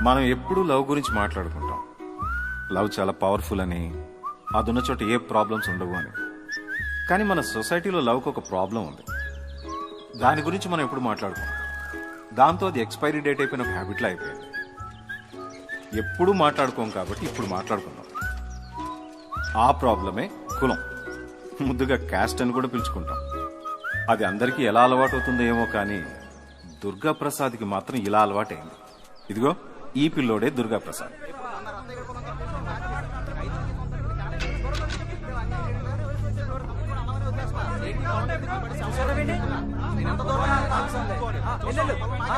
మనం ఎప్పుడూ లవ్ గురించి మాట్లాడుకుంటాం. లవ్ చాలా పవర్ఫుల్ అని, అదున్న చోట ఏ ప్రాబ్లమ్స్ ఉండవు అని. కానీ మన సొసైటీలో లవ్కి ఒక ప్రాబ్లం ఉంది. దాని గురించి మనం ఎప్పుడు మాట్లాడుకుంటాం. దాంతో అది ఎక్స్పైరీ డేట్ అయిపోయిన ఒక హ్యాబిట్లో అయిపోయింది. ఎప్పుడూ మాట్లాడుకోం కాబట్టి ఇప్పుడు మాట్లాడుకుందాం. ఆ ప్రాబ్లమే కులం. ముద్దుగా క్యాస్ట్ అని కూడా పిలుచుకుంటాం. అది అందరికీ ఎలా అలవాటు అవుతుందో ఏమో, కానీ దుర్గాప్రసాద్కి మాత్రం ఇలా అలవాటైంది. ఇదిగో ఈ పిల్లోడే దుర్గాప్రసాద్.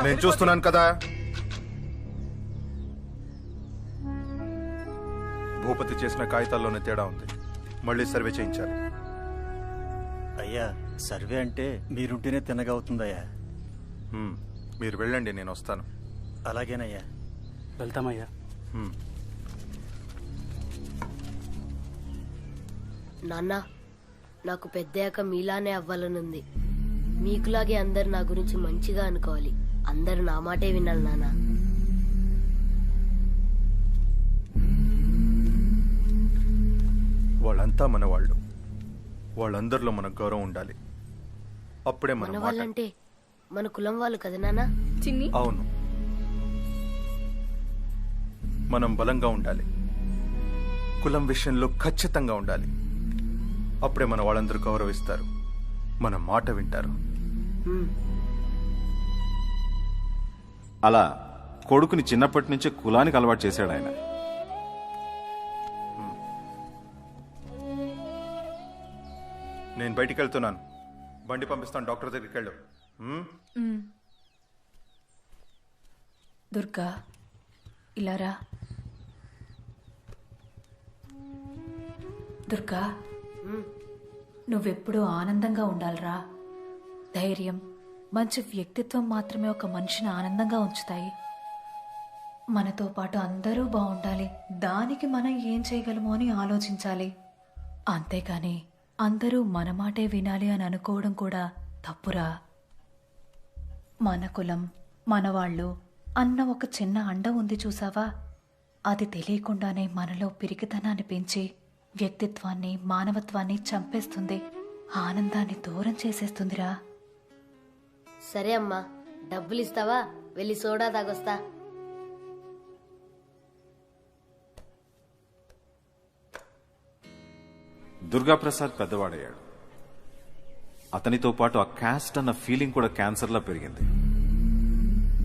నేను చూస్తున్నాను కదా. భూపతి చేసిన కాగితాల్లోనే తేడా ఉంది. మళ్ళీ సర్వే చేయించాలి. అయ్యా, సర్వే అంటే మీరుంటేనే తిన్నగా అవుతుందయ్యా. మీరు వెళ్ళండి, నేను వస్తాను. అలాగేనయ్యా. వెళ్తామయ్యా. నాన్న, నాకు పెద్దయ్యాక మీలానే అవ్వాలనుంది. మీకులాగే అందరు నా గురించి మంచిగా అనుకోవాలి. అందరు నా మాటే వినాలి నాన్న. వాళ్ళంతా మన వాళ్ళు. వాళ్ళందరిలో మనకు గౌరవం ఉండాలి. అప్పుడే మన వాళ్ళంటే మన కులం వాళ్ళు కదా నాన్న? చిన్ని, అవును, మనం బలంగా ఉండాలి. కులం విషయంలో ఖచ్చితంగా ఉండాలి. అప్పుడే మన వాళ్ళందరూ గౌరవిస్తారు, మన మాట వింటారు. అలా కొడుకుని చిన్నప్పటి నుంచే కులానికి అలవాటు చేశాడు ఆయన. నేను బయటికి వెళ్తున్నాను. బండి పంపిస్తాను, డాక్టర్ దగ్గరికి వెళ్ళు. దుర్గా, ఇలారా. దుర్గా, నువ్వెప్పుడూ ఆనందంగా ఉండాలిరా. ధైర్యం, మంచి వ్యక్తిత్వం మాత్రమే ఒక మనిషిని ఆనందంగా ఉంచుతాయి. మనతో పాటు అందరూ బాగుండాలి. దానికి మనం ఏం చేయగలమో అని ఆలోచించాలి. అంతేకాని అందరూ మన మాటే వినాలి అని అనుకోవడం కూడా తప్పురా. మన కులం, మనవాళ్ళు అన్న ఒక చిన్న అండ ఉంది చూసావా? అది తెలియకుండానే మనలో పిరికితనాన్ని పెంచి వ్యక్తిత్వాన్ని, మానవత్వాన్ని చంపేస్తుంది. ఆనందాన్ని దూరం చేసేస్తుందిరా. సరే అమ్మా, డబ్బులు ఇస్తావా? వెళ్ళి సోడా తాగొస్తా. దుర్గాప్రసాద్ పెద్దవాడయ్యాడు. అతనితో పాటు ఆ క్యాస్ట్ అన్న ఫీలింగ్ కూడా క్యాన్సర్లా పెరిగింది.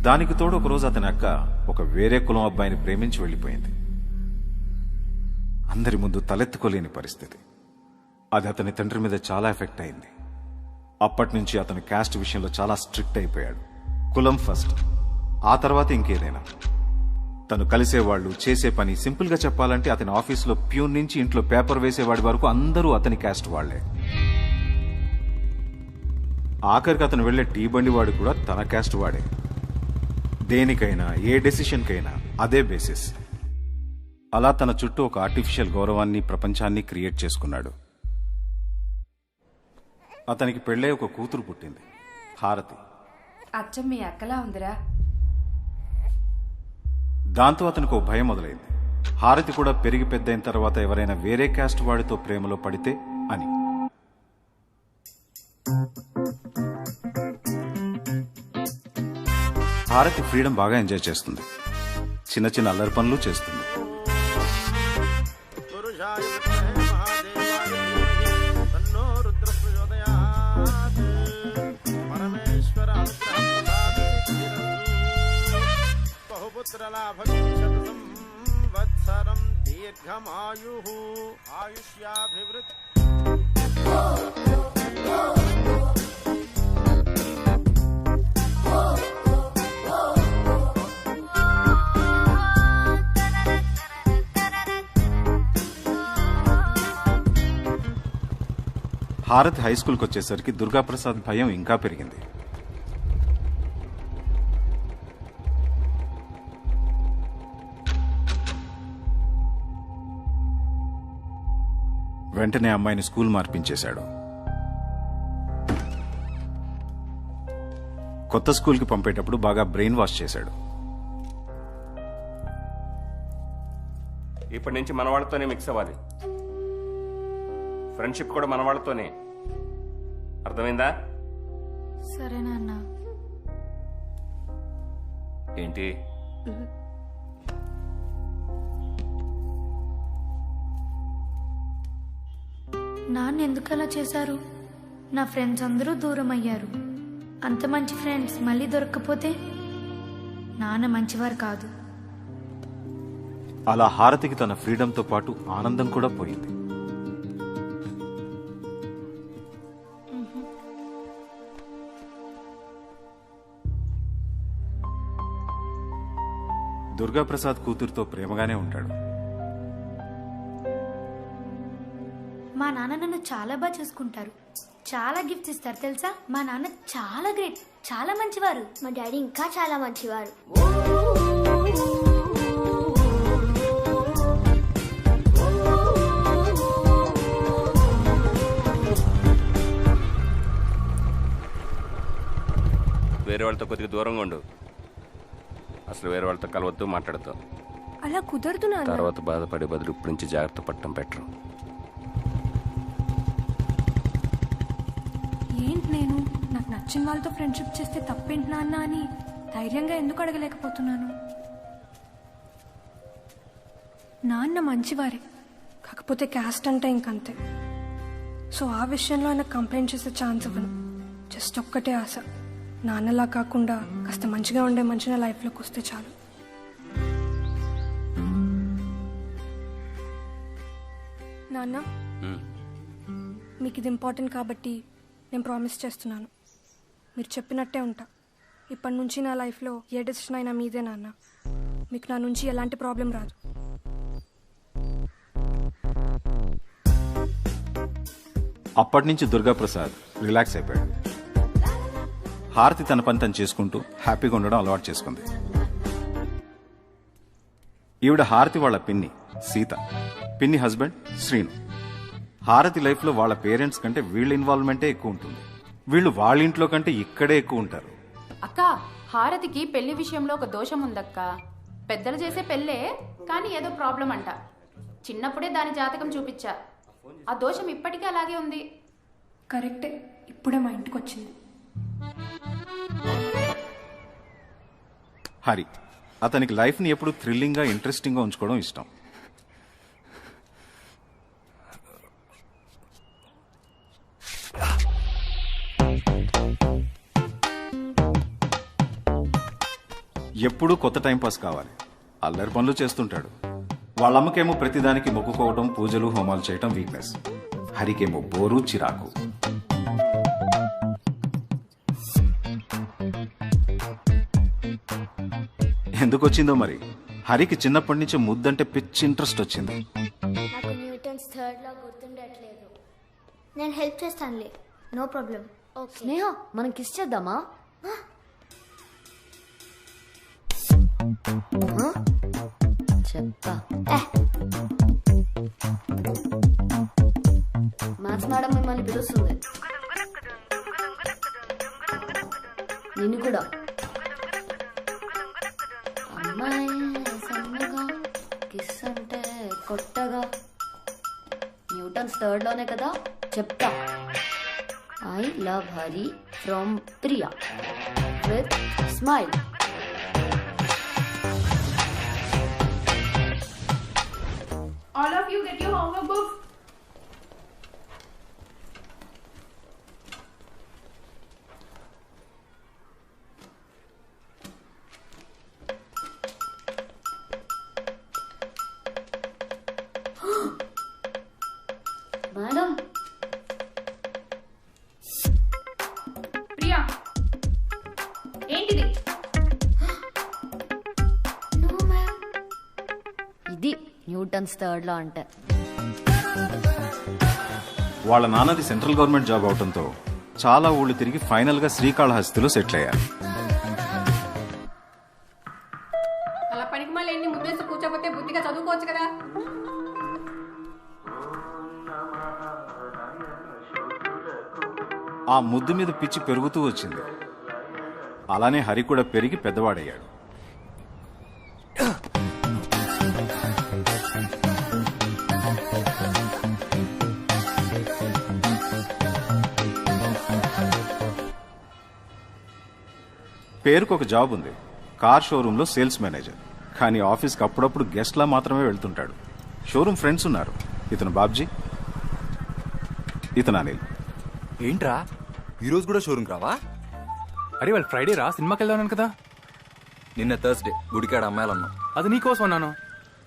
దానికి తోడు ఒకరోజు అతని అక్క ఒక వేరే కులం అబ్బాయిని ప్రేమించి వెళ్లిపోయింది. అందరి ముందు తలెత్తుకోలేని పరిస్థితి. అది అతని తండ్రి మీద చాలా ఎఫెక్ట్ అయింది. అప్పటి నుంచి అతని క్యాస్ట్ విషయంలో చాలా స్ట్రిక్ట్ అయిపోయాడు. కులం ఫస్ట్, ఆ తర్వాత ఇంకేదైనా. తను కలిసేవాళ్లు, చేసే పని, సింపుల్ గా చెప్పాలంటే అతని ఆఫీసులో ప్యూన్ నుంచి ఇంట్లో పేపర్ వేసేవాడి వరకు అందరూ అతని క్యాస్ట్ వాళ్లే. ఆఖరికి అతను వెళ్లే టీ బండి వాడు కూడా తన క్యాస్ట్ వాడే. దేనికైనా, ఏ డెసిషన్కైనా అదే బేసిస్. అలా తన చుట్టూ ఒక ఆర్టిఫిషియల్ గౌరవాన్ని, ప్రపంచాన్ని క్రియేట్ చేసుకున్నాడు. అతనికి పెళ్ళై ఒక కూతురు పుట్టింది, హారతి. అచ్చం మీ అక్కలా ఉందిరా. దాంతో అతనికి ఓ భయం మొదలైంది. హారతి కూడా పెరిగి పెద్దయిన తర్వాత ఎవరైనా వేరే క్యాస్ట్ వాడితో ప్రేమలో పడితే అని. హారతి ఫ్రీడమ్ బాగా ఎంజాయ్ చేస్తుంది. చిన్న చిన్న అల్లరి పనులు చేస్తుంది. హారతి హై స్కూల్కి వచ్చేసరికి దుర్గాప్రసాద్ భయం ఇంకా పెరిగింది. వెంటనే అమ్మాయిని స్కూల్ మార్పించేశాడు. కొత్త స్కూల్కి పంపేటప్పుడు బాగా బ్రెయిన్ వాష్ చేశాడు. ఇప్పటి నుంచి మన వాళ్ళతోనే మిక్స్ అవ్వాలి. ఫ్రెండ్షిప్ కూడా మన వాళ్ళతోనే. అర్థమైందా? సరే నాన్న. ఏంటి? నాన్న ఎందుకు అలా చేశారు? నా ఫ్రెండ్స్ అందరూ దూరం అయ్యారు. అంత మంచి ఫ్రెండ్స్ మళ్ళీ దొరక్కపోతే? నాన్న మంచివారు కాదు. అలా హారతికి తన ఫ్రీడంతో పాటు ఆనందం కూడా పోయింది. దుర్గాప్రసాద్ కూతురుతో ప్రేమగానే ఉంటాడు. మా నాన్న నన్ను చాలా బాగా చూసుకుంటారు. చాలా గిఫ్ట్స్ ఇస్తారు తెలుసా? మా నాన్న చాలా గ్రేట్, చాలా మంచివారు. మా డాడీ ఇంకా చాలా మంచివారు. వేరే వాళ్ళతో కొద్దిగా దూరంగా ఉండు. అసలు వేరే వాళ్ళతో కలవద్దు, మాట్లాడద్దు. అలా కుదరదు నాన్న. తర్వాత బాధపడే బదులు ఇప్పటి నుంచి జాగ్రత్త పడటం బెటర్. ఏంటి నేను నాకు నచ్చిన వాళ్ళతో ఫ్రెండ్షిప్ చేస్తే తప్పేంటి నాన్న అని ధైర్యంగా ఎందుకు అడగలేకపోతున్నాను? నాన్న మంచివారే, కాకపోతే క్యాస్ట్ అంటే ఇంకంతే. సో ఆ విషయంలో ఆయన కంప్లైంట్ చేసే ఛాన్స్ ఇవ్వను. జస్ట్ ఒక్కటే ఆశ, నాన్నలా కాకుండా కాస్త మంచిగా ఉండే మనిషి నా లైఫ్లోకి వస్తే చాలు. నాన్న, మీకు ఇది ఇంపార్టెంట్ కాబట్టి నేను ప్రామిస్ చేస్తున్నాను, మీరు చెప్పినట్టే ఉంటా. ఇప్పటి నుంచి నా లైఫ్లో ఏ డెసిషన్ అయినా మీదే నాన్న. మీకు నా నుంచి ఎలాంటి ప్రాబ్లం రాదు. అప్పటి నుంచి దుర్గాప్రసాద్ రిలాక్స్ అయిపోయాడు. హారతి తన పని తను చేసుకుంటూ హ్యాపీగా ఉండడం అలవాటు చేసుకుంది. ఈవిడ హారతి వాళ్ళ పిన్ని సీత, పిన్ని హస్బెండ్ శ్రీను. హారతి లైఫ్లో వాళ్ళ పేరెంట్స్ కంటే వీళ్ళ ఇన్వాల్వ్మెంటే ఎక్కువ ఉంటుంది. వీళ్ళు వాళ్ళ ఇంట్లో కంటే ఇక్కడే ఎక్కువ ఉంటారు. అక్క, హారతికి పెళ్లి విషయంలో ఒక దోషం ఉందక్క. పెద్దలు చేసే పెళ్ళే, కానీ ఏదో ప్రాబ్లం అంట. చిన్నప్పుడే దాని జాతకం చూపించా. ఆ దోషం ఇప్పటికీ అలాగే ఉంది. కరెక్టే, ఇప్పుడే మా ఇంటికి వచ్చింది. హరి, అతనికి లైఫ్ని ఎప్పుడు థ్రిల్లింగ్గా ఇంట్రెస్టింగ్గా ఉంచుకోవడం ఇష్టం. ఎప్పుడూ కొత్త టైంపాస్ కావాలి. అల్లరి పనులు చేస్తుంటాడు. వాళ్ళమ్మకేమో ప్రతిదానికి మొక్కుకోవడం, పూజలు హోమాలు చేయటం వీక్నెస్. హరికేమో బోరు, చిరాకు. ఎందుకు వచ్చిందో మరి, హరికి చిన్నప్పటి నుంచి ముద్దంటే పిచ్చి ఇంట్రెస్ట్ వచ్చింది. నాకు న్యూటన్స్ థర్డ్ లా గుర్తుండట్లేదు. నేను హెల్ప్ చేస్తానులే, నో ప్రాబ్లం. ఓకే స్నేహ, మనం కిస్ చేద్దామా? చెప్తా. మ్యాథ్స్ మేడం మిమ్మల్ని పిలుస్తుంది. నిన్ను కూడా. అమ్మాయి సన్నగా, కిస్ అంటే కొట్టగా. న్యూటన్స్ థర్డ్ లోనే కదా, చెప్తా. I love Hari from Priya with smile. All of you get your homework book. Madam, Priya, ఏంటిది? No ma'am. ఇది న్యూటన్స్ థర్డ్ లా అంటే. వాళ్ళ నాన్నది సెంట్రల్ గవర్నమెంట్ జాబ్ అవడంతో చాలా ఊళ్ళు తిరిగి ఫైనల్ గా శ్రీకాళహస్తిలో సెటిల్ అయ్యారు. అలా పనికి మళ్ళీ ఎన్ని ముద్దేసి కూర్చోపోతే బుద్ధిగా చదువుకోవచ్చు కదా. ఆ ముద్దు మీద పిచ్చి పెరుగుతూ వచ్చింది. అలానే హరి కూడా పెరిగి పెద్దవాడయ్యాడు. పేరుకు ఒక జాబ్ ఉంది, కార్ షోరూంలో సేల్స్ మేనేజర్. కానీ ఆఫీస్కి అప్పుడప్పుడు గెస్ట్లా మాత్రమే వెళ్తుంటాడు. షోరూమ్ ఫ్రెండ్స్ ఉన్నారు. ఇతను బాబ్జీ, ఇతను అనిల్. ఏంట్రా ఈరోజు కూడా షోరూమ్ రావా? అరే వాళ్ళు ఫ్రైడే రా, సినిమాకి వెళ్దాను కదా. నిన్న థర్స్డే గుడికాడ అమ్మాయిలన్నాం. అది నీకోసం అన్నాను.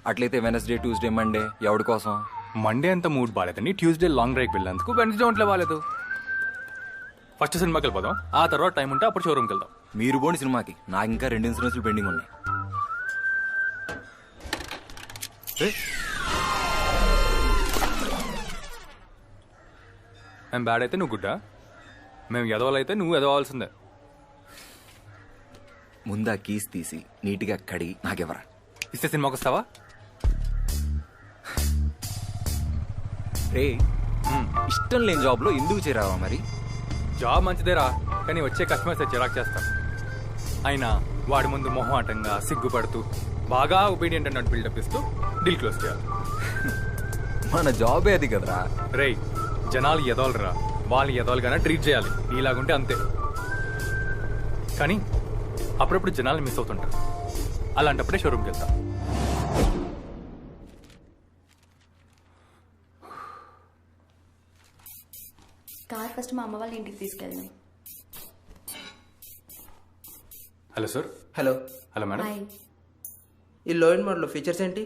అట్లయితే వెనస్డే, ట్యూస్డే, మండే ఎవడి కోసం? మండే అంతా మూడ్ బాగాలేదండి, ట్యూస్డే లాంగ్ డ్రైవ్కి వెళ్ళేందుకు, వెన్స్డే ఒంట్లో బాగాలేదు. ఫస్ట్ సినిమాకి వెళ్ళిపోదాం, ఆ తర్వాత టైం ఉంటే అప్పుడు షోరూమ్కి వెళ్దాం. మీరు పోండి సినిమాకి, నాకు ఇంకా 2 ఇన్సూరెన్స్లు పెండింగ్ ఉన్నాయి. మేము బ్యాడ్ అయితే నువ్వు గుడ్డా, మేము ఎదవాలైతే నువ్వు ఎదవాల్సిందే. ముందా కీస్ తీసి నీట్గా కడిగి నాకెవరా ఇస్తే సినిమాకి వస్తావా? రే ఇష్టం లేని జాబ్లో ఎందుకు చేరావా మరి? జాబ్ మంచిదేరా, కానీ వచ్చే కస్టమర్స్ చిరాకు చేస్తాను. అయినా వాడి ముందు మొహమాటంగా సిగ్గుపడుతూ బాగా ఒబీడియంట్ అన్నట్టు బిల్డప్ ఇస్తూ డీల్ క్లోజ్ చేయాలి. మన జాబే అది కదరా. రే జనాలు ఎదవలరా, వాళ్ళు ఎదవలుగానే ట్రీట్ చేయాలి, నీలాగుంటే అంతే. కానీ అప్పుడప్పుడు జనాలు మిస్ అవుతుంటారు, అలాంటప్పుడే షోరూమ్కి వెళ్తా. కార్ ఫస్ట్ మా అమ్మ వాళ్ళ ఇంటికి తీసుకెళ్ళాం. Hello sir. Hello. Hello madam. Hi. ఈ లో ఎండ్ మోడల్ ఫీచర్స్ ఏంటి?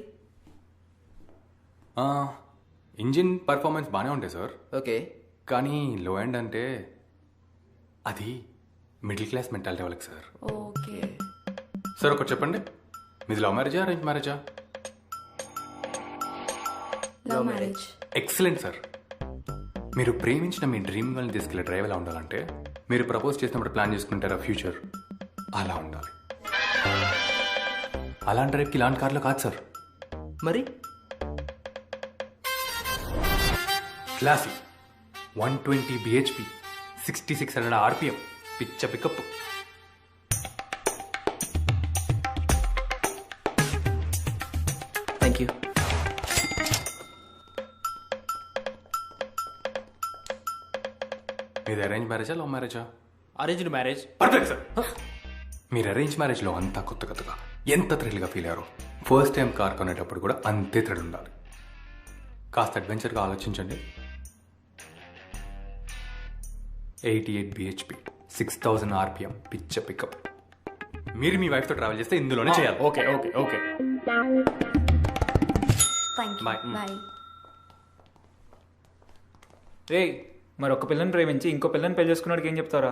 ఇంజిన్ పర్ఫార్మెన్స్ బాగానే ఉంటాయి సార్. ఓకే. కానీ లో ఎండ్ అంటే అది మిడిల్ క్లాస్ మెంటాలిటీ వాళ్ళకి సార్. ఓకే సార్ ఒకటి చెప్పండి, మీది లవ్ మ్యారేజా అరేంజ్ మ్యారేజా? Love marriage. Excellent sir. మీరు ప్రేమించిన మీ డ్రీమ్ వాళ్ళని తీసుకెళ్ళే డ్రైవ్ ఎలా ఉండాలంటే, మీరు ప్రపోజ్ చేసినప్పుడు ప్లాన్ చేసుకుంటారా ఫ్యూచర్, అలా ఉండాలి. అలాంటి డ్రైవ్కి ఇలాంటి కార్లో కాదు సార్. మరి క్లాసిక్ 120 bhp 6600 rpm పిచ్చ పికప్. Thank you. మీది అరేంజ్ మ్యారేజా లవ్ మ్యారేజా? Arranged marriage. Perfect sir. మీరు అరేంజ్ మ్యారేజ్లో అంతా కొత్త కొత్తగా ఎంత థ్రిల్గా ఫీల్ అయ్యారు. ఫస్ట్ టైం కార్ కొనేటప్పుడు కూడా అంతే థ్రిల్ ఉండాలి. కాస్త అడ్వెంచర్గా ఆలోచించండి. 88 bhp 6000 rpm పిచ్చ పికప్. మీరు మీ వైఫ్తో ట్రావెల్ చేస్తే ఇందులోనే చేయాలి. Okay okay okay. Thank you. Bye. Bye. రే మరి ఒక పిల్లని ప్రేమించి ఇంకో పిల్లని పెళ్లి చేసుకున్నాడికి ఏం చెప్తారా?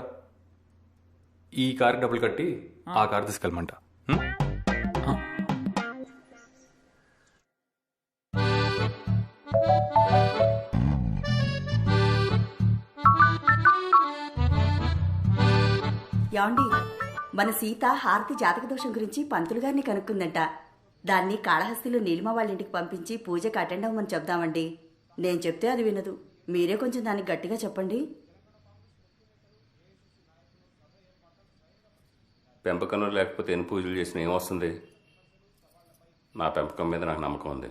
ఈ కార్ డబ్బులు కట్టి ఆ కార్ తీసుకెళ్ళమంట. యాండి మన సీత హారతి జాతక దోషం గురించి పంతులు గారిని కనుక్కుందంట. దాన్ని కాళహస్తిలో నీలిమ వాళ్ళ ఇంటికి పంపించి పూజకి అటెండ్ అవ్వమని చెప్దామండి. నేను చెప్తే అది వినదు, మీరే కొంచెం దానికి గట్టిగా చెప్పండి. పెంపకం లేకపోతే ఎన్ని పూజలు చేసినా ఏమొస్తుంది? నా పెంపకం మీద నాకు నమ్మకం ఉంది.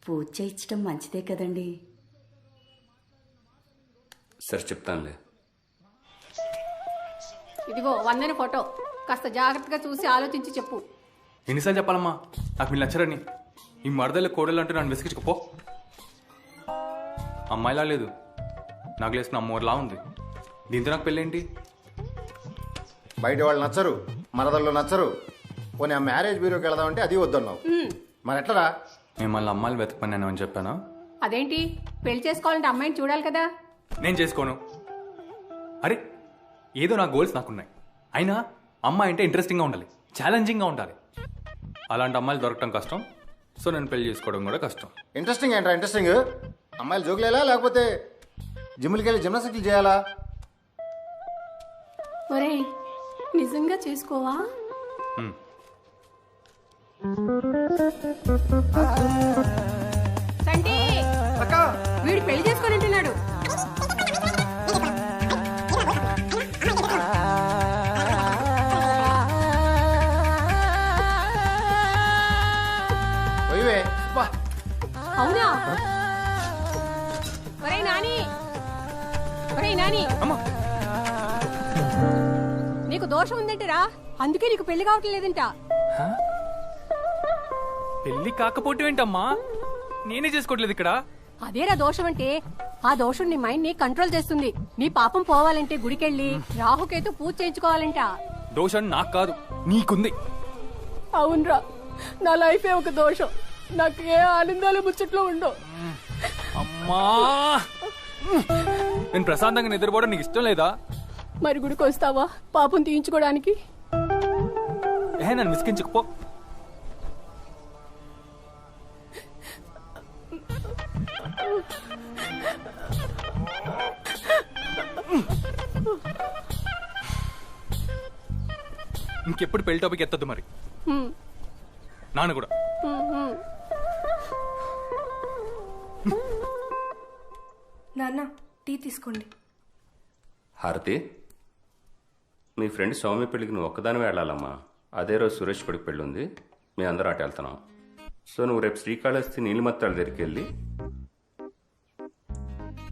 పూజ చేయించడం మంచిదే కదండి. సరే చెప్తానులే. ఇదిగో వందన ఫోటో, కాస్త జాగ్రత్తగా చూసి ఆలోచించి చెప్పు. ఎన్నిసార్లు చెప్పాలమ్మా నాకు మీరు నచ్చరని? ఈ మరదల కోడలు అంటూ నన్ను విసిగించుకోపో. అమ్మాయిలా లేదు, నాకు లేసిన అమ్మోర్లా ఉంది. దీంతో నాకు పెళ్ళేంటి? బయట వాళ్ళు నచ్చరు, మరదళ్ళు నచ్చరు. పోనీ ఆ మ్యారేజ్ బ్యూరోకి వెళదామంటే అది వద్దన్నావు. మరి ఎట్లరా? మిమ్మల్ని అమ్మాయిలు వెతకమని అని చెప్పానా? అదేంటి, పెళ్లి చేసుకోవాలంటే అమ్మాయిని చూడాలి కదా. నేను చేసుకోను. అరే ఏదో నా గోల్స్ నాకున్నాయి. అయినా అమ్మాయి అంటే ఇంట్రెస్టింగ్గా ఉండాలి, ఛాలెంజింగ్గా ఉండాలి. అలాంటి అమ్మాయిలు దొరకటం కష్టం. సో నేను పెళ్లి చేసుకోవడం కూడా కష్టం. ఇంట్రెస్టింగ్ ఏంట్రా ఇంట్రెస్టింగ్? అమ్మాయిలు జోకులేలా లేకపోతే జిమ్లకి వెళ్ళి జిమ్నాస్టిక్లు చేయాలా? ఒరేయ్ నిజంగా చేసుకోవా? సంటి వీడు పెళ్లి చేసుకొని ఉంటున్నాడు. అవునా? ఒరేయ్ నాని, ఒరేయ్ నాని, నీకు దోషం ఉందంటరా, అందుకే నీకు పెళ్లి కావట్లేదంట. పెళ్లి కాకపోతే ఏంటమ్మా, నేనే చేసుకోవట్లేదు ఇక్కడ. అదేరా దోషం అంటే. ఆ దోషం నీ మైండ్ ని కంట్రోల్ చేస్తుంది. నీ పాపం పోవాలంటే గుడికెళ్ళి రాహుకేతు పూజ చేయించుకోవాలంట. దోషం నాకు కాదు, నీకుంది. అవునరా, నా లైఫే ఒక దోషం. నాకు ఏ ఆనందాలు ముచ్చట్లో ఉండవు. అమ్మా, నేను ప్రశాంతంగా నిద్రపోవడం నీకు ఇష్టం లేదా? మరి గుడికి వస్తావా పాపం తీయించుకోవడానికి? నన్ను విసిగించకపో. ఇంకెప్పుడు పెళ్లి టాపిక్ ఎత్తద్దు మరి. నాన్న కూడా. నాన్న టీ తీసుకోండి. హారతి, మీ ఫ్రెండ్ సౌమ్య పెళ్ళికి నువ్వు ఒక్కదానివే వెళ్ళాలమ్మా. అదే రోజు సురేష్ కొడుకు పెళ్ళి ఉంది, మేము అందరూ అటు వెళ్తున్నాం. సో నువ్వు రేపు శ్రీకాళహస్తి నీలిమత్తాల దగ్గరికి వెళ్ళి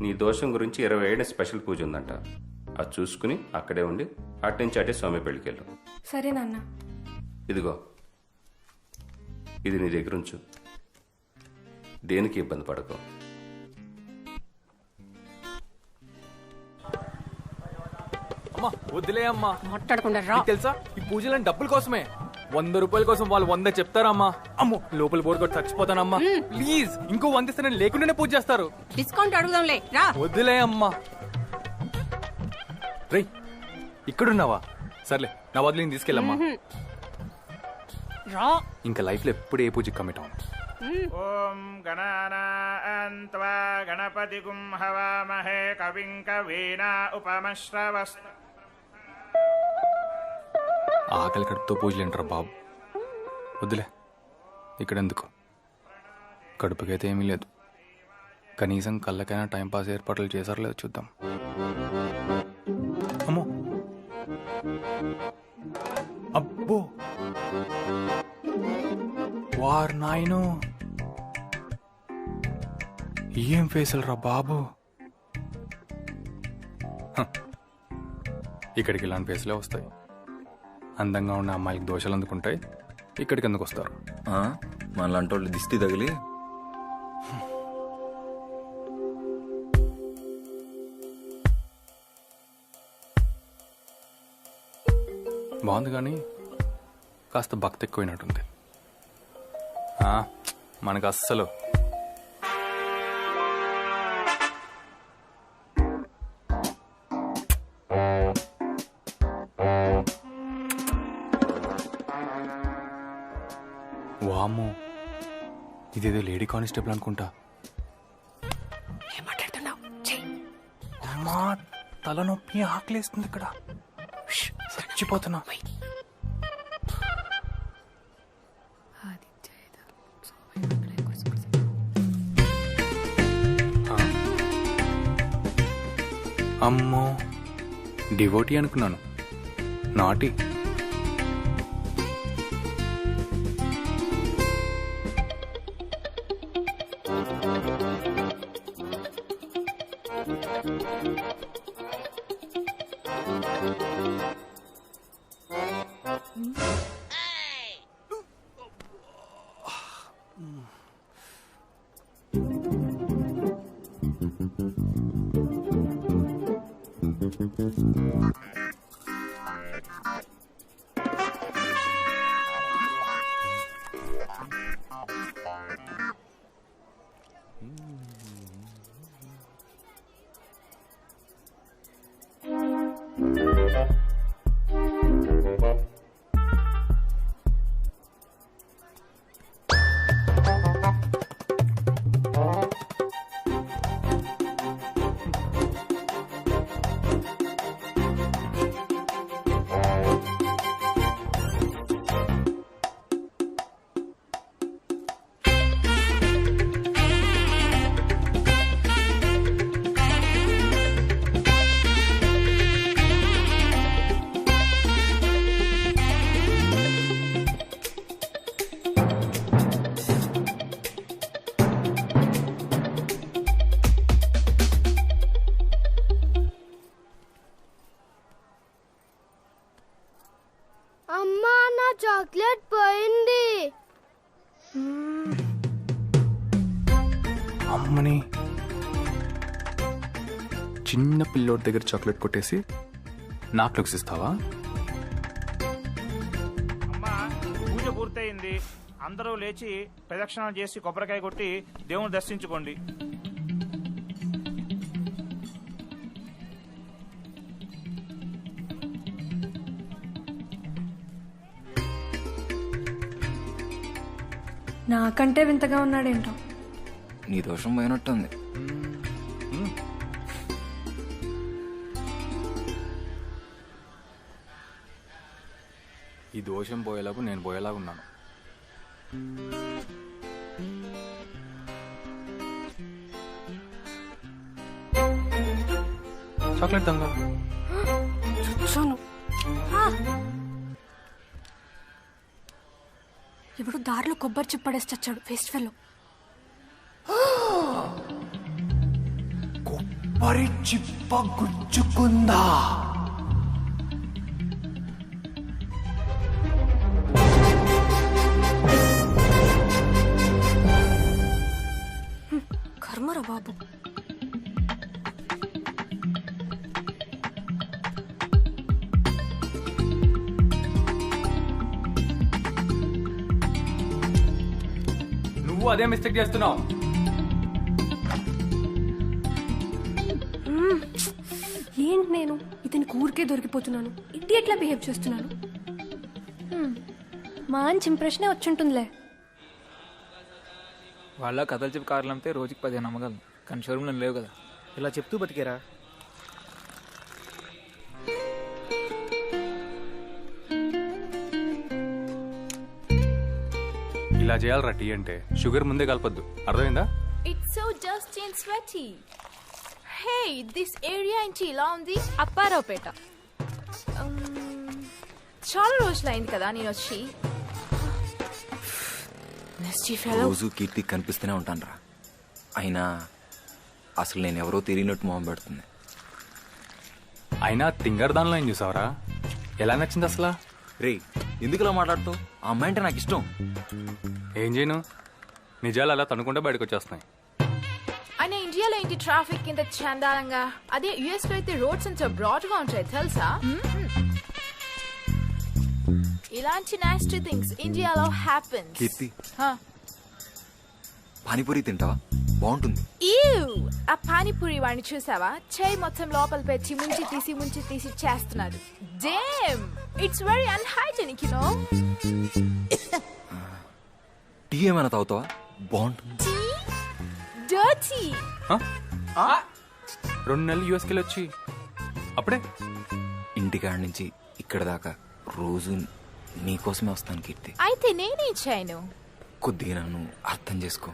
నీ దోషం గురించి 27 స్పెషల్ పూజ ఉందంట, అది చూసుకుని అక్కడే ఉండి అటు నుంచి అటే సౌమ్య పెళ్ళికి వెళ్ళు. సరే నాన్న. ఇదిగో, ఇది నీ దగ్గర ఉంచు, దేనికి ఇబ్బంది పడకు. అమ్మా వదిలే అమ్మా, మాట్లాడకుండా రా. నీకు తెలుసా ఈ పూజలని డబ్బుల కోసమే. 100 రూపాయల కోసం వాళ్ళు 100 చెప్తారమ్మా. అమ్మో, లోపల బోర్ కొట్టి చచ్చిపోతానమ్మా. ప్లీజ్ ఇంకో 100 ఇస్తే నేను లేకుండానే పూజ చేస్తారు. డిస్కౌంట్ అడుగుదాంలే రా. వదిలే అమ్మా. రేయ్, ఇక్కడున్నావా? సర్లే, నా వదిలి నేను తీసుకెళ్ళమ్మా. రా. ఇంకా లైఫ్ లో ఎప్పుడు ఏ పూజకి కమిట్ అవును. ఓం గణానాన్త్వా గణపతిగుం హవామహే కవిం కవీనా ఉపమశ్రవస్. ఆకలి కడుపుతో పూజలు ఏంటారా బాబు? వద్దులే, ఇక్కడెందుకు? కడుపుకైతే ఏమీ లేదు, కనీసం కళ్ళకైనా టైంపాస్ ఏర్పాట్లు చేశారో లేదో చూద్దాం. అమ్మో, అబ్బో, వారు నాయను, ఏం ఫేసులు రా బాబు. ఇక్కడికి ఇలాంటి ఫేసులే వస్తాయి. అందంగా ఉన్న అమ్మాయికి దోషాలు అందుకుంటాయి, ఇక్కడికి ఎందుకు వస్తారు? మనలాంటి వాళ్ళు దిష్టి తగిలి. బాగుంది కానీ కాస్త భక్తి ఎక్కువైనట్టుంది. మనకు అస్సలు. వామ్మో, ఇదేదో లేడీ కానిస్టేబుల్ అనుకుంటా. ఏం మాట్లాడుతున్నావు? అమ్మా, తలనొప్పి, ఆకలేస్తుంది ఇక్కడ, చచ్చిపోతున్నా. అమ్మో, డివోటీ అనుకున్నాను, నాటి. చాక్లెట్ పోయింది. అమ్మని చిన్న పిల్లోడి దగ్గర చాక్లెట్ కొట్టేసి నాకు లుక్స్ ఇస్తావా? అమ్మా పూజ పూర్తయింది. అందరూ లేచి ప్రదక్షిణాలు చేసి కొబ్బరికాయ కొట్టి దేవుని దర్శించుకోండి. నాకంటే వింతగా ఉన్నాడేంటో. నీ దోషం పోయినట్టుంది. ఈ దోషం పోయేలాగా నేను పోయేలాగా ఉన్నాను. చాక్లెట్ దొంగ. ఎవడు దారిలో కొబ్బరి చిప్ప పడేసి చచ్చాడు. Waste fellow. కొబ్బరి చిప్ప గుచ్చుకుందా? కర్మరా బాబు. నువ్వు అదే మిస్టేక్ చేస్తున్నావు. ఏంటి నేను ఇతనికి ఊరికే దొరికిపోతున్నాను. ఇట్టి ఎట్లా బిహేవ్ చేస్తున్నాను. మంచి ఇంప్రెషనే వచ్చుంటుందిలే. వాళ్ళ కథలు చెప్పి కార్లు అమ్మితే రోజుకి 15 అమ్మగలను, కానీ షోరూమ్లో లేవు కదా. ఇలా చెప్తూ బతికేరా. ఇలా చేయాలరా టీ అంటే. షుగర్ ముందే కలపొద్దు, అర్థమైందా? It's so dusty and sweaty. Hey, this area ఏంటి ఇలా ఉంది? అప్పారావుపేట. చాలా రోజులైంది కదా నేను వచ్చి. రోజు కీర్తి కనిపిస్తూనే ఉంటాను రా. అయినా అసలు నేను ఎవరో తెలియనట్టు మొహం పెడుతుంది. అయినా తింగర్ దానిలో ఏం చూసావరా? ఎలా నచ్చింది అసలు? రే ఎందుకు ఇలా మాట్లాడుతావు? ఆ అమ్మాయి అంటే నాకు ఇష్టం. ఏం చేయను, నిజాలు అలా తనుకుంటే బయటకు వచ్చేస్తున్నాయి. అయినా ఇండియాలో ఏంటి ట్రాఫిక్ ఇంత చండాలంగా? అదే యుఎస్ లో అయితే రోడ్స్ అంత బ్రాడ్ గా ఉంటాయి తెలుసా? ఇలాంటి నాస్టీ థింగ్స్ ఇండియాలో హ్యాపెన్స్. కీర్తి పానీపూరి తింటావా? బాగుంటుంది. ఆ పానీపూరి వాడిని చూసావా? చేయి మొత్తం లోపల పెట్టి ముంచి తీసి చేస్తున్నాడు. Damn, it's very unhygienic you know. Tea ఏమైనా తాగుతావా? బాగుంటుంది. డర్టీ. 2 నెలలు యూఎస్కి వెళ్ళి వచ్చి అప్పుడే ఇంటికాడ నుంచి ఇక్కడ దాకా రోజు నీకోసమే వస్తాను కీర్తి. అయితే నేనేం చేయను? కొద్దిగా నన్ను అర్థం చేసుకో.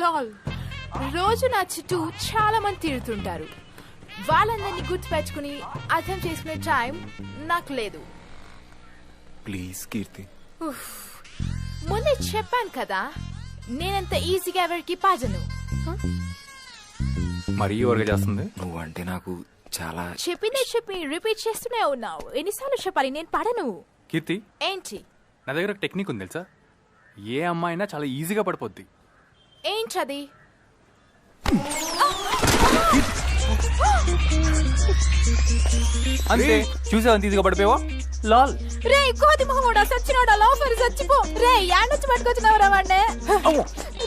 లాల్, రోజు నా చుట్టూ చాలా మంది తిరుగుతుంటారు. వాళ్ళందరినీ గుర్తు పెట్టుకుని అర్థం చేసుకునే టైం నాకు లేదు. ప్లీజ్ కీర్తి. ముందే చెప్పాను కదా, నేనంత ఈజీగా ఎవరికి పాజను. మరీ ఎవరిగా చేస్తుంది. నువ్వంటే నాకు చాలా. చెప్పి రిపీట్ చేస్తూనే ఉన్నావు. ఎన్నిసార్లు చెప్పాలి నేను పడను? కీర్తి ఏంటి? నా దగ్గర టెక్నిక్ ఉంది తెలుసా? ఏ అమ్మాయినా చాలా ఈజీగా పడిపోద్ది. ఏంటది? అంతే, చూసావు అంత ఈజీగా పడిపోయావా? లాల్. రే కోతి మొహమోడా సచ్చినోడా లోఫర్ చచ్చిపో. రే యాడొచ్చి పట్టుకొచ్చినవరా వాడినే?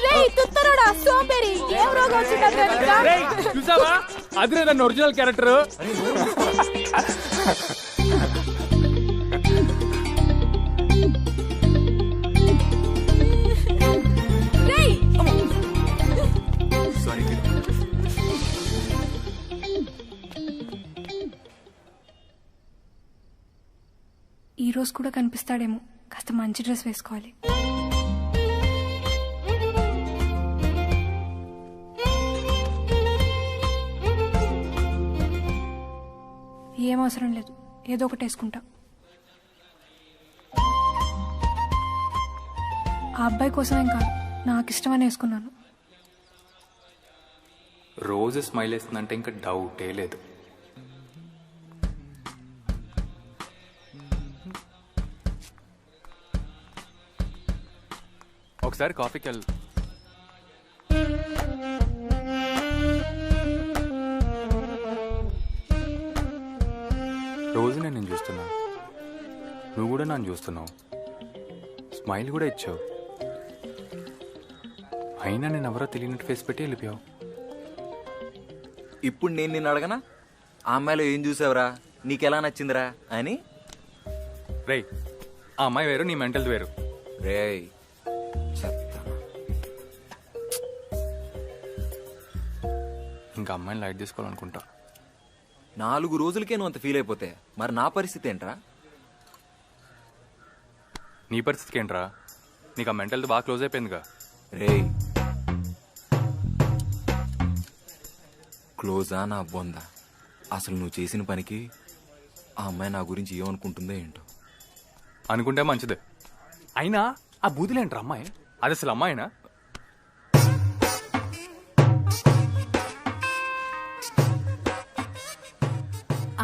రే తుత్తరోడా సోంబేరి, ఏం రోగం వచ్చిందా? చూసావా? అదే నన్ను ఒరిజినల్ క్యారెక్టర్. సారీ. ఈ రోజు కూడా కనిపిస్తాడేమో. కాస్త మంచి డ్రెస్ వేసుకోవాలి. ఏం అవసరం లేదు, ఏదో ఒకటి వేసుకుంటా. ఆ అబ్బాయి కోసమేం కాదు, నాకు ఇష్టమని వేసుకున్నాను. రోజు స్మైల్ వేస్తుందంటే ఇంకా డౌటే లేదు. ఒకసారి కాఫీకి వెళ్ళు. రోజు నేను చూస్తున్నా, నువ్వు కూడా నన్ను చూస్తున్నావు, స్మైల్ కూడా ఇచ్చావు. అయినా నేను ఎవరో తెలియనట్టు ఫేస్ పెట్టి వెళ్ళిపోయావు. ఇప్పుడు నేను నిన్ను అడగనా ఆ అమ్మాయిలో ఏం చూసావురా, నీకెలా నచ్చిందిరా అని? రేయ్, ఆ అమ్మాయి వేరు, నీ మెంటల్ వేరు. రేయ్ ఇంకా అమ్మాయిని లైట్ తీసుకోవాలనుకుంటా. 4 రోజులకే నువ్వు అంత ఫీల్ అయిపోతే మరి నా పరిస్థితి ఏంట్రా? నీ పరిస్థితికి ఏంట్రా? నీకు ఆ మెంటల్తో బాగా క్లోజ్ అయిపోయిందిగా. రేయ్ క్లోజా నా బొందా? అసలు నువ్వు చేసిన పనికి ఆ అమ్మాయి నా గురించి ఏమనుకుంటుందో ఏంటో. అనుకుంటే మంచిదే. అయినా ఆ బూతులేంట్రా అమ్మాయి? అది అసలు అమ్మాయినా?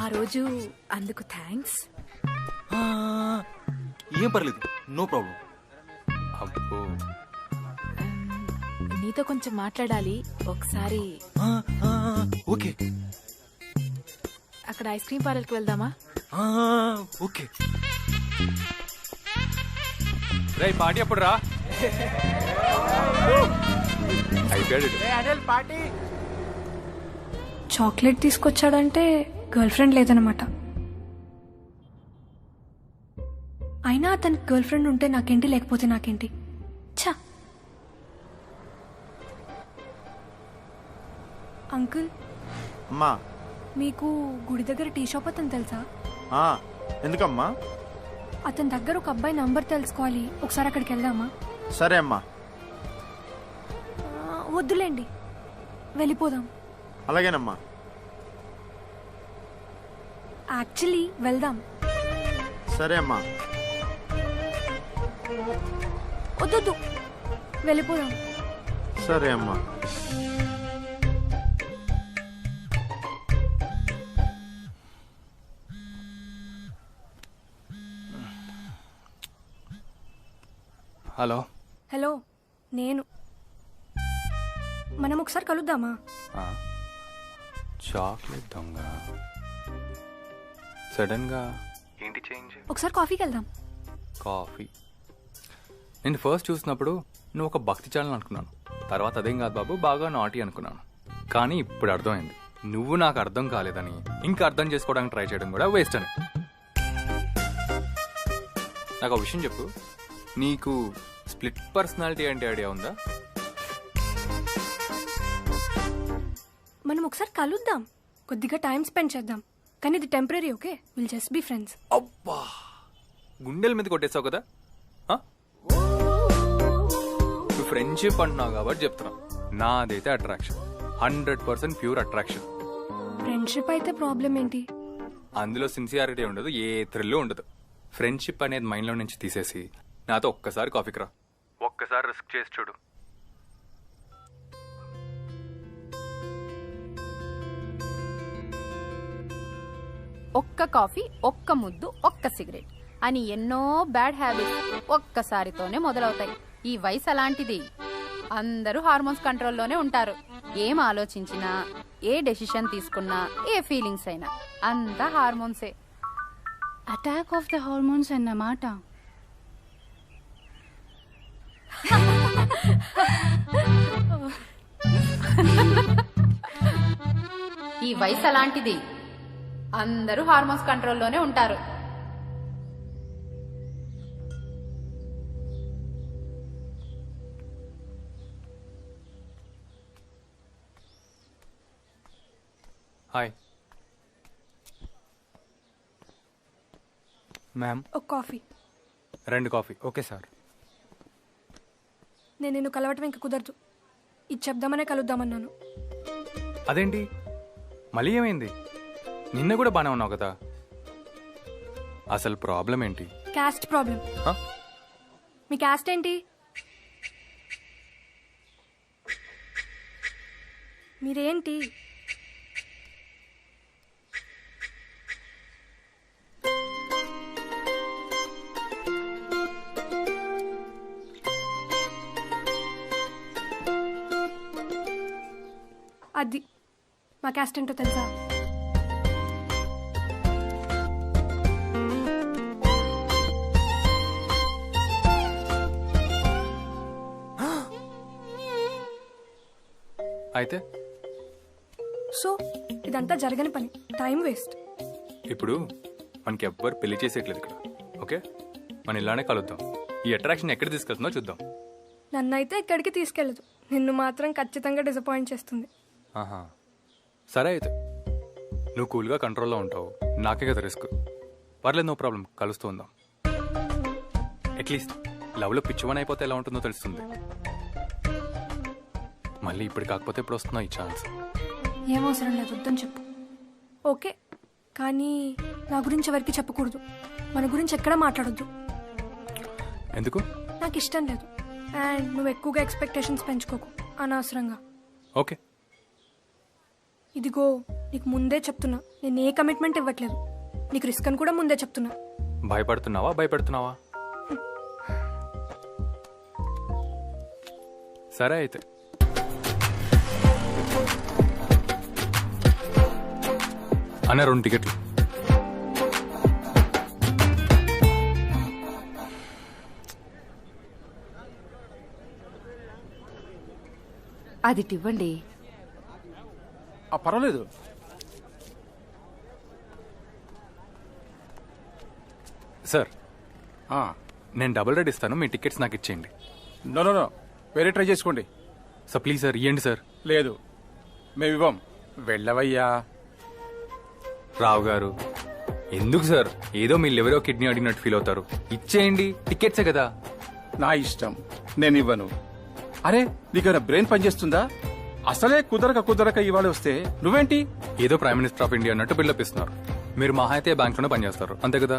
ఆ రోజు అందుకు థ్యాంక్స్. ఏం పర్లేదు, నో ప్రాబ్లం. అబ్బో, నీతో కొంచెం మాట్లాడాలి ఒకసారి. ఓకే, అక్కడ ఐస్ క్రీమ్ పార్లర్కి వెళ్దామా? ఓకే. రేయ్ పార్టీ అప్పుడు రా. అయిపోయాడు. చాక్లెట్ తీసుకొచ్చాడంటే గర్ల్ ఫ్రెండ్ లేదనమాట. అయినా అతనికి గర్ల్ ఫ్రెండ్ ఉంటే నాకేంటి, లేకపోతే నాకేంటి? ఛా. అంకుల్, అమ్మా, మీకు గుడి దగ్గర టీ షాప్ అతను తెలుసా? ఎందుకమ్మా? అతని దగ్గర ఒక అబ్బాయి నంబర్ తెలుసుకోవాలి, ఒకసారి అక్కడికి వెళ్దామా? సరే అమ్మా. వద్దులేండి, వెళ్ళిపోదాం. అలాగేనమ్మా. యాక్చువల్లీ వెళ్దాం. సరే అమ్మా. వద్దొద్దు, వెళ్ళిపోదాం. సరే అమ్మా. హలో. హలో, నేను. మనం ఒకసారి కలుద్దామా? చాక్లెట్ దొంగ సడన్ గా ఏంటి చేంజ్? ఒకసారి కాఫీకి వెళ్దాం. కాఫీ? నేను ఫస్ట్ చూసినప్పుడు నువ్వు ఒక భక్తి ఛానల్ అనుకున్నాను. తర్వాత అదేం కాదు బాబు, బాగా నాటి అనుకున్నాను. కానీ ఇప్పుడు అర్థమైంది, నువ్వు నాకు అర్థం కాలేదని, ఇంకా అర్థం చేసుకోవడానికి ట్రై చేయడం కూడా వేస్ట్ అని. నాకు ఒక విషయం చెప్పు, నీకు స్ప్లిట్ పర్సనాలిటీ అంటే ఐడియా ఉందా? మనం ఒకసారి కలుద్దాం, కొద్దిగా టైం స్పెండ్ చేద్దాం. కానీ ఇది temporary, okay? Will just be friends. అబ్బా, గుండెల మీద కొట్టేసావు కదా. నువ్వు ఫ్రెండ్షిప్ అంటున్నావు కాబట్టి చెప్తున్నా, నాదైతే అట్రాక్షన్, 100% ప్యూర్ అట్రాక్షన్. ఫ్రెండ్షిప్ అయితే ప్రాబ్లం ఏంటి? అందులో సిన్సియారిటీ ఉండదు, ఏ థ్రిల్ ఉండదు. ఫ్రెండ్షిప్ అనేది మైండ్లో నుంచి తీసేసి నాతో ఒక్కసారి కాఫీకి రా, ఒక్కసారి రిస్క్ చేసి చూడు. ఒక్క కాఫీ, ఒక్క ముద్దు, ఒక్క సిగరెట్ అని ఎన్నో బ్యాడ్ హ్యాబిట్స్ ఒక్కసారితోనే మొదలవుతాయి. ఈ వయసు అలాంటిది. అందరూ హార్మోన్స్ కంట్రోల్లోనే ఉంటారు. ఏం ఆలోచించినా, ఏ డెసిషన్ తీసుకున్నా, ఏ ఫీలింగ్స్ అయినా అంతా హార్మోన్సే. అటాక్ ఆఫ్ ద హార్మోన్స్ అన్నమాట. ఈ వయసు అలాంటిది. అందరూ హార్మోన్స్ కంట్రోల్లోనే ఉంటారు. Hi ma'am. ఒక కాఫీ. 2 కాఫీ. Okay sir. నేను నిన్ను కలవటం ఇంక కుదరదు. ఇది చెప్దామనే కలుద్దామన్నాను. అదేంటి మళ్ళీ ఏమైంది? నిన్న కూడా బానే ఉన్నావు కదా. అసలు ప్రాబ్లం ఏంటి? Caste problem. మీ క్యాస్ట్ ఏంటి? మీరేంటి? అది మా క్యాస్ట్ ఏంటో తెలుసా? అయితే సో ఇదంతా జరగని పని, టైం వేస్ట్. ఇప్పుడు మనకి ఎవ్వరు పెళ్లి చేసేయట్లేదు ఇక్కడ. ఓకే, మనం ఇలానే కలుద్దాం. ఈ అట్రాక్షన్ ఎక్కడ తీసుకెళ్తుందో చూద్దాం. నన్నైతే ఎక్కడికి తీసుకెళ్ళదు, నిన్ను మాత్రం ఖచ్చితంగా డిసప్పాయింట్ చేస్తుంది. ఆహా, సరే అయితే నువ్వు కూల్గా కంట్రోల్లో ఉంటావు, నాకే కదా రిస్క్. పర్లేదు, నో ప్రాబ్లం, కలుస్తూ ఉందాం. అట్లీస్ట్ లవ్లో పిచ్చివని అయిపోతే ఎలా ఉంటుందో తెలుస్తుంది. మళ్ళీ ఇప్పుడు కాకపోతే ఇప్పుడు వస్తుందో ఈ ఛాన్స్. ఏం అవసరం లేదు, వద్దని చెప్పు. ఓకే, కానీ నా గురించి ఎవరికి చెప్పకూడదు, మన గురించి ఎక్కడ మాట్లాడొద్దు. ఎందుకు? నాకు ఇష్టం లేదు. అండ్ నువ్వు ఎక్కువగా ఎక్స్పెక్టేషన్స్ పెంచుకోకు అనవసరంగా. ఓకే. ఇదిగో నీకు ముందే చెప్తున్నా, నేను ఏ కమిట్మెంట్ ఇవ్వట్లేదు. నీకు రిస్క్ అని కూడా ముందే చెప్తున్నా. భయపడుతున్నావా భయపెడుతున్నావా? సరే అయితే అన్న 2 టికెట్లు. అది ఇవ్వండి. పర్వాలేదు. సార్, నేను డబుల్ రేట్ ఇస్తాను, మీ టికెట్స్ నాకు ఇచ్చేయండి. నో నో నో, వేరే ట్రై చేసుకోండి. సార్ ప్లీజ్ సార్, ఇవ్వండి సార్. లేదు, మేము ఇవ్వం. వెళ్ళవయ్యా. రావు గారు, ఎందుకు సార్? ఏదో మీరు ఎవరో కిడ్నీ అడిగినట్టు ఫీల్ అవుతారు. ఇచ్చేయండి, టికెట్సే కదా. నా ఇష్టం, నేను ఇవ్వను. అరే, నీకేమైనా బ్రెయిన్ పనిచేస్తుందా? అసలే కుదరక ఇవాళ వస్తే నువ్వేంటి ఏదో ప్రైమ్ మినిస్టర్ ఆఫ్ ఇండియా అన్నట్టు బిల్డప్ ఇస్తున్నారు. మీరు మహా అయితే బ్యాంక్లోనే పనిచేస్తారు, అంతే కదా.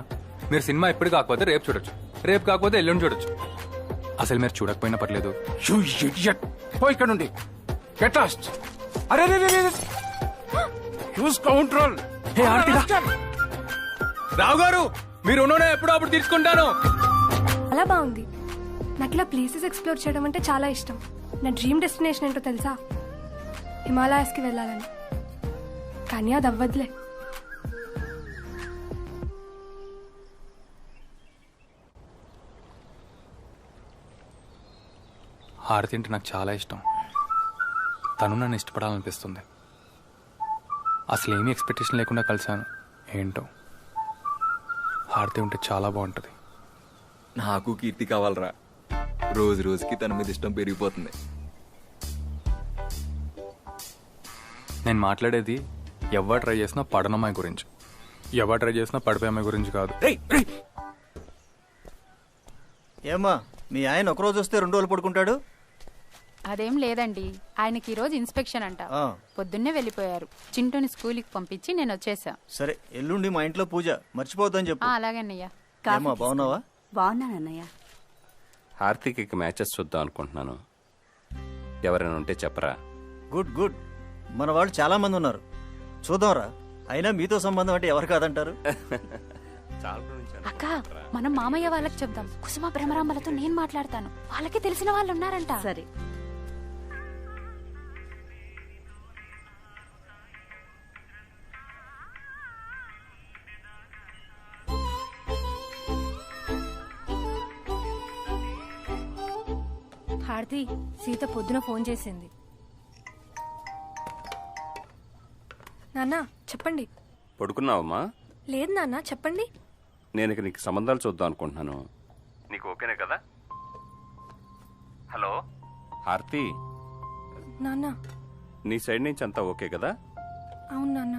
మీరు సినిమా ఎప్పుడు కాకపోతే రేపు చూడొచ్చు, రేపు కాకపోతే ఎల్లుండి చూడొచ్చు. అసలు మీరు చూడకపోయినా పర్లేదు. పో ఇక్కడ నుండి. Get lost. అరే యూజ్ కౌంట్రోల్. రావు గారు, మీరు ఎప్పుడో అప్పుడు తీసుకుంటాను. అలా బాగుంది. నాకు ఇలా ప్లేసెస్ ఎక్స్ప్లోర్ చేయడం అంటే చాలా ఇష్టం. నా డ్రీమ్ డెస్టినేషన్ ఏంటో తెలుసా? హిమాలయాస్కి వెళ్ళాలని. కానీ అది అవ్వదులే. హారతి అంటే నాకు చాలా ఇష్టం. తను నన్ను ఇష్టపడాలనిపిస్తుంది. అసలు ఏమీ ఎక్స్పెక్టేషన్ లేకుండా కలిశాను. ఏంటో, హారతి ఉంటే చాలా బాగుంటుంది. నాకు కీర్తి కావాలరా. రోజు రోజుకి తన మీద ఇష్టం పెరిగిపోతుంది. నేను మాట్లాడేది ఎవరు ట్రై చేసినా పడనమ్మాయి గురించి, ఎవరు ట్రై చేసినా పడిపోయే అమ్మాయి గురించి కాదు. ఏమ్మా, మీ ఆయన ఒక రోజు వస్తే 2 రోజులు పడుకుంటాడు? అదేం లేదండి, ఆయనకి ఈరోజు ఇన్స్పెక్షన్ అంట. పొద్దున్నే వెళ్ళిపోయారు. చింటూని స్కూల్కి పంపించి నేను వచ్చేసా. సరే, ఎల్లుండి మా ఇంట్లో పూజ, మర్చిపోద్దని చెప్పు. అలాగే అన్నయ్య. ఏమ్మా, బాగున్నావా? బాగున్నానన్నయ్య. హార్తిక్ మ్యాచెస్ చూద్దాం అనుకుంటున్నాను. ఎవరైనా ఉంటే చెప్పరా? గుడ్ గుడ్, మన వాళ్ళు చాలా మంది ఉన్నారు, చూద్దాంరా. అయినా మీతో సంబంధం అంటే ఎవరు కాదంటారు? అక్క, మనం మామయ్య వాళ్ళకి చెప్దాం. కుసుమ భ్రమరాంబలతో నేను మాట్లాడతాను, వాళ్ళకి తెలిసిన వాళ్ళు ఉన్నారంట. సరే. హారతి, సీత పొద్దున ఫోన్ చేసింది. నాన్న చెప్పండి. పడుకున్నావమ్మా? లేదు నాన్న, చెప్పండి. నేను ఇక నీకు సంబంధాలు చూద్దాం అనుకుంటున్నాను. నీకు ఓకేనే కదా? హలో హారతి, నాన్న. నీ సైడ్ నుంచి అంతా ఓకే కదా? అవును నాన్న.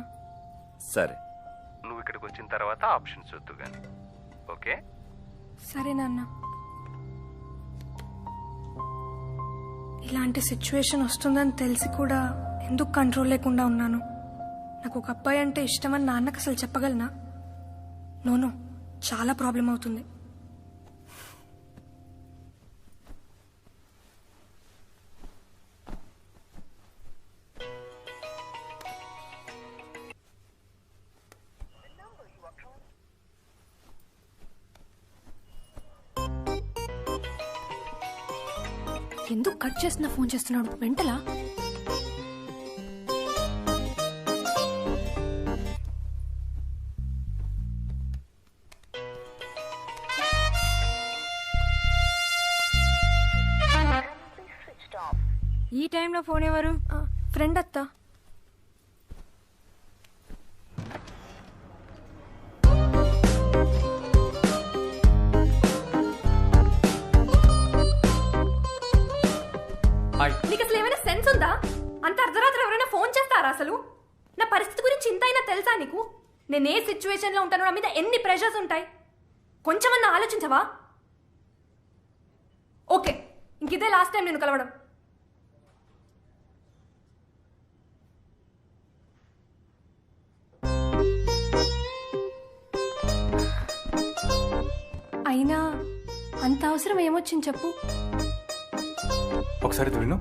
సరే, నువ్వు ఇక్కడికి వచ్చిన తర్వాత ఆప్షన్స్ చూద్దు కానీ. ఓకే? సరే నాన్న. ఇలాంటి సిచ్యువేషన్ వస్తుందని తెలిసి కూడా ఎందుకు కంట్రోల్ లేకుండా ఉన్నాను? నాకు ఒక అబ్బాయి అంటే ఇష్టమని నాన్నకు అసలు చెప్పగలనా? నోనో, చాలా ప్రాబ్లం అవుతుంది. ఎందుకు కట్ చేస్తున్నా? ఫోన్ చేస్తున్నాడు, వెంటలా. ఈ టైంలో ఫోన్ ఎవరు? ఫ్రెండ్ అత్త. నీకు అసలు ఏమైనా సెన్స్ ఉందా? అంత అర్ధరాత్రి ఎవరైనా ఫోన్ చేస్తారా అసలు? నా పరిస్థితి గురించి ఇంత అయినా తెలుసా నీకు? నేను ఏ సిచ్యువేషన్ లో ఉంటానో నా మీద ఎన్ని ప్రెషర్స్ ఉంటాయి కొంచెమన్నా ఆలోచించవా? ఓకే, ఇంకిదే లాస్ట్ టైం నేను కలవడం. అయినా అంత అవసరం ఏమొచ్చింది చెప్పు? ఒకసారి విను.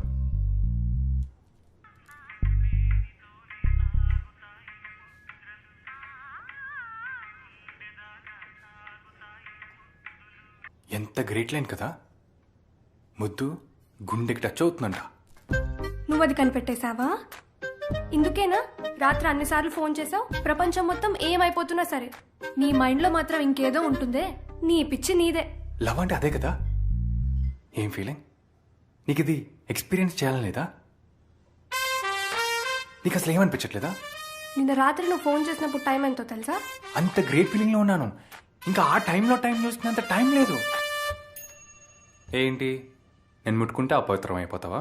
ఎంత గ్రేట్ లైన్ కదా. ముద్దు గుండెకి టచ్ అవుతుందంట. నువ్వు అది కనిపెట్టేశావా? ఇందుకేనా రాత్రి అన్నిసార్లు ఫోన్ చేసావు? ప్రపంచం మొత్తం ఏమైపోతున్నా సరే నీ మైండ్లో మాత్రం ఇంకేదో ఉంటుందే. నీ పిచ్చి నీదే. లవ్ అంటే అదే కదా. ఏం ఫీలింగ్? నీకు ఇది ఎక్స్పీరియన్స్ చేయాలని లేదా? నీకు అసలు ఏమనిపించట్లేదా? నిన్న రాత్రి నువ్వు ఫోన్ చేసినప్పుడు టైం ఎంతో తెలుసా? అంత గ్రేట్ ఫీలింగ్లో ఉన్నాను. ఇంకా ఆ టైంలో టైం చూసినంత టైం లేదు. ఏంటి, నేను ముట్టుకుంటే అపవిత్రం అయిపోతావా?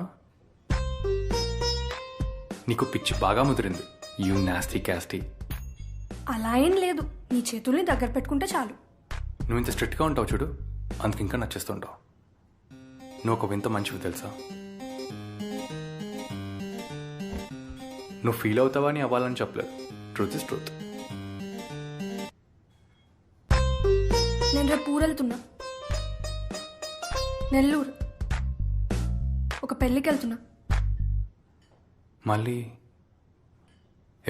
నీకు పిచ్చి బాగా ముదిరింది. You nasty caste. అలా ఏం లేదు, నీ చేతుల్ని దగ్గర పెట్టుకుంటే చాలు. నువ్వు ఇంత స్ట్రిక్ట్గా ఉంటావు చూడు, అందుకు ఇంకా నచ్చేస్తుంటావు. నువ్వు ఒక వింత మంచివి తెలుసా? నువ్వు ఫీల్ అవుతావా అని అవ్వాలని చెప్పలేదు. Truth is truth. నేను రేపు ఊరెళ్తున్నా, నెల్లూరు. ఒక పెళ్ళికి వెళ్తున్నా. మళ్ళీ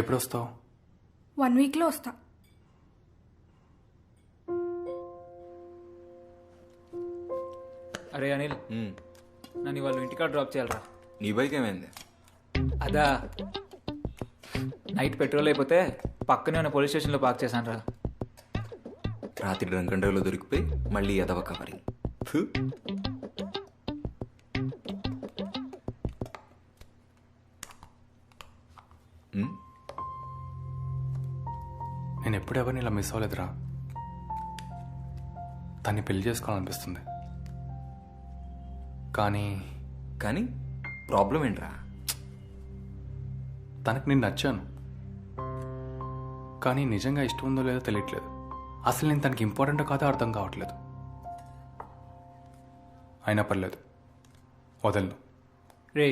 ఎప్పుడు వస్తావు? 1 వీక్లో వస్తా. అరే అనిల్, నన్ను వాళ్ళు ఇంటికాడ డ్రాప్ చేయాలరా. నీ బైక్ ఏమైంది? అదా, నైట్ పెట్రోల్ అయిపోతే పక్కనే ఉన్న పోలీస్ స్టేషన్లో పార్క్ చేశాను రా. రాత్రి డ్రంక్ అండ్ డ్రైవ్లో దొరికిపోయి మళ్ళీ ఎదవ కవరింగ్. నేను ఎప్పుడు ఎవరిని ఇలా మిస్ అవ్వలేదురా. తన్ని పెళ్లి చేసుకోవాలనిపిస్తుంది. కానీ ప్రాబ్లం ఏంట్రా? తనకు నేను నచ్చాను, కానీ నిజంగా ఇష్టం ఉందో లేదో తెలియట్లేదు. అసలు నేను తనకి ఇంపార్టెంట్ కాదో అర్థం కావట్లేదు. అయినా పర్లేదు, వదలను. రే,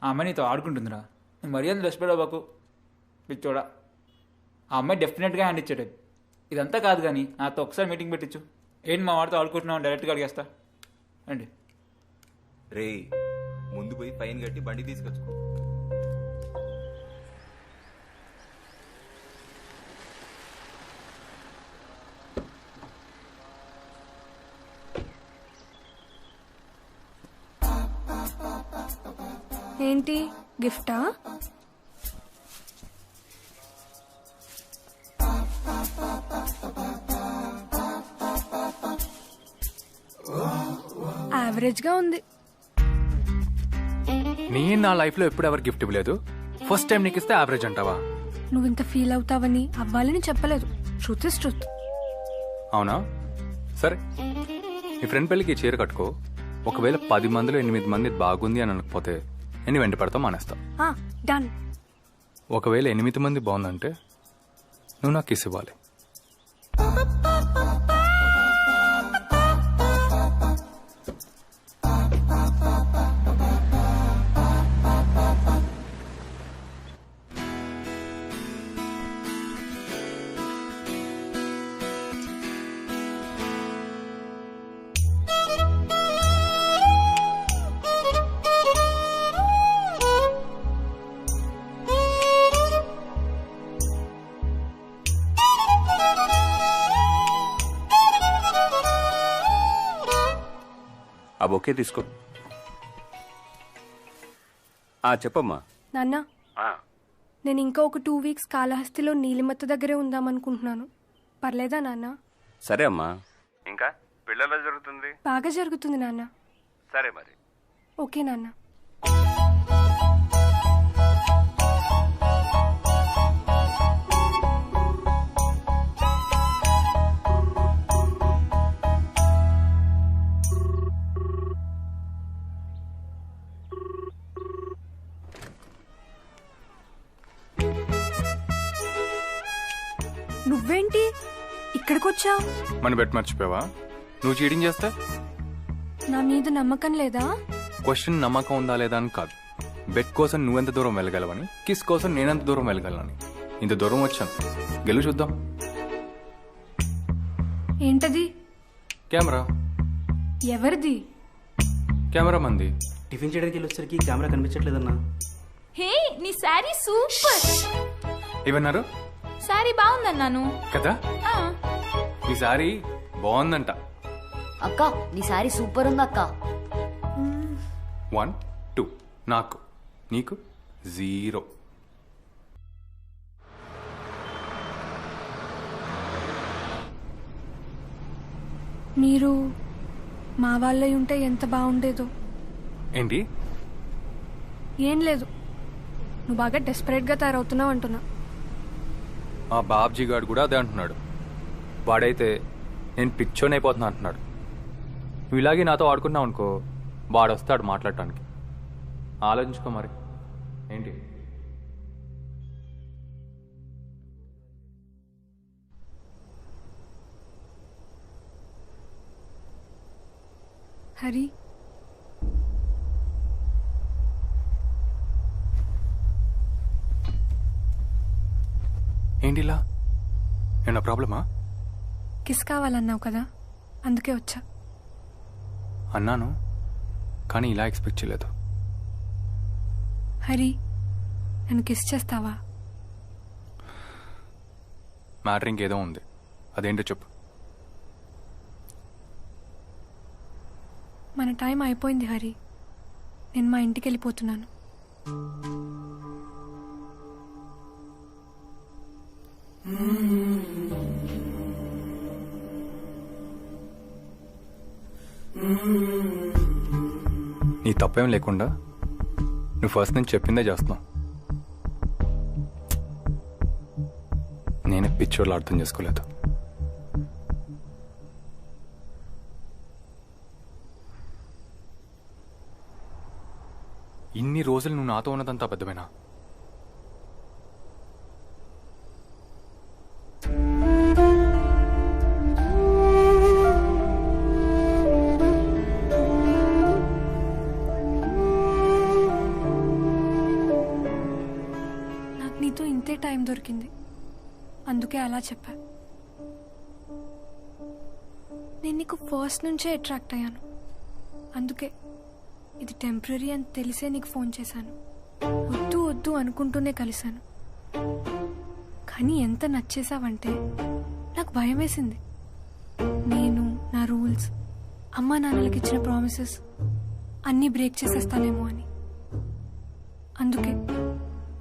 ఆ అమ్మాయి నీతో ఆడుకుంటుందిరా. నువ్వు మర్యాద రెస్పెక్ట్ బాకు పిచ్చోడా. ఆ అమ్మాయి డెఫినెట్గా హ్యాండ్ ఇచ్చేట. ఇదంతా కాదు కానీ నాతో ఒకసారి మీటింగ్ పెట్టించు. ఏంటి మా వాడితో ఆడుకుంటున్నావు డైరెక్ట్గా అడిగేస్తా అండి. రే, ముందు పోయి ఫైన్ కట్టి బండి తీసుకొచ్చుకో. ఏంటి గిఫ్టా? యావరేజ్గా ఉంది. నేను నా లైఫ్లో ఎప్పుడు ఎవరు గిఫ్ట్ ఇవ్వలేదు. ఫస్ట్ టైం నీకు ఇస్తే యావరేజ్ అంటావా? నువ్వు ఇంత ఫీల్ అవుతావని అవ్వాలని చెప్పలేదు. Truth is truth. అవునా? సరే, నీ ఫ్రెండ్ పెళ్ళికి ఈ చీర కట్టుకో. ఒకవేళ 10 మందిలో 8 మంది బాగుంది అని అనకపోతే నేను వెంట పడతావు, మానేస్తావు. డన్. ఒకవేళ 8 మంది బాగుందంటే నువ్వు నాకు కిస్ ఇవ్వాలి. ఆ బొకే తీసుకో. చెప్పమ్మా. నాన్న, నేను ఇంకా ఒక 2 వీక్స్ కాళహస్తిలో నీలిమత్త దగ్గరే ఉందామనుకుంటున్నాను. పర్లేదా నాన్న? సరే అమ్మా. ఇంకా పెళ్ళెలా జరుగుతుంది? బాగా జరుగుతుంది నాన్న. సరే మరి. ఓకే నాన్న. ఇక్కడికి వచ్చావు? మన బెట్ మర్చిపోయావా? నువ్వు చీటింగ్ చేస్తే నా మీద నమ్మకం లేదా? క్వశ్చన్ నమ్మకం ఉందా లేదా అని కాదు, బెట్ కోసం నువ్వెంత దూరం వెళ్ళగలవని, కిస్ కోసం నేనెంత దూరం వెళ్ళగలనని. ఇంత దూరం వచ్చాను, గెలు చూద్దాం. ఏంటది? కెమెరా. ఎవరిది? కెమెరా మంది. టిఫిన్ చేయడానికి వెళ్ళొచ్చరికి కెమెరా కనిపించట్లేదన్నా. హే, నీ శారీ సూపర్. ఏమన్నారు? శారీ బాగుందన్నాను కదా. ఈ సారీ బాగుందంట. అక్క నీ సారీ సూపర్ ఉంది అక్క. 1 2 నాకు, నీకు 0. మీరు మా వాళ్ళై ఉంటే ఎంత బాగుండేదో. ఏంటి? ఏం లేదు, నువ్వు బాగా డెస్పరేట్గా తయారవుతున్నావు అంటున్నా. ఆ బాబ్జీ గారు కూడా అదే అంటున్నాడు. వాడైతే నేను పిచ్చోని అయిపోతున్నా అంటున్నాడు. నువ్వు ఇలాగే నాతో ఆడుకున్నావు అనుకో, వాడు వస్తాడు మాట్లాడటానికి. ఆలోచించుకో మరి. ఏంటి? హరి, ఏంటి ఇలా? ఏమన్నా ప్రాబ్లమా? కిస్ కావాలన్నావు కదా, అందుకే వచ్చా. అన్నాను, కానీ ఇలా ఎక్స్పెక్ట్ చేయలేదు. హరి, నన్ను కిస్ చేస్తావా? మ్యాటర్ ఇంకేదో ఉంది, అదేంటో చెప్పు. మన టైం అయిపోయింది హరి, నేను మా ఇంటికి వెళ్ళిపోతున్నాను. నీ తప్పేం లేకుండా నువ్వు ఫస్ట్ నుంచి చెప్పిందే చేస్తున్నావు. నేనే పిచ్చోళ్ళు అర్థం చేసుకోలేదు. ఇన్ని రోజులు నువ్వు నాతో ఉన్నదంతా అబద్ధమేనా? నాకు నీతో ఇంతే టైం దొరికింది, అందుకే అలా చెప్పా. నేను నీకు ఫస్ట్ నుంచే అట్రాక్ట్ అయ్యాను, అందుకే ఇది టెంపరీ అని తెలిసే నీకు ఫోన్ చేశాను. వద్దు వద్దు అనుకుంటూనే కలిశాను, కానీ ఎంత నచ్చేసావంటే నాకు భయం వేసింది. నేను నా రూల్స్, అమ్మా నాన్నలకి ఇచ్చిన ప్రామిసెస్ అన్నీ బ్రేక్ చేసేస్తానేమో అని. అందుకే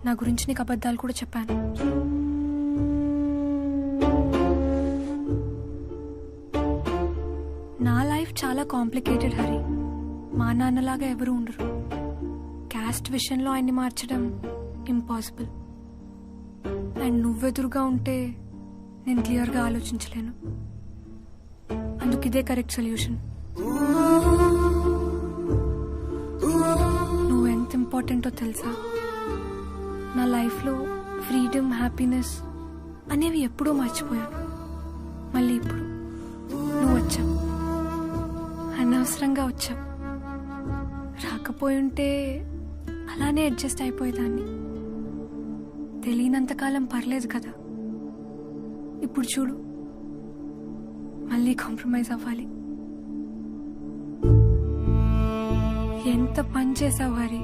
నా గురించి నీకు అబద్ధాలు కూడా చెప్పాను. నా లైఫ్ చాలా కాంప్లికేటెడ్ హరి. మా నాన్నలాగా ఎవరు ఉండరు. క్యాస్ట్ విషయంలో ఆయన్ని మార్చడం ఇంపాసిబుల్. అండ్ నువ్వెదురుగా ఉంటే నేను క్లియర్గా ఆలోచించలేను. అందుకు ఇదే కరెక్ట్ సొల్యూషన్. నువ్వు ఎంత ఇంపార్టెంటో తెలుసా? నా లైఫ్లో ఫ్రీడమ్, హ్యాపీనెస్ అనేవి ఎప్పుడూ మర్చిపోయాను. మళ్ళీ ఇప్పుడు నువ్వు వచ్చావు, అనవసరంగా వచ్చావు. రాకపోయి ఉంటే అలానే అడ్జస్ట్ అయిపోయేదాన్ని. తెలియనంతకాలం పర్లేదు కదా. ఇప్పుడు చూడు, మళ్ళీ కాంప్రమైజ్ అవ్వాలి. ఎంత పని చేసావు హరి.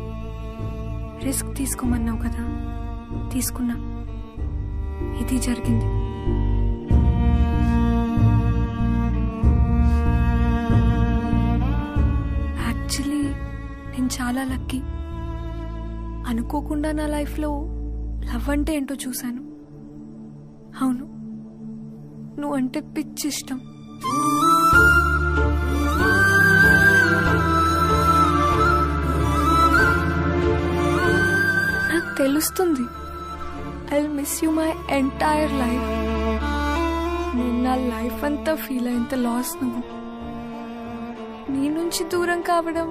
రిస్క్ తీసుకోమన్నావు కదా, తీసుకున్నా. ఇది జరిగింది. యాక్చువల్లీ నేను చాలా లక్కీ. అనుకోకుండా నా లైఫ్లో లవ్ అంటే ఏంటో చూశాను. అవును, నువ్వంటే పిచ్చి ఇష్టం. నాకు తెలుస్తుంది. I miss you my entire life. నేను నా లైఫ్ అంతా ఫీల్ అయ్యేంత లాస్ నువ్వు. నీ నుంచి దూరం కావడం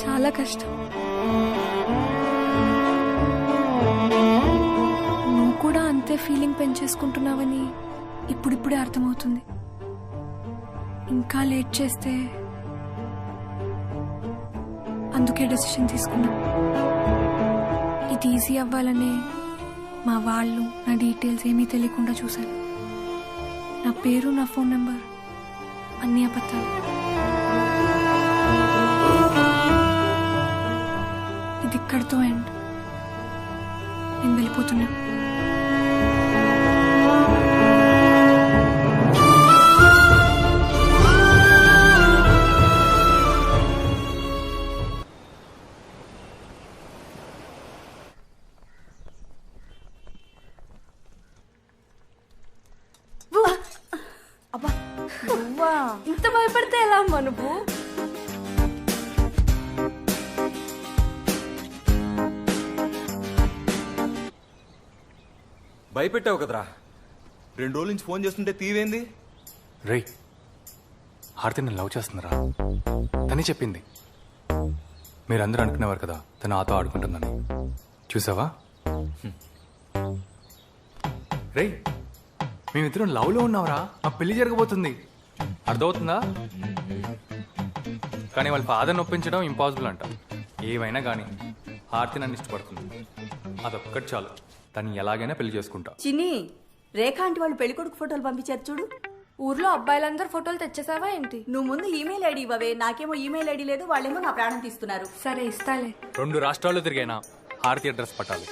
చాలా కష్టం. నువ్వు కూడా అంతే ఫీలింగ్ పెంచేసుకుంటున్నావని ఇప్పుడిప్పుడే అర్థమవుతుంది. ఇంకా లేట్ చేస్తే అందుకే డెసిషన్ తీసుకున్నా. ఇది ఈజీ అవ్వాలనే మా వాళ్ళు నా డీటెయిల్స్ ఏమీ తెలియకుండా చూశాను. నా పేరు, నా ఫోన్ నెంబర్ అన్నీ అబద్ధాలు. ఇది ఇక్కడితో ఎండ్. నేను వెళ్ళిపోతున్నా. ఇంత భయపడితే ఎలా అమ్మా నువ్వు? భయపెట్టావు కదరా. 2 రోజుల నుంచి ఫోన్ చేస్తుంటే తీవేంది? రేయ్, హారతి నన్ను లవ్ చేస్తున్నారా? తనే చెప్పింది. మీరందరూ అనుకునేవారు కదా తను ఆతో ఆడుకుంటుందని. చూసావా? రేయ్, మేమిద్దరం లవ్లో ఉన్నావురా. మా పెళ్లి జరగబోతుంది. అర్థమవుతుందా? కానీ వాళ్ళ ఫాదర్ని ఒప్పించడం ఇంపాసిబుల్ అంట. ఏమైనా కానీ హారతి నన్ను ఇష్టపడుతుంది. అదొక్కటి చాలు. తను ఎలాగైనా పెళ్లి చేసుకుంటా. చిన్ని, రేఖ ఆంటీ వాళ్ళు పెళ్లి కొడుకు ఫోటోలు పంపించారు చూడు. ఊర్లో అబ్బాయిలందరూ ఫోటోలు తెచ్చేసావా ఏంటి? నువ్వు ముందు ఈమెయిల్ ఐడి ఇవ్వవే. నాకేమో ఈమెయిల్ ఐడి లేదు, వాళ్ళేమో నా ప్రాణం తీస్తున్నారు. సరే, ఇస్తాలే. 2 రాష్ట్రాల్లో తిరిగైనా హారతి అడ్రస్ పట్టాలి.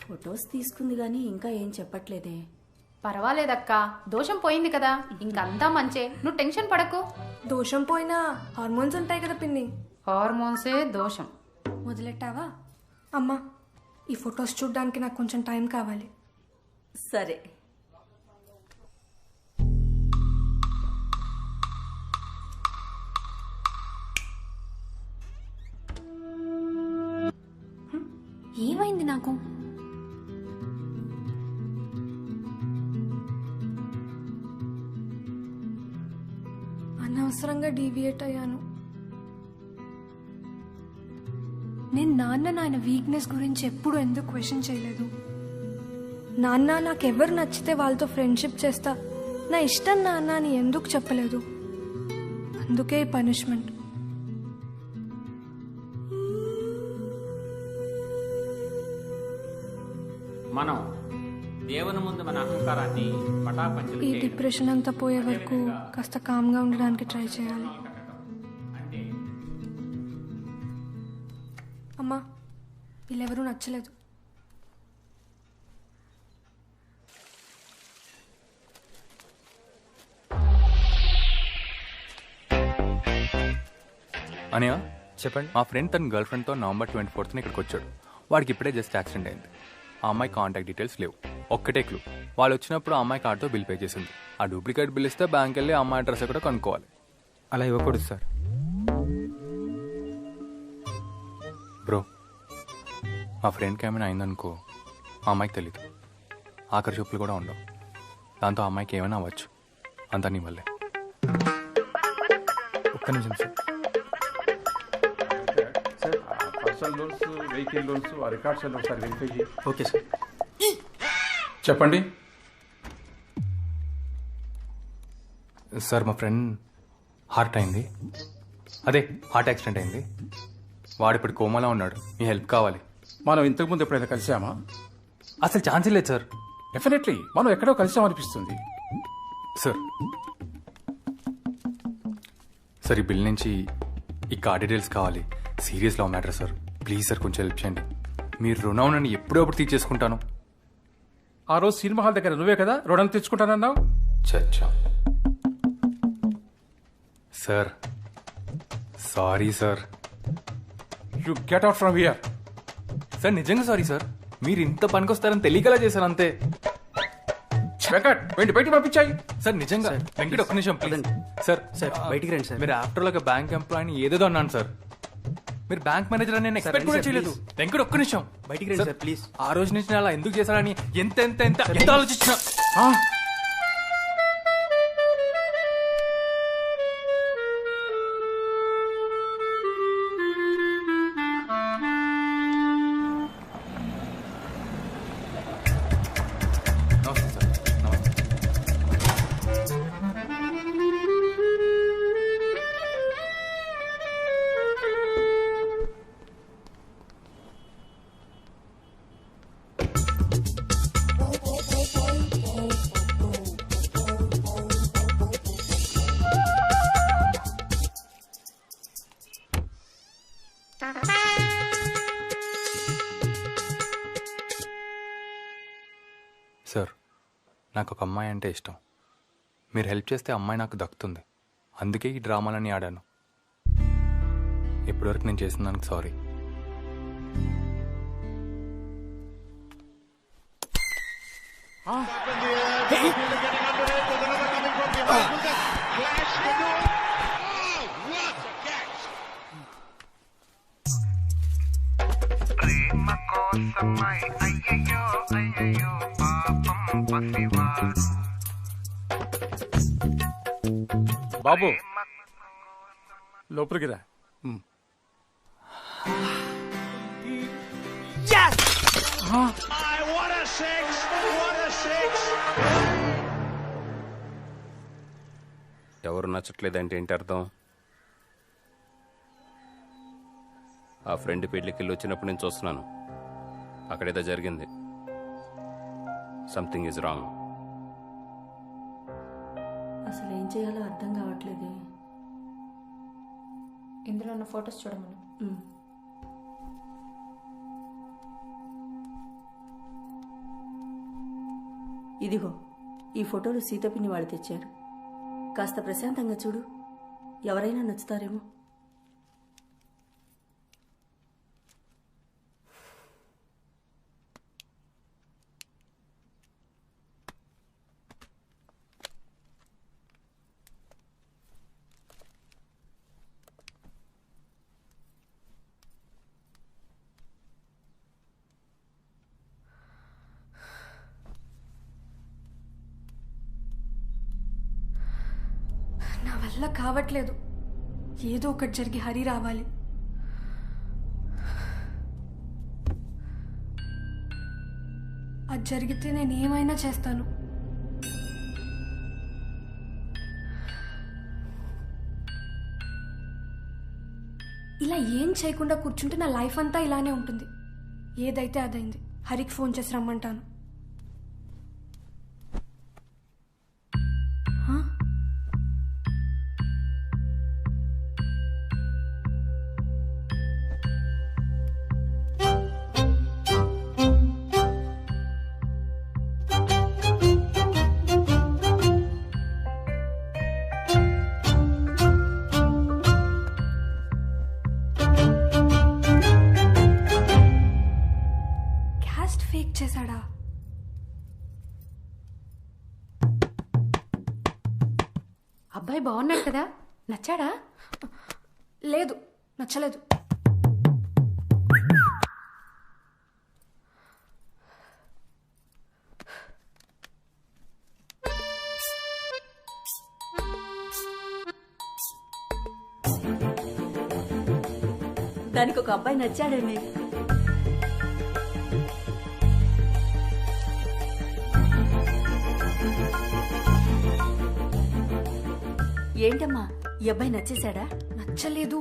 ఫొటోస్ తీసుకుంది గానీ ఇంకా ఏం చెప్పట్లేదే. పర్వాలేదక్క, దోషం పోయింది కదా, ఇంకంతా మంచే. నువ్వు టెన్షన్ పడకు. దోషం పోయినా హార్మోన్స్ ఉంటాయి కదా పిన్ని. హార్మోన్సే దోషం. మొదలెట్టావా? అమ్మా, ఈ ఫొటోస్ చూడ్డానికి నాకు కొంచెం టైం కావాలి. సరే. ఏమైంది నాకు? అనవసరంగా డీవియేట్ అయ్యాను. నేను నాన్న వీక్నెస్ గురించి ఎప్పుడు ఎందుకు క్వశ్చన్ చేయలేదు. నాన్న నాకెవరు నచ్చితే వాళ్ళతో ఫ్రెండ్షిప్ చేస్తా, నా ఇష్టం నాన్న అని ఎందుకు చెప్పలేదు. అందుకే ఈ పనిష్మెంట్. మనం దేవుని ముందు మన అహంకారాన్ని పటాపంచలు ఈ డిప్రెషన్ అంతా పోయే వరకు కాస్త కామ్గా ఉండడానికి ట్రై చేయాలి. అమ్మా, వీళ్ళెవరూ నచ్చలేదు. అనియా చెప్పండి. మా ఫ్రెండ్ తన గర్ల్ ఫ్రెండ్తో November 24th ఇక్కడికి వచ్చాడు. వాడికి ఇప్పుడే జస్ట్ యాక్సిడెంట్ అయింది. ఆ అమ్మాయి కాంటాక్ట్ డీటెయిల్స్ లేవు. ఒక్కటే క్లూ, వాళ్ళు వచ్చినప్పుడు ఆ అమ్మాయి కార్డుతో బిల్ పే చేసింది. ఆ డూప్లికేట్ బిల్ ఇస్తే బ్యాంక్ వెళ్ళి ఆ అమ్మాయి అడ్రస్ కూడా కనుక్కోవాలి. అలా ఇవ్వకూడదు సార్. బ్రో, మా ఫ్రెండ్కి ఏమైనా అయిందనుకో, ఆ అమ్మాయికి తెలీదు. ఆఖరి చూపులు కూడా ఉండవు. దాంతో ఆ అమ్మాయికి ఏమైనా అవ్వచ్చు. అంతా నీ వల్లే. ఒక్క నిమిషం sir. Personal loans, vehicle loans, ఆ రికార్డ్స్ అన్ని ఒకసారి వెరిఫై చేయి. Okay sir. చెప్పండి సార్. మా ఫ్రెండ్ హార్ట్ అయింది. అదే హార్ట్ యాక్సిడెంట్ అయింది. వాడు ఇప్పుడు కోమాలో ఉన్నాడు. మీ హెల్ప్ కావాలి. మనం ఇంతకుముందు ఎప్పుడైనా కలిసామా? అసలు ఛాన్స్ లేదు సార్. డెఫినెట్లీ మనం ఎక్కడో కలిసామనిపిస్తుంది. సార్ సార్, ఈ బిల్ నుంచి ఈ కార్డ్ డీటెయిల్స్ కావాలి. Serious love matter sir. Please sir, కొంచెం హెల్ప్ చేయండి. మీరు రుణం నన్ను ఎప్పుడప్పుడు తీర్చేసుకుంటాను. ఆ రోజు సినిమా హాల్ దగ్గర నువ్వే కదా రుణం తెచ్చుకుంటానన్నావు. చచ్చా sir. Sorry sir. You get out from here. Sir నిజంగా సారీ సార్. మీరు ఇంత పనికొస్తారని తెలియకలా చేశారు అంతే. వెంకట్, బయటికి పంపించాయి. సార్ నిజంగా వెంకట్, ఒక్క నిమిషం ప్లీజ్. సార్ సార్ బయటికి రండి సార్. మీరు ఆఫ్టర్ ఒక బ్యాంక్ ఎంప్లాయీని ఏదేదో అన్నాను సార్. మీరు బ్యాంక్ మేనేజర్ అని నేను ఎక్స్పెక్ట్ కూడా చేయలేదు. వెంకట్ ఒక్క నిమిషం బయటికి రండి సార్ ప్లీజ్. ఆ రోజు నుంచి నేను అలా ఎందుకు చేశానని ఎంత ఎంత ఎంత ఎంత ఆలోచించిన. సార్, నాకు ఒక అమ్మాయి అంటే ఇష్టం. మీరు హెల్ప్ చేస్తే అమ్మాయి నాకు దక్కుతుంది. అందుకే ఈ డ్రామాలన్నీ ఆడాను. ఇప్పటివరకు నేను చేసిన దానికి సారీ. బాబు లోపలికి రా. ఎవరు నచ్చట్లేదంటే ఏంటి అర్థం? ఆ ఫ్రెండ్ పెళ్లికి వెళ్ళి వచ్చినప్పుడు నేను చూస్తున్నాను. అక్కడేదో జరిగింది. Something is wrong. అసలు ఏం చేయాలో అర్థం కావట్లేదు. ఇందులో ఉన్న ఫొటోస్ చూడమను. ఇదిగో ఈ ఫోటోలు సీతపిన్ని వాళ్ళు తెచ్చారు. కాస్త ప్రశాంతంగా చూడు, ఎవరైనా నచ్చుతారేమో. నా వల్ల కావట్లేదు. ఏదో ఒకటి జరిగి హరి రావాలి. అది జరిగితే నేను ఏమైనా చేస్తాను. ఇలా ఏం చేయకుండా కూర్చుంటే నా లైఫ్ అంతా ఇలానే ఉంటుంది. ఏదైతే అదైంది. హరికి ఫోన్ చేసి రమ్మంటాను. ఫేక్ చేశాడా? అబ్బాయి బాగున్నాడు కదా, నచ్చాడా? లేదు, నచ్చలేదు. దానికి ఒక అబ్బాయి నచ్చాడండి. ఏంటమ్మా, ఈ అబ్బాయి నచ్చేశాడా? నచ్చలేదు.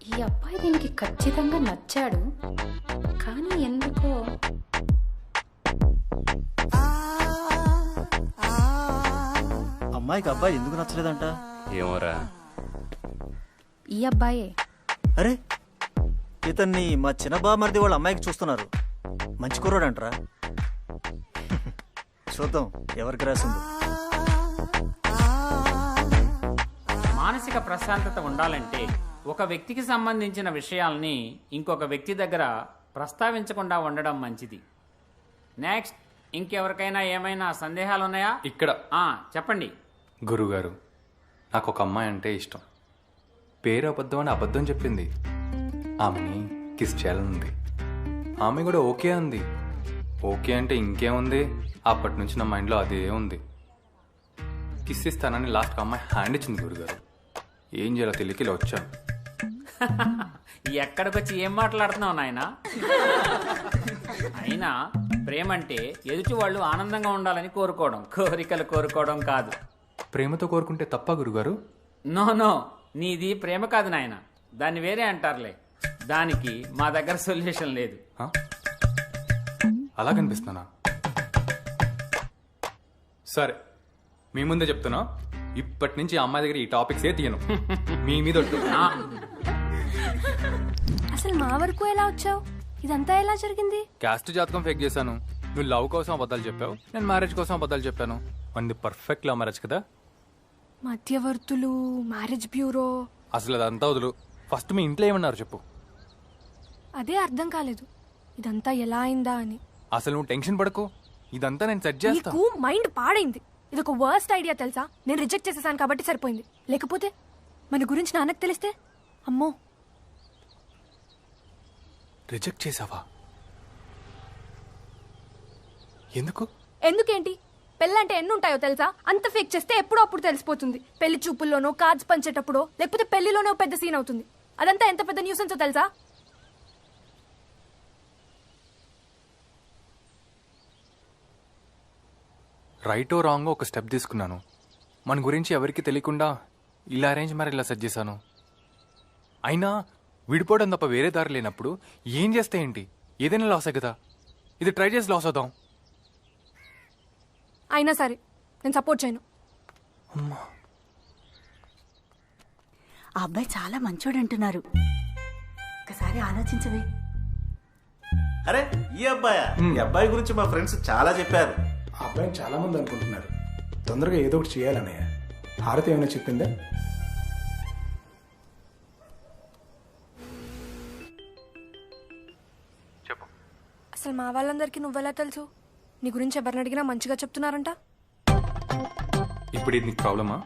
ఈ అబ్బాయి దీనికి ఖచ్చితంగా నచ్చాడు, కానీ ఎందుకో అమ్మాయికి అబ్బాయి ఎందుకు నచ్చలేదంట? ఏమోరా. ఈ అబ్బాయే. అరే, ఇతన్ని మా చిన్న బామర్ది వాళ్ళ అమ్మాయికి చూస్తున్నారు. మంచి కుర్రోడంటరా. చూద్దాం ఎవరికి రాసిందో. మానసిక ప్రశాంతత ఉండాలంటే ఒక వ్యక్తికి సంబంధించిన విషయాల్ని ఇంకొక వ్యక్తి దగ్గర ప్రస్తావించకుండా ఉండడం మంచిది. నెక్స్ట్, ఇంకెవరికైనా ఏమైనా సందేహాలు ఉన్నాయా? ఇక్కడ చెప్పండి. గురుగారు, నాకు ఒక అమ్మాయి అంటే ఇష్టం. పేరు అబద్ధం అని అబద్ధం చెప్పింది. ఆమెని కిస్ చేయాలనుంది. ఆమె కూడా ఓకే అంది. ఓకే అంటే ఇంకేముంది, అప్పటి నుంచి నా మైండ్లో అదే ఉంది. కిస్ ఇస్తానని లాస్ట్ అమ్మాయి హ్యాండ్ ఇచ్చింది గురుగారు. ఏం చేయాలో తెలియక ఇలా వచ్చాను. ఎక్కడికొచ్చి ఏం మాట్లాడుతున్నావు నాయన? అయినా ప్రేమంటే ఎదుటి వాళ్ళు ఆనందంగా ఉండాలని కోరుకోవడం, కోరికలు కోరుకోవడం కాదు. ప్రేమతో కోరుకుంటే తప్ప గురుగారు? నో, నీది ప్రేమ కాదు నాయన, దాన్ని వేరే అంటారులే. దానికి మా దగ్గర సొల్యూషన్ లేదు. అలా కనిపిస్తున్నా? సరే, మీ ముందే చెప్తున్నా, ఇప్పటి నుంచి అమ్మాయి దగ్గర ఈ టాపిక్స్ తీయను. మీ మీద అసలు మా వరకు ఎలా వచ్చావు? ఇదంతా ఎలా జరిగింది? క్యాస్ట్ జాతకం ఫేక్ చేశాను. నువ్వు లవ్ కోసం అబద్ధాలు చెప్పావు, నేను మ్యారేజ్ కోసం అబద్ధాలు చెప్పాను. మనది పర్ఫెక్ట్ లవ్ మ్యారేజ్ కదా. మధ్యవర్తులు, మ్యారేజ్ బ్యూరో. అసలు అదంతా వదులు. ఫస్ట్ మీ ఇంట్లో ఏమన్నారు చెప్పు. అదే అర్థం కాలేదు, ఇదంతా ఎలా అయిందా అని. అసలు నువ్వు టెన్షన్ పడకు, ఇదంతా నేను సెట్ చేస్తా. నీకు మైండ్ పాడైంది. ఇది ఒక వర్స్ట్ ఐడియా తెలుసా? నేను రిజెక్ట్ చేసేసాను కాబట్టి సరిపోయింది. లేకపోతే మన గురించి నాన్నకు తెలిస్తే అమ్మో. రిజెక్ట్ చేసావా? ఎందుకు? ఎందుకేంటి? పెళ్ళంటే ఎన్ని ఉంటాయో తెలుసా? అంత ఫేక్ చేస్తే ఎప్పుడో అప్పుడు తెలిసిపోతుంది. పెళ్లి చూపుల్లోనో, కార్డ్స్ పంచేటప్పుడో, లేకపోతే పెళ్లిలోనో పెద్ద సీన్ అవుతుంది. అదంతా ఎంత పెద్ద న్యూసెన్సో తెలుసా? రైటో రాంగో ఒక స్టెప్ తీసుకున్నాను. మన గురించి ఎవరికి తెలియకుండా ఇలా అరేంజ్ మ్యారేజ్ ఇలా సెట్ చేశాను. అయినా విడిపోవడం తప్ప వేరే దారి లేనప్పుడు ఏం చేస్తే ఏంటి? ఏదైనా లాసే కదా. ఇది ట్రై చేసి లాస్ అవుతాం. అయినా సరే నేను సపోర్ట్ చేయను. ఆ అబ్బాయి చాలా మంచోడు అంటున్నారు. ఒకసారి ఆలోచించవే. అరే ఈ అబ్బాయా? ఈ అబ్బాయి గురించి మా ఫ్రెండ్స్ చాలా చెప్పారు. ఆ అబ్బాయిని చాలా మంది అనుకుంటున్నారు. తొందరగా ఏదో ఒకటి చేయాలన్నయ్య. హారతి ఏమైనా చెప్పిందా? అసలు మా వాళ్ళందరికీ నువ్వెలా తెలుసు? నీ గురించి ఎవరిని అడిగినా మంచిగా చెప్తున్నారంట. ఇప్పుడు ఇది నీకు ప్రాబ్లమా?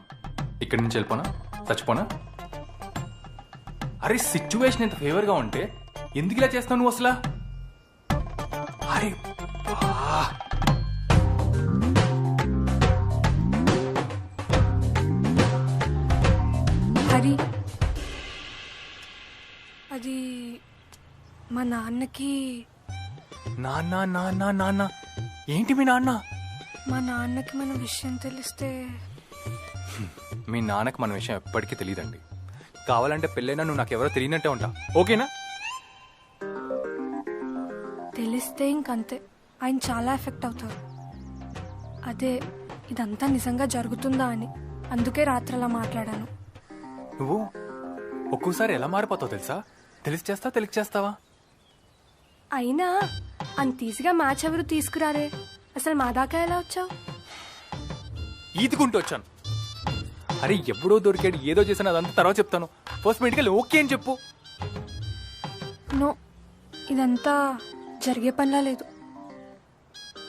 ఇక్కడి నుంచి వెళ్ళిపోనా? చచ్చిపోనా? అరే సిచ్యువేషన్ ఎంత ఫేవర్గా ఉంటే ఎందుకు ఇలా చేస్తావు నువ్వు అసలు? అరే హరి, అది మా నాన్నకి. నాన్న నాన్న నాన్న ఏంటి మీ నాన్న? మా నాన్నకి మన విషయం తెలిస్తే. మీ నాన్నకి మన విషయం ఎప్పటికీ తెలియదండి. కావాలంటే పెళ్ళైనా నువ్వు నాకు ఎవరో తెలియనట్టే ఉంటా. ఓకేనా? తెలిస్తే ఇంకంతే. ఆయన చాలా ఎఫెక్ట్ అవుతారు. అదే ఇదంతా నిజంగా జరుగుతుందా అని. అందుకే రాత్రి అలా మాట్లాడాను. నువ్వు ఒక్కోసారి ఎలా మారిపోతావు తెలుసా? తెలిసి చేస్తావా? అయినా అంత ఈజీగా మ్యాచ్ ఎవరు తీసుకురారే. అసలు మా దాకా ఎలా వచ్చావు? ఈదుకుంటూ వచ్చాను. అరే ఎప్పుడో దొరికాడు, ఏదో చేశాను, అదంతా తర్వాత చెప్తాను. ఫస్ట్ మెడికల్ ఓకే అని చెప్పు. నో, ఇదంతా జరిగే పనిలా లేదు.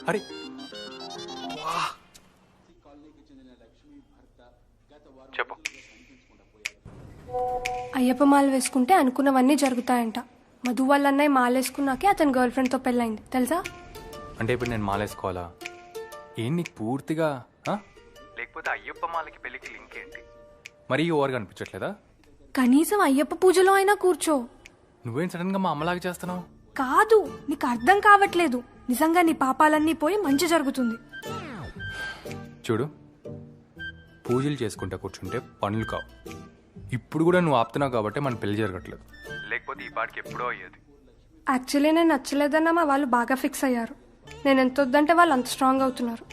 అరే చెప్పు. అయ్యప్ప మాల వేసుకుంటే అనుకున్నవన్నీ జరుగుతాయంట. మధు వాళ్ళ అన్నయ్య మాలేసుకున్నాకే అతని గర్ల్ ఫ్రెండ్తో పెళ్ళైంది తెలుసా? అంటే ఇప్పుడు నేను మాలేసుకోవాలా? ఏం నీకు పూర్తిగా? లేకపోతే అయ్యప్ప మాలకి పెళ్లికి లింక్ ఏంటి? మరీ ఓవర్గా అనిపించట్లేదా? కనీసం అయ్యప్ప పూజలో అయినా కూర్చో. నువ్వేం సడన్ గా మా అమ్మలాగా చేస్తున్నావు? కాదు, నీకు అర్థం కావట్లేదు. నిజంగా నీ పాపాలన్నీ పోయి మంచి జరుగుతుంది. చూడు, పూజలు చేసుకుంటా కూర్చుంటే పనులు కావు. ఇప్పుడు కూడా నువ్వు ఆపుతున్నావు కాబట్టి మన పెళ్లి జరగట్లేదు. లేకపోతే ఈ పాటికి ఎప్పుడో అయ్యేది. యాక్చువల్లీ నేను నచ్చలేదన్నా మా వాళ్ళు బాగా ఫిక్స్ అయ్యారు. నేను ఎంత వద్దంటే వాళ్ళు అంత స్ట్రాంగ్ అవుతున్నారు.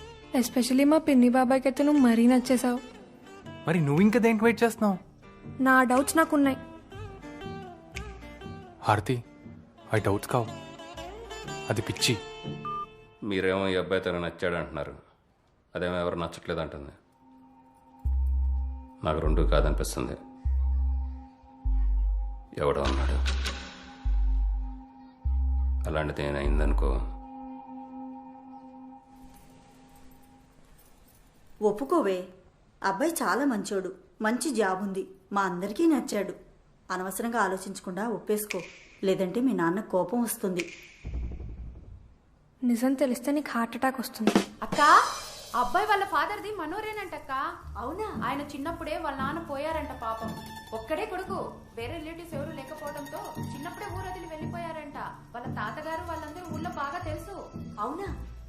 ఎస్పెషల్లీ మా పిన్ని బాబాయ్కి అయితే నువ్వు మరీ నచ్చేసావు. మరి నువ్వు ఇంకా దేనికి వెయిట్ చేస్తున్నావు? నా డౌట్స్ నాకున్నాయి. హారతి, అవి డౌట్స్ కావు, అది పిచ్చి. మీరేమో ఈ అబ్బాయి తను నచ్చాడు అంటున్నారు, అదేమో ఎవరు నచ్చట్లేదు అంటుంది. నాకు రెండూ కాదనిపిస్తుంది. ఎవడో అన్నాడు. అలాంటిది ఏమైందనుకో ఒప్పుకోవే. అబ్బాయి చాలా మంచోడు, మంచి జాబ్ ఉంది, మా అందరికీ నచ్చాడు. అనవసరంగా ఆలోచించకుండా ఒప్పేసుకో, లేదంటే మీ నాన్న కోపం వస్తుంది. నిజం తెలిస్తే నీకు హార్ట్ అటాక్ వస్తుంది. అక్క, అబ్బాయి వాళ్ళ ఫాదర్ది మనోరేనంటక్క. అవునా? ఆయన చిన్నప్పుడే వాళ్ళ నాన్న పోయారంట పాపం. ఒక్కడే కొడుకు, వేరే రిలేటివ్స్ ఎవరు లేకపోవడంతో చిన్నప్పుడే ఊరొదిలి వెళ్ళిపోయారంట. వాళ్ళ తాతగారు వాళ్ళందరూ ఊళ్ళో బాగా తెలుసు. అవునా?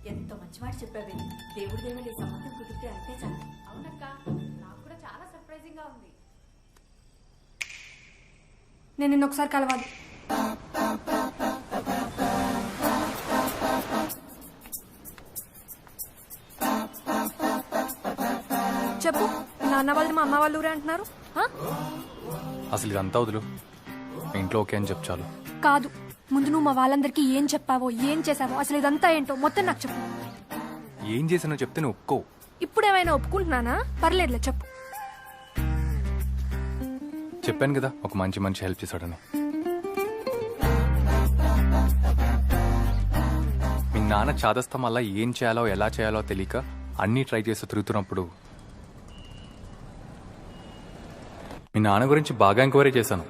ఎంత మంచి మాట చెప్పావే. దేవుడి దేవుడి సంబంధం కుదిరితే అంతే చాలు. అవునక్క, నాకు కూడా చాలా సర్ప్రైజింగ్ గా ఉంది. నేను నిన్న ఒకసారి కలవాలి. చెప్పు, నాన్న వాళ్ళది మా అమ్మ వాళ్ళ ఊరే అంటున్నారు. అసలు ఇదంతా వదులు, ఇంట్లో ఓకే అని చెప్పు చాలు. కాదు, ముందు నువ్వు మా వాళ్ళందరికీ ఏం చెప్పావో, ఏం చేసావో, అసలు ఇదంతా ఏంటో మొత్తం నాకు చెప్పు. ఏం చేసానో చెప్తే నువ్వు ఒప్పుకో. ఇప్పుడేమైనా ఒప్పుకుంటున్నానా? పర్లేదులే చెప్పు. చెప్పాను కదా ఒక మంచి హెల్ప్ చేశాడని. మీ నాన్న చాదస్తం వల్ల ఏం చేయాలో ఎలా చేయాలో తెలియక అన్నీ ట్రై చేస్తూ తిరుగుతున్నప్పుడు మీ నాన్న గురించి బాగా ఎంక్వైరీ చేశాను.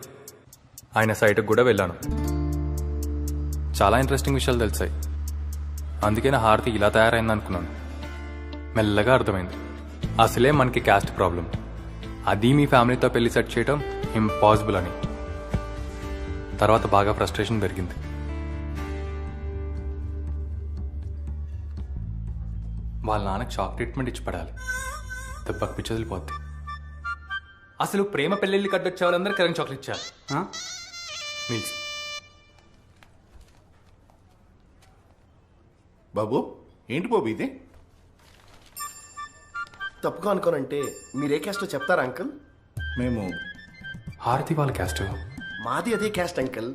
ఆయన సైట్కి కూడా వెళ్ళాను. చాలా ఇంట్రెస్టింగ్ విషయాలు తెలిసాయి. అందుకే నా హారతి ఇలా తయారైంది అనుకున్నాను. మెల్లగా అర్థమైంది అసలే మనకి క్యాస్ట్ ప్రాబ్లం, అది మీ ఫ్యామిలీతో పెళ్లి సెట్ చేయడం ఇంపాసిబుల్ అని. తర్వాత బాగా ఫ్రస్ట్రేషన్ పెరిగింది. వాళ్ళ నాన్నకి షాక్ ట్రీట్మెంట్ ఇచ్చి పడాలి, దెబ్బకి పిచ్చి వదిలిపోద్ది. అసలు ప్రేమ పెళ్ళిళ్ళు కట్టొచ్చే వాళ్ళందరూ కరెంట్ చాక్లెట్ ఇచ్చారు. మీల్స్ బాబు, ఏంటి బాబు ఇది? తప్పుగా అనుకోనంటే మీరే క్యాస్టో చెప్తారా అంకుల్? మేము హారతి వాళ్ళ క్యాస్ట్. మాది అదే క్యాస్ట్ అంకుల్.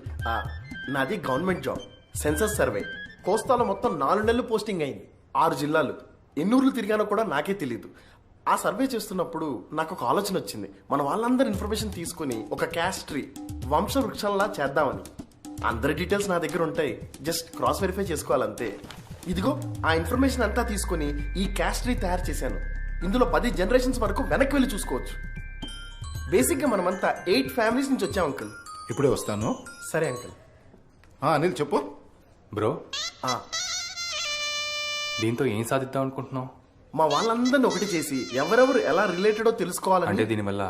నాది గవర్నమెంట్ జాబ్, సెన్సస్ సర్వే. కోస్తాలో మొత్తం 4 నెలలు పోస్టింగ్ అయింది, 6 జిల్లాలు. ఎన్ని ఊర్లు తిరిగానో కూడా నాకే తెలియదు. ఆ సర్వే చేస్తున్నప్పుడు నాకు ఒక ఆలోచన వచ్చింది. మన వాళ్ళందరి ఇన్ఫర్మేషన్ తీసుకుని ఒక క్యాస్ట్ ట్రీ, వంశ వృక్షంలా చేద్దామని. అందరి డీటెయిల్స్ నా దగ్గర ఉంటాయి, జస్ట్ క్రాస్ వెరిఫై చేసుకోవాలంతే. ఇదిగో ఆ ఇన్ఫర్మేషన్ అంతా తీసుకుని ఈ క్యాస్ట్ ట్రీ తయారు చేశాను. ఇందులో 10 జనరేషన్స్ వరకు వెనక్కి వెళ్ళి చూసుకోవచ్చు. బేసిక్గా మనమంతా 8 ఫ్యామిలీస్ నుంచి వచ్చాం అంకుల్. ఇప్పుడే వస్తాను. సరే అంకుల్. అనిల్ చెప్పు. బ్రో, దీంతో ఏం సాధిద్దాం అనుకుంటున్నావు? మా వాళ్ళందరినీ ఒకటి చేసి ఎవరెవరు ఎలా రిలేటెడో తెలుసుకోవాలని. అంటే దీనివల్ల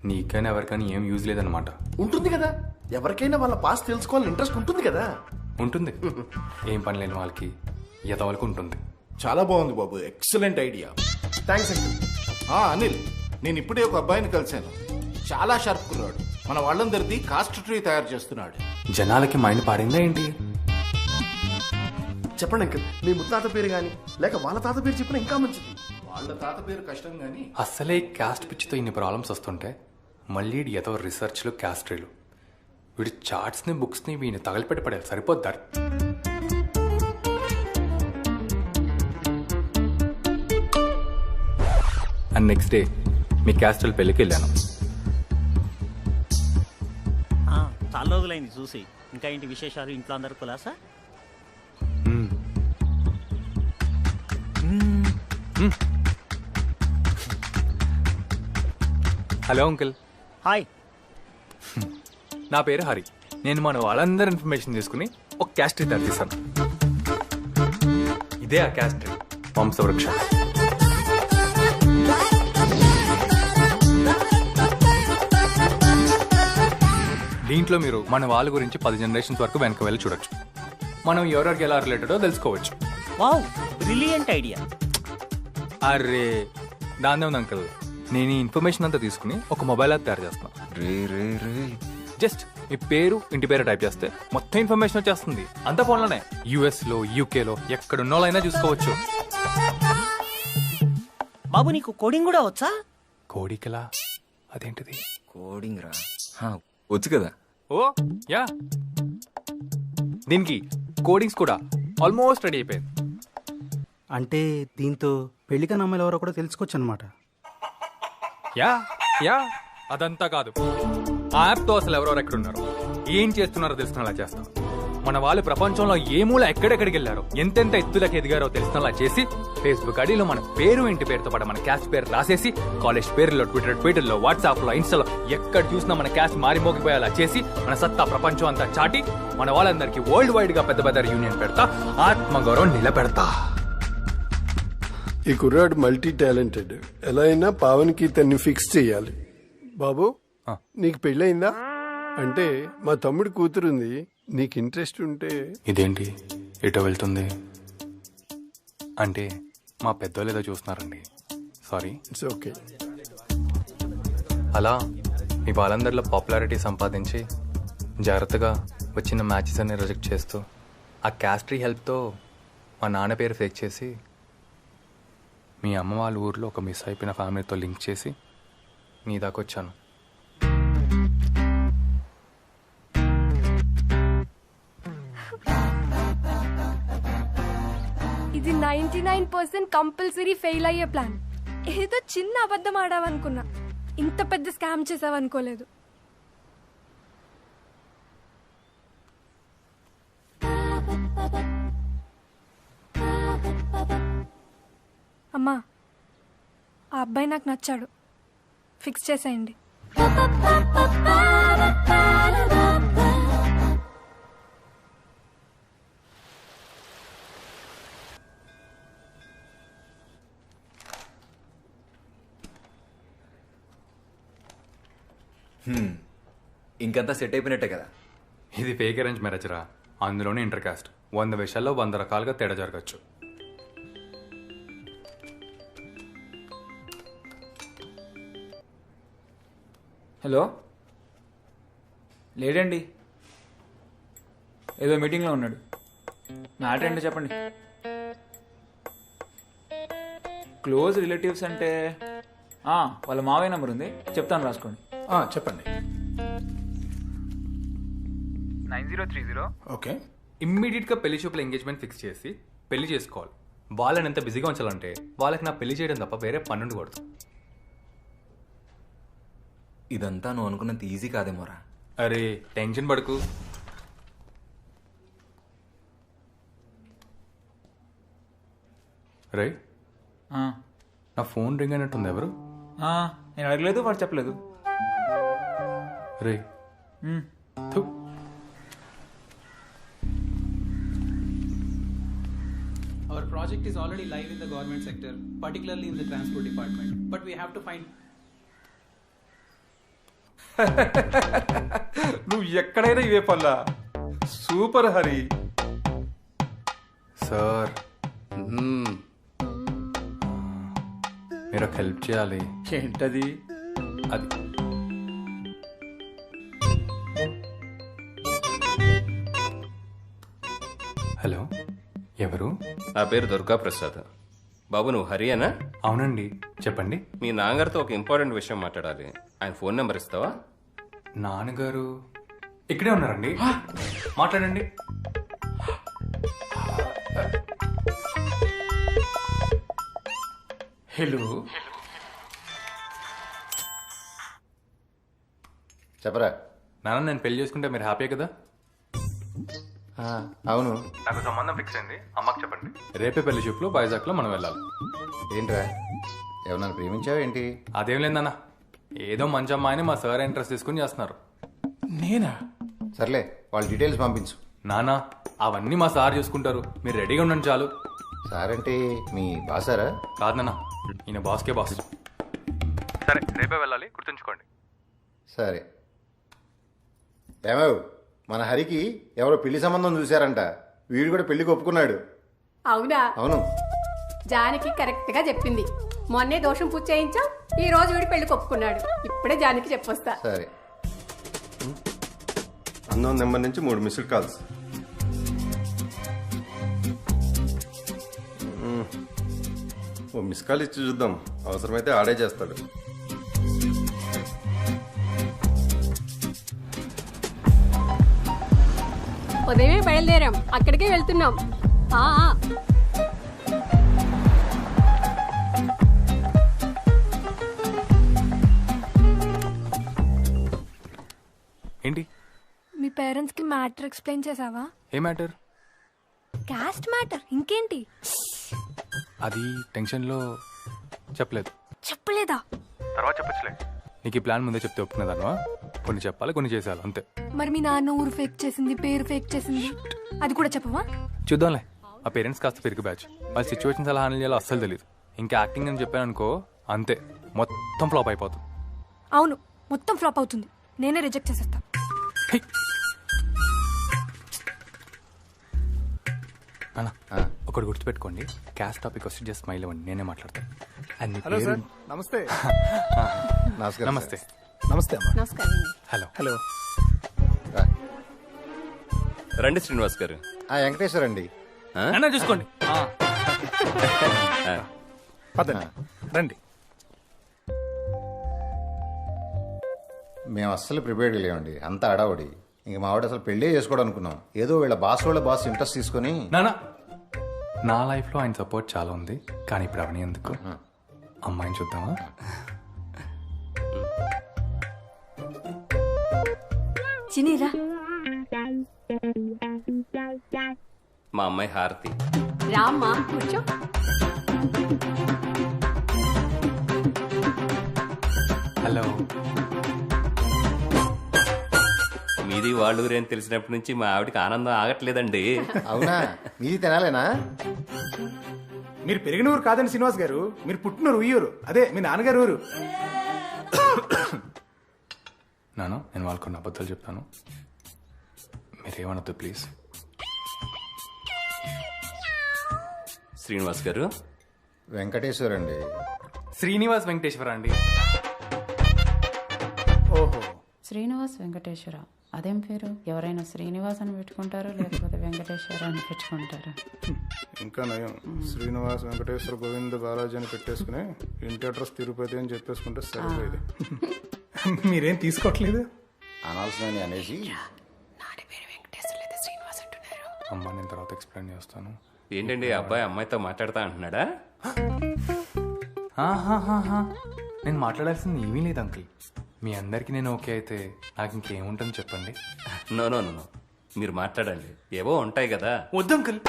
నీకైనా ఎవరికైనా ఏం యూజ్ లేదనమాట. ఉంటుంది కదా, ఎవరికైనా వాళ్ళ పాస్ తెలుసుకోవాలని ఇంట్రెస్ట్ ఉంటుంది కదా. ఉంటుంది, ఏం పని లేని వాళ్ళకి ఎదవలకు ఉంటుంది. చాలా బాగుంది బాబు, excellent idea. Thanks uncle. Anil, నేను ఇప్పుడే ఒక అబ్బాయిని కలిశాను, చాలా షార్ప్ కుర్రాడు. మన వాళ్ళందరిది కాస్ట్ ట్రీ తయారు చేస్తున్నాడు. జనాలకి మైండ్ పాడిందా ఏంటి? చెప్పండి అంకుల్, మీ ముత్తాత పేరు గాని లేక వాళ్ళ తాత పేరు చెప్పినా ఇంకా మంచిది. వాళ్ళ తాత పేరు కష్టం గాని. అసలే క్యాస్ట్ పిచ్చితో ఇన్ని ప్రాబ్లమ్స్ వస్తుంటే మళ్ళీ ఏదో రీసెర్చ్లు క్యాస్ట్రీలు, వీడి చార్ట్స్ని బుక్స్ని వీడిని తగలపెట్టి పడేది సరిపోద్దారు. అండ్ నెక్స్ట్ డే మీ క్యాస్ట్రల్ పెళ్ళికి వెళ్ళాను. చాలా రోజులైంది చూసి. ఇంకా ఏంటి విశేషాలు? ఇంట్లో అందరు కులాసా? Hello uncle. హాయ్. నా పేరు హరి. నేను మన వాళ్ళందరూ ఇన్ఫర్మేషన్ తీసుకుని ఒక క్యాస్ట్ ట్రీ తయారు చేశాను. ఇదే ఆ క్యాస్ట్ ట్రీ, వంశవృక్షం. దీంట్లో మీరు మన వాళ్ళ గురించి 10 జనరేషన్స్ వరకు వెనక వెళ్ళి చూడొచ్చు. మనం ఎవరికి ఎలా రిలేటెడో తెలుసుకోవచ్చు. Wow, brilliant idea. అరే దాని ఉంది అంకుల్, నేను ఈ ఇన్ఫర్మేషన్ అంతా తీసుకుని ఒక మొబైల్ యాప్ తయారు చేస్తున్నాను. జస్ట్ మీ పేరు, ఇంటి పేరు టైప్ చేస్తే మొత్తం ఇన్ఫర్మేషన్ వచ్చేస్తుంది. అంత ఫోన్లోనే. యుఎస్లో, యూకేలో ఎక్కడున్న వాళ్ళైనా చూసుకోవచ్చు. బాబు, నీకు కోడింగ్ కూడా వచ్చా? కోడికలా? అదేంటిది? కోడింగ్ రా, వచ్చు కదా. ఓ యా, దీనికి కోడింగ్స్ కూడా ఆల్మోస్ట్ రెడీ అయిపోయింది. అంటే దీంతో పెళ్లికని అమ్మాయిలు ఎవరో కూడా తెలుసుకోవచ్చు అనమాట. యా యా, అదంతా కాదు. ఆ యాప్తో అసలు ఎవరెవరు ఎక్కడున్నారు, ఏం చేస్తున్నారో తెలుసుకునేలా చేస్తాం. మన వాళ్ళు ప్రపంచంలో ఏ మూల ఎక్కడెక్కడికి వెళ్ళారో ఎంతెంత ఎత్తులకు ఎదిగారో తెలిసినలా చేసి ఫేస్బుక్ ఐడిలో మన పేరు ఇంటి పేరుతో పాటు మన క్యాస్ట్ పేరు రాసేసి కాలేజ్ పేరులో ట్విట్టర్లో వాట్సాప్లో ఇన్స్టాలో ఎక్కడ చూసినా మన క్యాస్ట్ మారిమోగిపోయేలా చేసి మన సత్తా ప్రపంచం అంతా చాటి మన వాళ్ళందరికీ వరల్డ్ వైడ్ గా పెద్ద పెద్ద యూనియన్ పెడతా ఆత్మగౌరవం నిలబెడతా. ఈ కుర్రాడు మల్టీ టాలెంటెడ్. ఎలా అయినా పావన్కి తన్ని ఫిక్స్ చెయ్యాలి. బాబు నీకు పెళ్ళయిందా? అంటే మా తమ్ముడి కూతురుంది, నీకు ఇంట్రెస్ట్ ఉంటే. ఇదేంటి ఎటో వెళ్తుంది? అంటే మా పెద్దోళ్ళు ఏదో చూస్తున్నారండి, సారీ. It's okay. అలా మీ వాళ్ళందరిలో పాపులారిటీ సంపాదించి జాగ్రత్తగా వచ్చిన మ్యాచెస్ అన్ని రిజెక్ట్ చేస్తూ ఆ క్యాస్ట్రీ హెల్ప్తో మా నాన్న పేరు ఫేక్ చేసి మీ అమ్మ వాళ్ళ ఊర్లో ఒక మిస్ అయిపోయిన ఫ్యామిలీతో లింక్ చేసి నీ దాకా వచ్చాను. ఇది 99% కంపల్సరీ ఫెయిల్ అయ్యే ప్లాన్. ఏదో చిన్న అబద్ధం ఆడావనుకున్నా, ఇంత పెద్ద స్కామ్ చేసావనుకోలేదు. అమ్మా, ఆ అబ్బాయి నాకు నచ్చాడు, ఫిక్స్ చేసేయండి. ఇంకంతా సెట్ అయిపోయినట్టే కదా. ఇది ఫేక్ అరేంజ్ మ్యారేజ్ రా, అందులోనే ఇంటర్ కాస్ట్. 100 విషయాల్లో 100 రకాలుగా తేడా జరగచ్చు. హలో, లేడండి, ఏదో మీటింగ్లో ఉన్నాడు. మ్యాటర్ ఏంటో చెప్పండి. క్లోజ్ రిలేటివ్స్ అంటే వాళ్ళ మావయ్య నెంబర్ ఉంది, చెప్తాను రాసుకోండి. చెప్పండి. 9030. ఓకే. ఇమ్మీడియట్గా పెళ్లి చూపుల ఎంగేజ్మెంట్ ఫిక్స్ చేసి పెళ్లి చేసుకోవాలి. వాళ్ళని ఎంత బిజీగా ఉంచాలంటే వాళ్ళకి నా పెళ్లి చేయడం తప్ప వేరే పని ఉండకూడదు. ఇదంతా నువ్వు అనుకున్నంత ఈజీ కాదేమోరా. అరే టెన్షన్ పడకు. రే, నా ఫోన్ రింగ్ అయినట్టుంది. ఎవరు? నేను అడగలేదు, వాడు చెప్పలేదు. రే Our project is already live in the government sector, particularly in the transport department. But we have to find. నువ్వు ఎక్కడైనా ఇవే పల్లా. సూపర్ హరి. సార్, మీరు ఒక హెల్ప్ చేయాలి. ఏంటది? అది హలో, ఎవరు? నా పేరు దుర్గా ప్రసాద్. బాబు, నువ్వు హరియానా? అవునండి, చెప్పండి. మీ నాన్నగారితో ఒక ఇంపార్టెంట్ విషయం మాట్లాడాలి. ఆయన ఫోన్ నెంబర్ ఇస్తావా? నాన్నగారు ఇక్కడే ఉన్నారండి, మాట్లాడండి. హలో, చెప్పరా. నాన్న, నేను పెళ్లి చేసుకుంటే మీరు హ్యాపీ కదా? అవును. నాకు సంబంధం ఫిక్స్ అయింది, అమ్మకి చెప్పండి. రేపే పెళ్లి చూపులో వైజాగ్లో మనం వెళ్ళాలి. ఏంట్రా, ఎవరన్నా ప్రేమించావా ఏంటి? అదేం లేదన్న, ఏదో మంచి అమ్మాయిని మా సార్ ఇంట్రెస్ట్ తీసుకుని చేస్తున్నారు. నేనా? సర్లే, వాళ్ళ డీటెయిల్స్ పంపించు. నానా, అవన్నీ మా సార్ చూసుకుంటారు, మీరు రెడీగా ఉండండి చాలు. సార్ అంటే మీ బాసారా? కాదు నాన్న, ఈయన బాస్కే బాస్. సరే, రేపే వెళ్ళాలి, గుర్తుంచుకోండి. సరే. ఏమో, మన హరికి ఎవరో పెళ్లి సంబంధం చూశారంట, వీడు కూడా పెళ్లికి ఒప్పుకున్నాడు. అవునా? అవును. జానకి కరెక్ట్ గా చెప్పింది. మొన్నే దోషం పూజ చేయించాం, ఈ రోజు వీడి పెళ్లికి ఒప్పుకున్నాడు. ఇప్పుడే జానకి చెప్పొస్తా. సరే. అన్నోన్ నెంబర్ నుంచి 3 మిస్డ్ కాల్స్. ఓ మిస్ కాల్ ఇచ్చి చూద్దాం, అవసరమైతే ఆడే చేస్తాడు. ఉదయమే బయలుదేరాం, అక్కడికే వెళ్తున్నాం. ఏంటి? మీ పేరెంట్స్కి మ్యాటర్ ఎక్స్ప్లెయిన్ చేసావా? ఏ మ్యాటర్? Caste matter. ఇంకేంటి? అది టెన్షన్లో చెప్పలేదు. చెప్పలేదా? తర్వాత చెప్పచ్చులే. నీకు ఈ ప్లాన్ ముందే చెప్తే ఒప్పుకునేదాను. కొన్ని చెప్పాలి, కొన్ని చేసేయాలి అంతే. మరి మీ నాన్న ఊరు ఫేక్ చేసింది, పేరు ఫేక్ చేసింది, అది కూడా చెప్పవా? చూద్దాంలే. ఆ పేరెంట్స్ కాస్త పెరిగి బ్యాచ్, వాళ్ళ సిచ్యువేషన్స్ ఎలా హ్యాండిల్ చేయాలో అస్సలు తెలియదు. ఇంకా యాక్టింగ్ అని చెప్పాను అనుకో, అంతే మొత్తం ఫ్లాప్ అయిపోతుంది. అవును, మొత్తం ఫ్లాప్ అవుతుంది. నేనే రిజెక్ట్ చేసేస్తా. అన్న ఒకటి గుర్తుపెట్టుకోండి, క్యాస్ట్ టాపిక్ వస్తే జస్ట్ స్మైల్ ఇవ్వండి, నేనే మాట్లాడతాను. హలో సార్, నమస్తే. నమస్తే. నమస్తే అమ్మా. నమస్కారం. హలో. హలో. రండి శ్రీనివాస్ గారు. వెంకటేశ్వర అండి. అన్న చూసుకోండి. పదండి, రండి. మేము అస్సలు ప్రిపేర్డ్ లేవండి, అంత అడావుడి. ఇంక మా వాడు అసలు పెళ్ళే చేసుకోవడం అనుకున్నాం. ఏదో వీళ్ళ బాస్ ఇంట్రెస్ట్ తీసుకొని. నా లైఫ్లో ఆయన సపోర్ట్ చాలా ఉంది, కానీ ఇప్పుడు అవన్నీ ఎందుకు, అమ్మాయిని చూద్దామా? చినీరా. మా అమ్మాయి హారతి. రామ్మా కూర్చో. హలో. మీది వాళ్ళూరే అని తెలిసినప్పటి నుంచి మా ఆవిడకి ఆనందం ఆగట్లేదండి. అవునా? మీది తినాలేనా? మీరు పెరిగిన ఊరు కాదండి శ్రీనివాస్ గారు, మీరు పుట్టిన ఉయ్యూరు, అదే మీ నాన్నగారు ఊరు. నాన్న, నేను వాళ్ళకు కొన్ని అబద్ధాలు చెప్తాను, మీరేమనొద్దు ప్లీజ్. శ్రీనివాస్ గారు. వెంకటేశ్వర అండి. శ్రీనివాస్ వెంకటేశ్వర అండి. ఓహో, శ్రీనివాస్ వెంకటేశ్వర అదేం పేరు? ఎవరైనా శ్రీనివాస్ అని పెట్టుకుంటారు, లేకపోతే వెంకటేశ్వర అని పెట్టుకుంటారు. ఇంకా నయం, శ్రీనివాస్ వెంకటేశ్వర గోవింద బాలాజీ అని పెట్టేసుకుని ఇంటి అడ్రస్ తిరుపతి అని చెప్పేసుకుంటే సరిపోయేది. మీరేం తీసుకోవట్లేదు అనాల్సిన అనేసి. అమ్మా, నేను తర్వాత ఎక్స్ప్లెయిన్ చేస్తాను. ఏంటండి అబ్బాయి అమ్మాయితో మాట్లాడతా అంటున్నాడా? నేను మాట్లాడాల్సింది ఏమీ లేదు అంకుల్. మీ అందరికి నేను ఓకే అయితే నాకు ఇంకేముంటుంది చెప్పండి. నో నో నో, మీరు మాట్లాడండి, ఏవో ఉంటాయి కదా. వద్దు అంకుల్.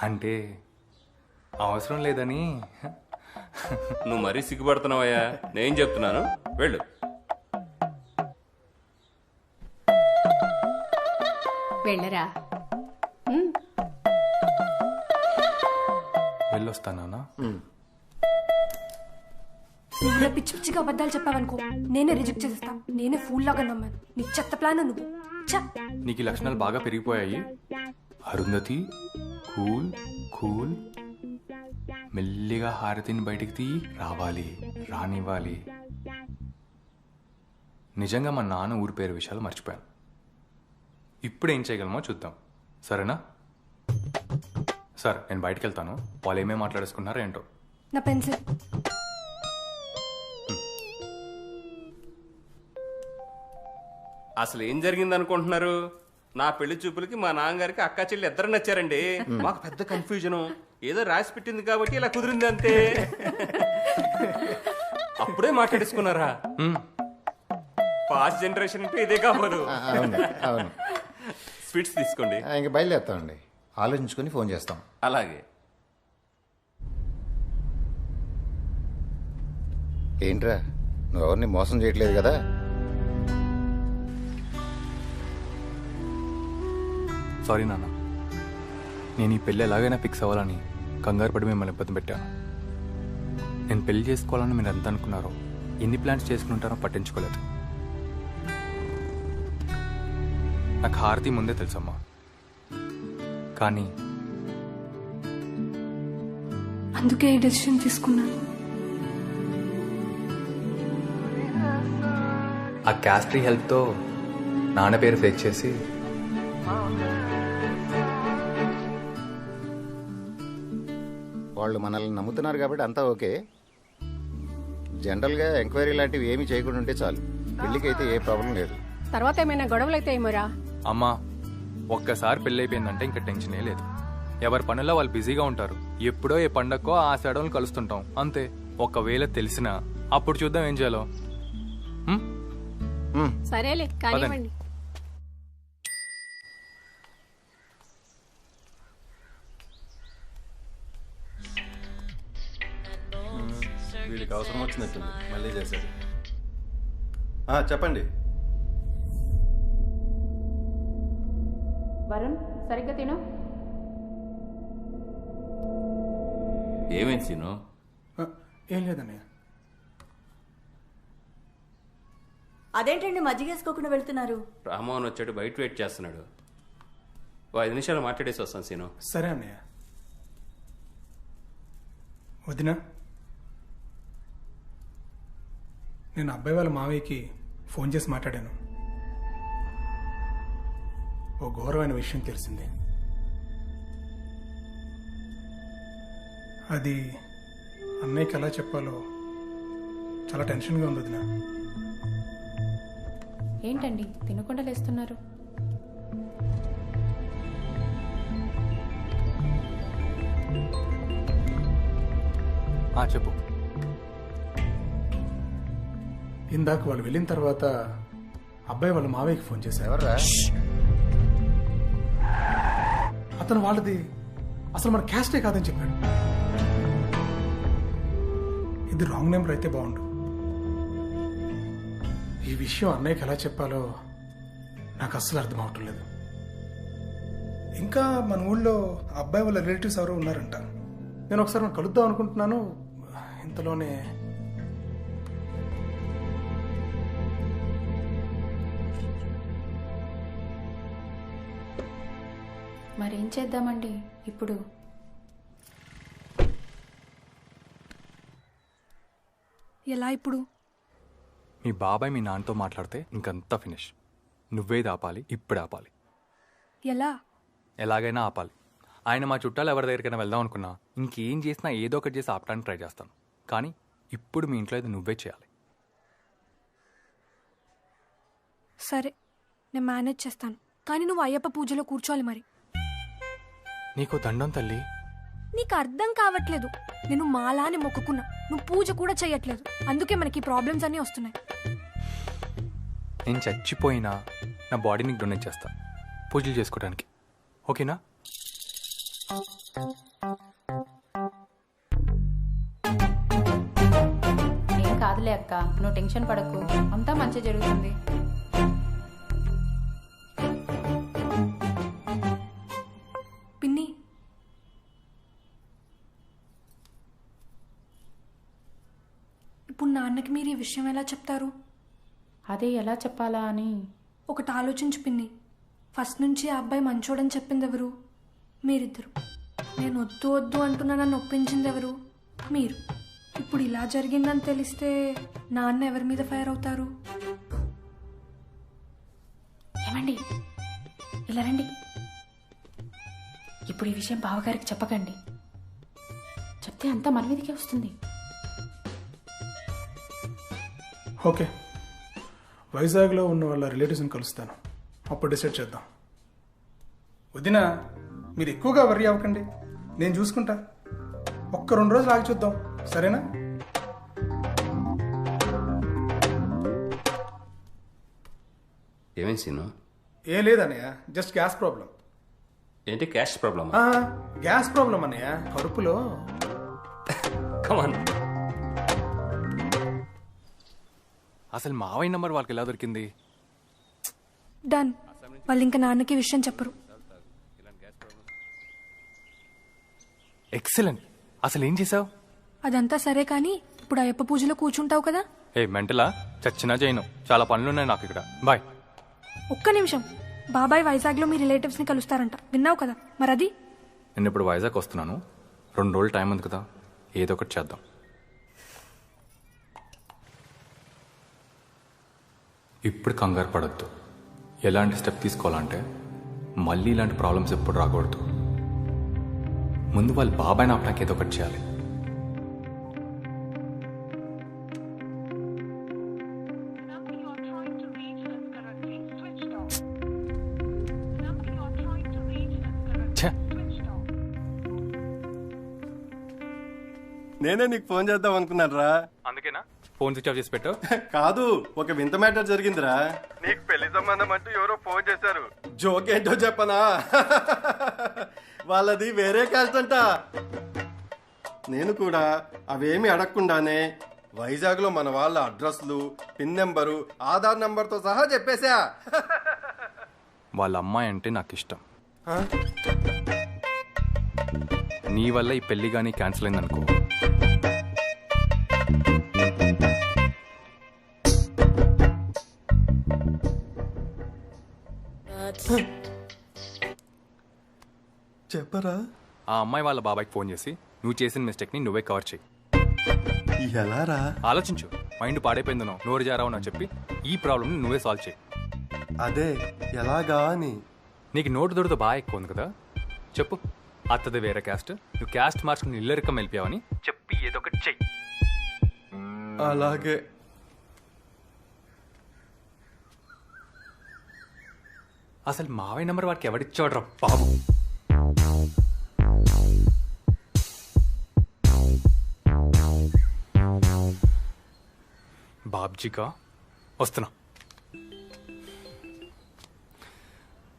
అంటే అవసరం లేదని. నువ్వు మరీ సిగ్గుపడుతున్నావయ్యా, నేను చెప్తున్నాను, వెళ్ళు. వెళ్ళరా. వెళ్ళొస్తానా? నువ్వు పిచ్చి పిచ్చిగా అబద్ధాలు చెప్పావనుకో, నేనే రిజెక్ట్ చేసేస్తా. నేనే ఫూల్ లాగా నమ్మాను. నీ చెత్త ప్లాన్ నువ్వు. నీకు ఈ లక్షణాలు బాగా పెరిగిపోయాయి. అరుంధతి, కూల్ కూల్, మెల్లిగా హారతిని బయటికి తీ, రావాలి, రానివ్వాలి. నిజంగా మా నాన్న ఊరి పేరు విషయాలు మర్చిపోయాను. ఇప్పుడు ఏం చేయగలమో చూద్దాం, సరేనా? సార్, నేను బయటకు వెళ్తాను, వాళ్ళు ఏమేమి మాట్లాడేసుకున్నారో ఏంటో. నా పెన్సిల్. అసలు ఏం జరిగింది అనుకుంటున్నారు? నా పెళ్లి చూపులకి మా నాన్నగారికి అక్కా చెల్లి ఇద్దరు నచ్చారండి. మాకు పెద్ద కన్ఫ్యూజన్. ఏదో రాసి పెట్టింది కాబట్టి ఇలా కుదిరింది అంతే. అప్పుడే మాట్లాడేసుకున్నారా? ఫాస్ట్ జనరేషన్ అంటే ఇదే కావాలి. అవును. స్వీట్స్ తీసుకోండి. ఇంక బయలుదేరుతామండి, ఆలోచించుకొని ఫోన్ చేస్తాం. అలాగే. ఏంట్రా, నువ్వు ఎవరిని మోసం చేయట్లేదు కదా? సారీ నాన్న, నేను ఈ పెళ్ళి ఎలాగైనా ఫిక్స్ అవ్వాలని కంగారు పడి మిమ్మల్ని ఇబ్బంది పెట్టాను. నేను పెళ్లి చేసుకోవాలని మీరు ఎంత అనుకున్నారో, ఎన్ని ప్లాన్స్ చేసుకుంటారో పట్టించుకోలేదు. నాకు హారతి ముందే తెలుసమ్మా, కానీ అందుకే ఈ డెసిషన్ తీసుకున్నాను. ఆ క్యాస్ట్రీ హెల్ప్తో నాన్న పేరు ఫేక్ చేసి వాళ్ళు మనల్ని నమ్ముతున్నారు కాబట్టి అంతా ఓకే. జనరల్గా ఎంక్వైరీ లాంటివి ఏమీ చేయకుండా ఉంటే చాలు. పెళ్ళికి అయితే ఏ ప్రాబ్లం లేదు. తర్వాత ఏమైనా గొడవలు అయితే ఏమోరా. అమ్మా, ఒక్కసారి పెళ్ళి అయిపోయిందంటే ఇంకా టెన్షనే లేదు. ఎవరి పనుల్లో వాళ్ళు బిజీగా ఉంటారు. ఎప్పుడో ఏ పండక్కో ఆ సెడవులు కలుస్తుంటాం అంతే. ఒకవేళ తెలిసినా అప్పుడు చూద్దాం ఏం చేయాలో. సరేలే కానివ్వండి. వీడికి అవసరం వచ్చినట్టుంది, మళ్ళీ చేశాడు. చెప్పండి. వరుణ్ సరిగ్గా తిను. ఏమైంది సీను? ఏం లేదన్నయ్య. అదేంటండి మజ్జిగేసుకోకుండా వెళ్తున్నారు? రామ్మోహన్ వచ్చాడు, బయట వెయిట్ చేస్తున్నాడు. 5 నిమిషాలు మాట్లాడేసి వస్తాను సీను. సరే అన్నయ్య. వదినా, నేను అబ్బాయి వాళ్ళ మావయ్యకి ఫోన్ చేసి మాట్లాడాను. ఓ ఘోరమైన విషయం తెలిసింది. అది అన్నయ్యకి ఎలా చెప్పాలో చాలా టెన్షన్గా ఉంది వదినా. ఏంటండి తినకుండా లేస్తున్నారు? చెప్పు. ఇందాక వాళ్ళు వెళ్ళిన తర్వాత అబ్బాయి వాళ్ళ మావయ్యకి ఫోన్ చేశారు. అతను వాళ్ళది అసలు మన క్యాస్టే కాదని చెప్పాడు. ఇది రాంగ్ నెంబర్ అయితే బాగుండు. ఈ విషయం అన్నయ్యకి ఎలా చెప్పాలో నాకు అస్సలు అర్థం అవటం లేదు. ఇంకా మన ఊళ్ళో అబ్బాయి వాళ్ళ రిలేటివ్స్ ఎవరో ఉన్నారంట. నేను ఒకసారి మనం కలుద్దాం అనుకుంటున్నాను. ఇంతలోనే మరేం చేద్దామండి ఇప్పుడు? ఎలా ఇప్పుడు? మీ బాబాయ్ మీ నాన్నతో మాట్లాడితే ఇంకంతా ఫినిష్. నువ్వేది ఆపాలి, ఇప్పుడు ఆపాలి. ఎలా? ఎలాగైనా ఆపాలి. ఆయన మా చుట్టాలు ఎవరి దగ్గరికైనా వెళ్దాం అనుకున్నా ఇంకేం చేసినా ఏదో ఒకటి చేసి ఆపడానికి ట్రై చేస్తాను. కానీ ఇప్పుడు మీ ఇంట్లో ఇది నువ్వే చేయాలి. సరే, నేను మేనేజ్ చేస్తాను. కానీ నువ్వు అయ్యప్ప పూజలో కూర్చోవాలి. మరి నీకు దండం తల్లి. నీకు అర్థం కావట్లేదు. నేను మాలాని మొక్కుకున్నా, నువ్వు పూజ కూడా చేయట్లేదు. అందుకే మనకి ప్రాబ్లమ్స్ అన్నీ వస్తున్నాయి. నేను చచ్చిపోయినా నా బాడీ నీకు డొనేట్ చేస్తా పూజలు చేసుకోవడానికి. ఓకేనా? ఏం కాదులే అక్క, నువ్వు టెన్షన్ పడకు, అంతా మంచి జరుగుతుంది. పిన్ని, ఇప్పుడు నాన్నకి మీరు ఈ విషయం ఎలా చెప్తారు? అదే ఎలా చెప్పాలా అని ఒకటి ఆలోచించు పిన్ని. ఫస్ట్ నుంచి ఆ అబ్బాయి మంచోడని చెప్పింది ఎవరు? మీరిద్దరు. నేను వద్దు వద్దు అంటున్నా నన్ను ఒప్పించింది ఎవరు? మీరు. ఇప్పుడు ఇలా జరిగిందని తెలిస్తే నాన్న ఎవరి మీద ఫైర్ అవుతారు? ఏమండి, ఇలా రండి. ఇప్పుడు ఈ విషయం బావగారికి చెప్పకండి. చెప్తే అంతా మన మీదకే వస్తుంది. ఓకే, వైజాగ్లో ఉన్న వాళ్ళ రిలేటివ్స్ని కలుస్తాను. అప్పుడు డిసైడ్ చేద్దాం. వదినా, మీరు ఎక్కువగా వర్రీ అవ్వకండి, నేను చూసుకుంటా. ఒక్క 2 రోజులు ఆగి చూద్దాం, సరేనా? ఏమేం సీను? ఏం లేదన్నయ్య, జస్ట్ గ్యాస్ ప్రాబ్లం. ఏంటి క్యాష్ ప్రాబ్లమ్? గ్యాస్ ప్రాబ్లం అన్నయ్య, కడుపులో. కమాన్. అసలు మావయ్య నంబర్ వాళ్ళకి ఎలా దొరికింది? డన్. వాళ్ళు ఇంకా నాన్నకి విషయం చెప్పరు. ఎక్సలెంట్. అసలు ఏం చేసావు? అదంతా సరే కానీ ఇప్పుడు అయ్యప్ప పూజలో కూర్చుంటావు కదా? మెంటలా? చచ్చినా చేయను, చాలా పనులున్నాయి నాకు ఇక్కడ. బాయ్. ఒక్క నిమిషం. బాబాయ్ వైజాగ్లో మీ రిలేటివ్స్ని కలుస్తారంట, విన్నావు కదా? మరి అది? నేను ఇప్పుడు వైజాగ్ వస్తున్నాను, 2 రోజులు టైం ఉంది కదా, ఏదో ఒకటి చేద్దాం. ఇప్పుడు కంగారు పడద్దు. ఎలాంటి స్టెప్ తీసుకోవాలంటే మళ్ళీ ఇలాంటి ప్రాబ్లమ్స్ ఎప్పుడు రాకూడదు. ముందు వాళ్ళ బాబాయ్ నాపడానికి ఏదో ఒకటి చేయాలి. నేనే నీకు ఫోన్ చేద్దాం అనుకున్నాను రా. అందుకేనా ఫోన్ స్విచ్ ఆఫ్ చేసి పెట్టు. కాదు, ఒక వింత మ్యాటర్ జరిగిందిరా. నీకు పెళ్లి సంబంధం అంటూ ఎవరో ఫోన్ చేశారు. జోక్ ఏంటో చెప్పనా? వాళ్ళది వేరే కాస్ట్ అంట. నేను కూడా అవేమి అడగకుండానే వైజాగ్లో మన వాళ్ళ అడ్రస్లు, పిన్ నెంబరు, ఆధార్ నెంబర్తో సహా చెప్పేశా. వాళ్ళ అమ్మాయి అంటే నాకు ఇష్టం. నీ వల్ల ఈ పెళ్లి కానీ క్యాన్సిల్ అయిందనుకో, చెప్పరా? ఆ అమ్మాయి వాళ్ళ బాబాయ్కి ఫోన్ చేసి నువ్వు చేసిన మిస్టేక్ని నువ్వే కవర్ చేయి. ఎలారా? ఆలోచించు. మైండ్ పాడైపోయిందనో, నోరు జారావనో చెప్పి ఈ ప్రాబ్లమ్ని నువ్వే సాల్వ్ చేయి. అదే ఎలాగా అని. నీకు నోటు దొరతో బాగా ఎక్కువ ఉంది కదా, చెప్పు. అత్తది వేరే క్యాస్ట్, నువ్వు క్యాస్ట్ మార్చుకుని ఇల్లరికం వెళ్ళిపోయావని చెప్పి ఏదో ఒకటి చెయ్యి. అలాగే. అసలు మావయ్య నెంబర్ వాడికి ఎవడిచ్చాడు రా బాబు? బాబ్జీకా వస్తున్నా.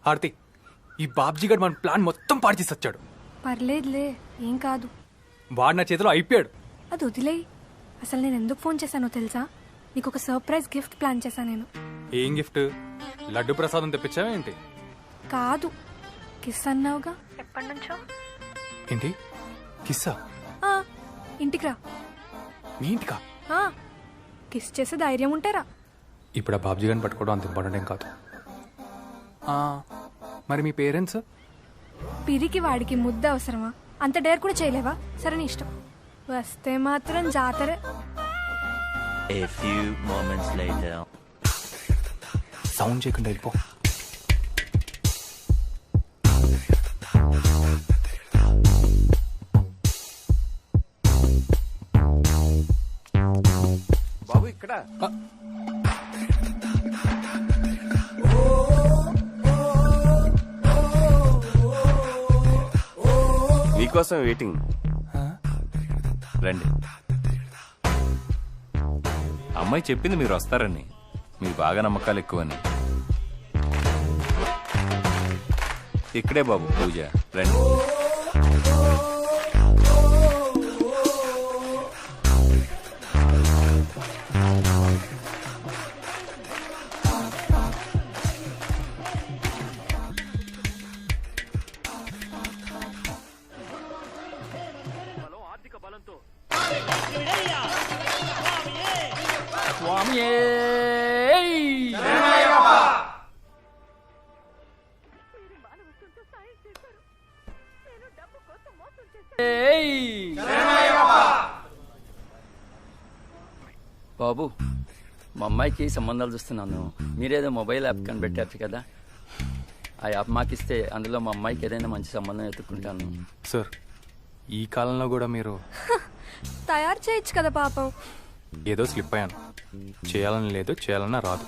హారతి, ఈ బాబ్జీ గడ్ మన ప్లాన్ మొత్తం పాడు చేసి వచ్చాడు. పర్లేదులే, ఏం కాదు. వాడు నా చేతిలో అయిపోయాడు. అది వదిలేయి. అసలు నేను ఎందుకు ఫోన్ చేశానో తెలుసా? నీకు ఒక సర్ప్రైజ్ గిఫ్ట్ ప్లాన్ చేశాను నేను. ఏం గిఫ్ట్? లడ్డు ప్రసాదం తెప్పించావా ఏంటి? కాదు, కిస్ అన్నావుగా ఎప్పటి నుంచో. ఏంటి కిస్సా? ఇంటికి రా. మీ ఇంటికా? కిస్ చేసే ధైర్యం ఉంటారా? ఇప్పుడు ఆ బాబ్జీ గారిని పట్టుకోవడం అంత ఇంపార్టెంట్ ఏం కాదు. మరి మీ పేరెంట్స్? పిరికి వాడికి ముద్ద అవసరమా? అంత డేర్ కూడా చేయలేవా? సరే నీ ఇష్టం. వస్తే మాత్రం జాతరే. A few moments later. Sound చేయకుండా వెళ్ళిపో. బాబు ఇక్కడ మీకోసం వెయిటింగ్. రండి. అమ్మాయి చెప్పింది మీరు వస్తారని. మీరు బాగా నమ్మకాలు ఎక్కువని. ఇక్కడే బాబు పూజ. రండి. బాబు, మా అమ్మాయికి సంబంధాలు చూస్తున్నాను. మీరేదో మొబైల్ యాప్ కనిపెట్టారు కదా, ఆ యాప్ మాకిస్తే అందులో మా అమ్మాయికి ఏదైనా మంచి సంబంధం ఎత్తుక్కుంటాను. సార్, ఈ కాలంలో కూడా మీరు తయారు చేయొచ్చు కదా పాపం. ఏదో స్లిప్ అయ్యాను. చేయాలని లేదు, చేయాలన్నా రాదు.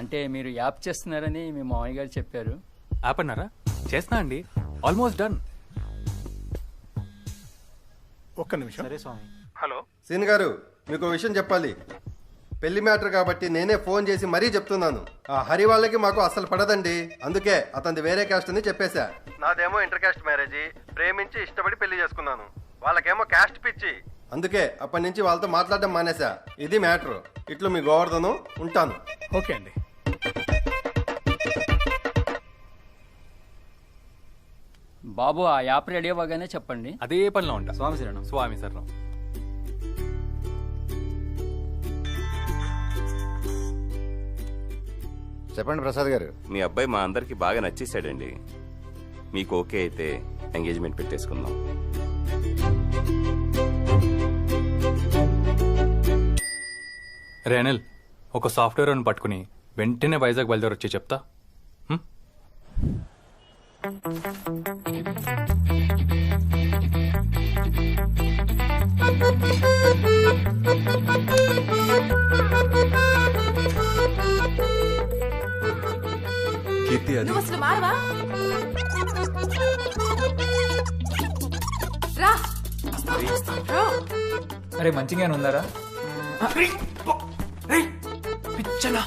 అంటే మీరు యాప్ చేస్తున్నారని మీ మామయ్య గారు చెప్పారు. యాప్ అన్నారా? చేస్తున్నా అండి, ఆల్మోస్ట్ డన్. ఒక్క నిమిషం. సరే స్వామి. హలో సీన్ గారు, మీకు విషయం చెప్పాలి. పెళ్లి మ్యాటర్ కాబట్టి నేనే ఫోన్ చేసి మరీ చెప్తున్నాను. ఆ హరి వాళ్ళకి మాకు అసలు పడదండి. అందుకే అతనిది వేరే క్యాస్ట్ అని చెప్పేశా. నాదేమో ఇంటర్ క్యాస్ట్ మ్యారేజ్, ప్రేమించి ఇష్టపడి పెళ్లి చేసుకున్నాను. వాళ్ళకేమో క్యాస్ట్ పిచ్చి. అందుకే అప్పటి నుంచి వాళ్ళతో మాట్లాడడం మానేశా. ఇది మ్యాటర్. ఇట్లు మీ గోవర్ధను. ఉంటాను. ఓకే అండి. బాబు, ఆ యాప్ రెడీ అవ్వగానే చెప్పండి. అదే పనిలో ఉంటా. స్వామి శరణం. స్వామి శరణం. చెప్పండి ప్రసాద్ గారు. మీ అబ్బాయి మా అందరికి బాగా నచ్చేసాడండి. మీకు ఓకే అయితే ఎంగేజ్మెంట్ పెట్టేసుకుందాం. రేనల్, ఒక సాఫ్ట్వేర్ అని పట్టుకుని వెంటనే వైజాగ్ బయలుదేరి వచ్చి చెప్తా. కీర్తి, అది నువ్వు అసలు మారవా? రా. అరే మంచిగానే ఉందారా? పిచ్చనా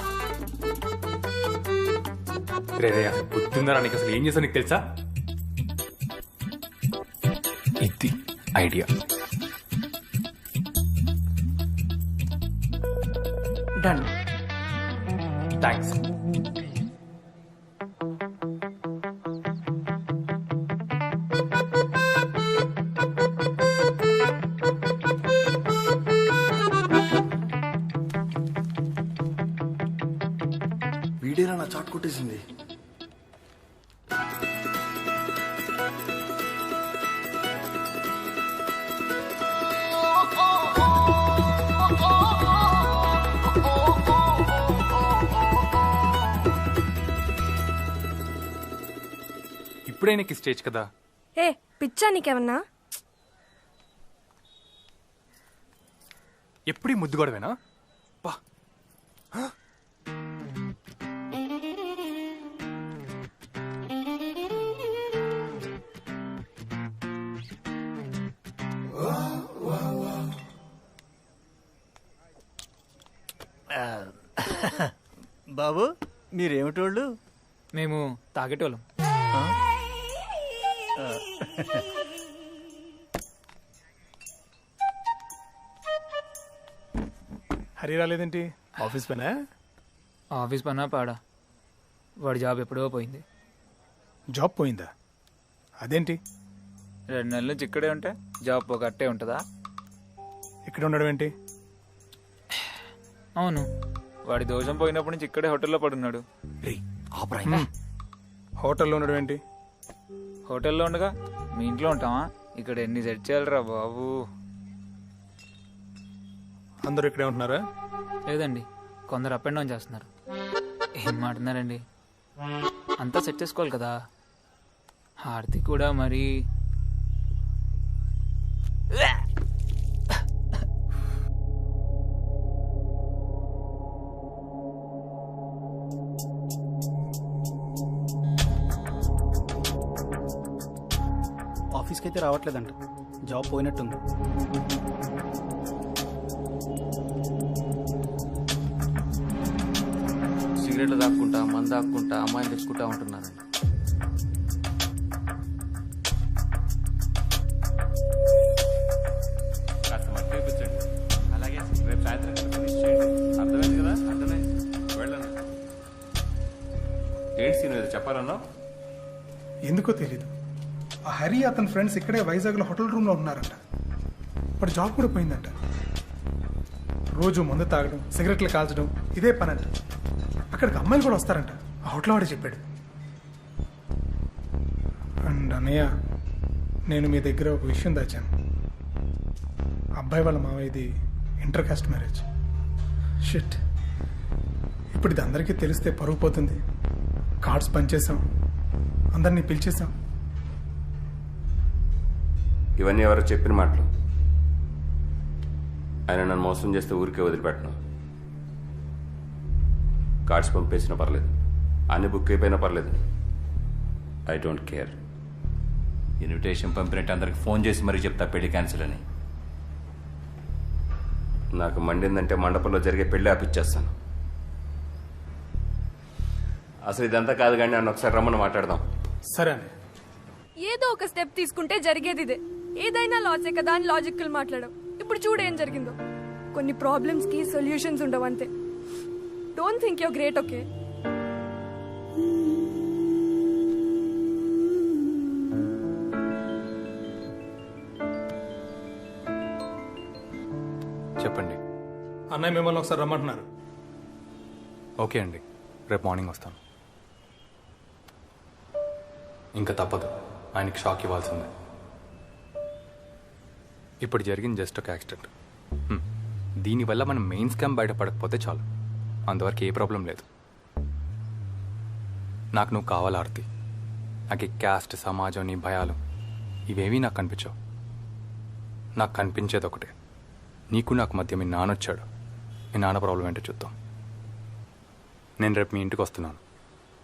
రే రే అసలు బుద్ధిందరా నీకు అసలు ఏం చేసా నీకు తెలుసా ఇది ఐడియా డన్ థ్యాంక్స్ వీడేనా నా చాట్ కొట్టేసింది. ఇప్పుడే నీకు స్టేజ్ కదా ఏ పిచ్చా నీకేమన్నా? ఎప్పుడు ముద్దు గొడవేనా పా బాబు మీరేమిటోళ్ళు? మేము తాగేటోళ్ళం. హరి రాలేదేంటి? ఆఫీస్ పనా? ఆఫీస్ పనా పాడా, వాడి జాబ్ ఎప్పుడో పోయింది. జాబ్ పోయిందా? అదేంటి? 2 నెలల నుంచి ఇక్కడే ఉంటే జాబ్ పోగట్టే ఉంటుందా? ఇక్కడ ఉండడం ఏంటి? అవును, వాడి దోషం పోయినప్పటి నుంచి ఇక్కడే హోటల్లో పడున్నాడు. హోటల్లో ఉండడం ఏంటి? హోటల్లో ఉండగా మీ ఇంట్లో ఉంటావా? ఇక్కడ ఎన్ని సెట్ చేయాలరా బాబు. అందరూ ఇక్కడే ఉంటున్నారా? లేదండి, కొందరు అప్ అండ్ డౌన్ చేస్తున్నారు. ఏం మాట్లాడారండి, అంతా సెట్ చేసుకోవాలి కదా. హార్దిక్ కూడా మరి ఆఫీస్కి అయితే రావట్లేదంట, జాబ్ పోయినట్టుంది. సిగరెట్లు తాక్కుంటా, మందు తాక్కుంటా, అమ్మాయిని తెచ్చుకుంటా ఉంటున్నారండి. కాస్త మట్టి చూపించండి. అలాగే రేపు సాయంత్రం ఫినిష్ చేయండి. అర్థమైంది కదా? అర్థమైంది, వెళ్ళండి. ఏంటి సీన్ ఏదో చెప్పాలన్నా? ఎందుకో తెలీదు, ఆ హరి అతని ఫ్రెండ్స్ ఇక్కడే వైజాగ్లో హోటల్ రూమ్లో ఉన్నారంట. వాడు జాబ్ కూడా పోయిందంట. రోజు మందు తాగడం, సిగరెట్లు కాల్చడం ఇదే పని అంట. అక్కడికి అమ్మాయిలు కూడా వస్తారంట, ఆ హోటల్ వాడే చెప్పాడు. అండ్ అన్నయ్య, నేను మీ దగ్గర ఒక విషయం దాచాను. అబ్బాయి వాళ్ళ మావయ్యది ఇంటర్ కాస్ట్ మ్యారేజ్. షిట్, ఇప్పుడు ఇది అందరికీ తెలిస్తే పరుగు పోతుంది. కార్డ్స్ పనిచేసాం, అందరినీ పిలిచేసాం. ఇవన్నీ ఎవరో చెప్పిన మాటలు. ఆయన నన్ను మోసం చేస్తే ఊరికే వదిలిపెట్టను. కార్డ్స్ పంపేసినా పర్లేదు, అన్ని బుక్ అయిపోయినా పర్లేదు, ఐ డోంట్ కేర్. ఇన్విటేషన్ పంపినట్టు అందరికి ఫోన్ చేసి మరీ చెప్తా పెళ్లి క్యాన్సిల్ అని. నాకు మండిందంటే మండపంలో జరిగే పెళ్లి ఆపిచ్చేస్తాను. అసలు ఇదంతా కాదు కానీ నన్ను ఒకసారి రమ్మని మాట్లాడదాం. సరే, ఏదో ఒక స్టెప్ తీసుకుంటే జరిగేది ఇదే. ఏదైనా లాసే కదా అని లాజికల్ మాట్లాడడం. ఇప్పుడు చూడు ఏం జరిగిందో. కొన్ని ప్రాబ్లమ్స్ కి సొల్యూషన్స్ ఉండవు అంతే. Don't think your great, okay? చెప్పండి. అన్నయ్య మిమ్మల్ని ఒకసారి రమ్మంటున్నారు. ఓకే అండి, రేపు మార్నింగ్ వస్తాను. ఇంకా తప్పదు, ఆయనకి షాక్ ఇవ్వాల్సిందే. ఇప్పుడు జరిగింది జస్ట్ ఒక యాక్సిడెంట్. దీనివల్ల మనం మెయిన్ స్కామ్ బయటపడకపోతే చాలు, అంతవరకు ఏ ప్రాబ్లం లేదు. నాకు నువ్వు కావాలి ఆర్తి. నాకు ఈ క్యాస్ట్, సమాజం, నీ భయాలు ఇవేవీ నాకు కనిపించవు. నాకు కనిపించేది ఒకటే, నీకు నాకు మధ్య మీ నాన్న వచ్చాడు. మీ నాన్న ప్రాబ్లం ఏంటో చూద్దాం. నేను రేపు మీ ఇంటికి వస్తున్నాను.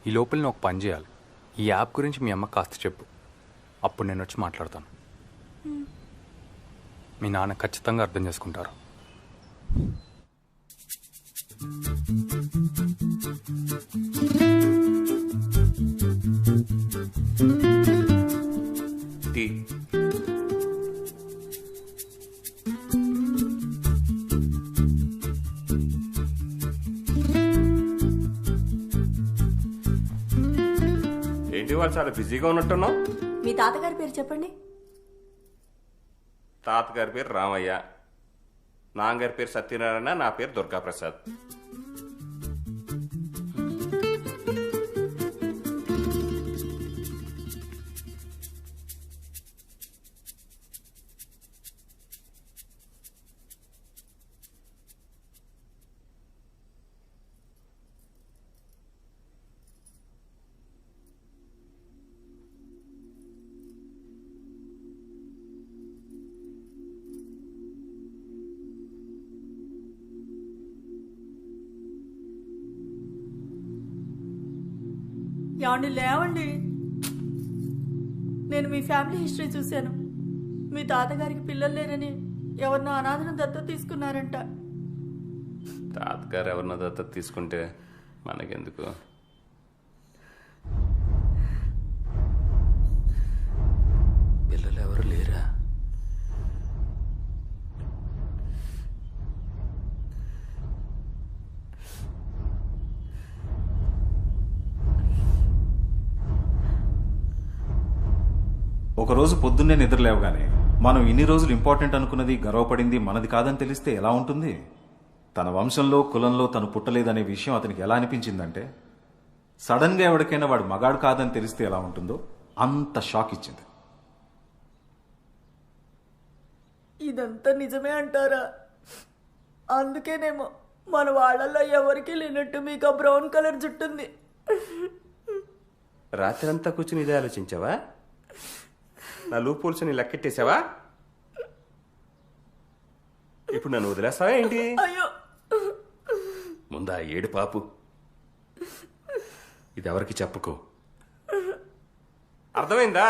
ఈ లోపల నేను ఒక పని చేయాలి. ఈ యాప్ గురించి మీ అమ్మకి కాస్త చెప్పు, అప్పుడు నేను వచ్చి మాట్లాడతాను. మీ నాన్న ఖచ్చితంగా అర్థం చేసుకుంటారు. టీ. ఏంటి వాళ్ళు చాలా బిజీగా ఉన్నట్టున్నావు? మీ తాతగారి పేరు చెప్పండి. తాతగారి పేరు రామయ్య, నాన్నగారి పేరు సత్యనారాయణ, నా పేరు దుర్గాప్రసాద్. ఏమండి లేవండి, నేను మీ ఫ్యామిలీ హిస్టరీ చూశాను. మీ తాతగారికి పిల్లలు లేరని ఎవరినో అనాథను దత్తత తీసుకున్నారంట. తాతగారు ఎవరినో దత్తత తీసుకుంటే మనకెందుకు? పిల్లలు ఎవరు లేరా? ఒకరోజు పొద్దున్నే నిద్రలేవగానే మనం ఇన్ని రోజులు ఇంపార్టెంట్ అనుకున్నది, గర్వపడింది మనది కాదని తెలిస్తే ఎలా ఉంటుంది? తన వంశంలో కులంలో తను పుట్టలేదనే విషయం అతనికి ఎలా అనిపించిందంటే, సడన్గా ఎవరికైనా వాడు మగాడు కాదని తెలిస్తే ఎలా ఉంటుందో అంత షాక్ ఇచ్చింది. ఇదంతా నిజమే అంటారా? అందుకేనేమో మన వాళ్ళల్లో ఎవరికి లేనట్టు మీకు ఆ బ్రౌన్ కలర్ జుట్టుంది. రాత్రంతా కూర్చుని ఇదే ఆలోచించావా? నా లూపోల్స్ని లెక్కెట్టేసావా? ఇప్పుడు నన్ను వదిలేస్తావా ఏంటి? అయ్యో, ముందా ఏడు పాపు, ఇది ఎవరికి చెప్పుకో, అర్థమైందా?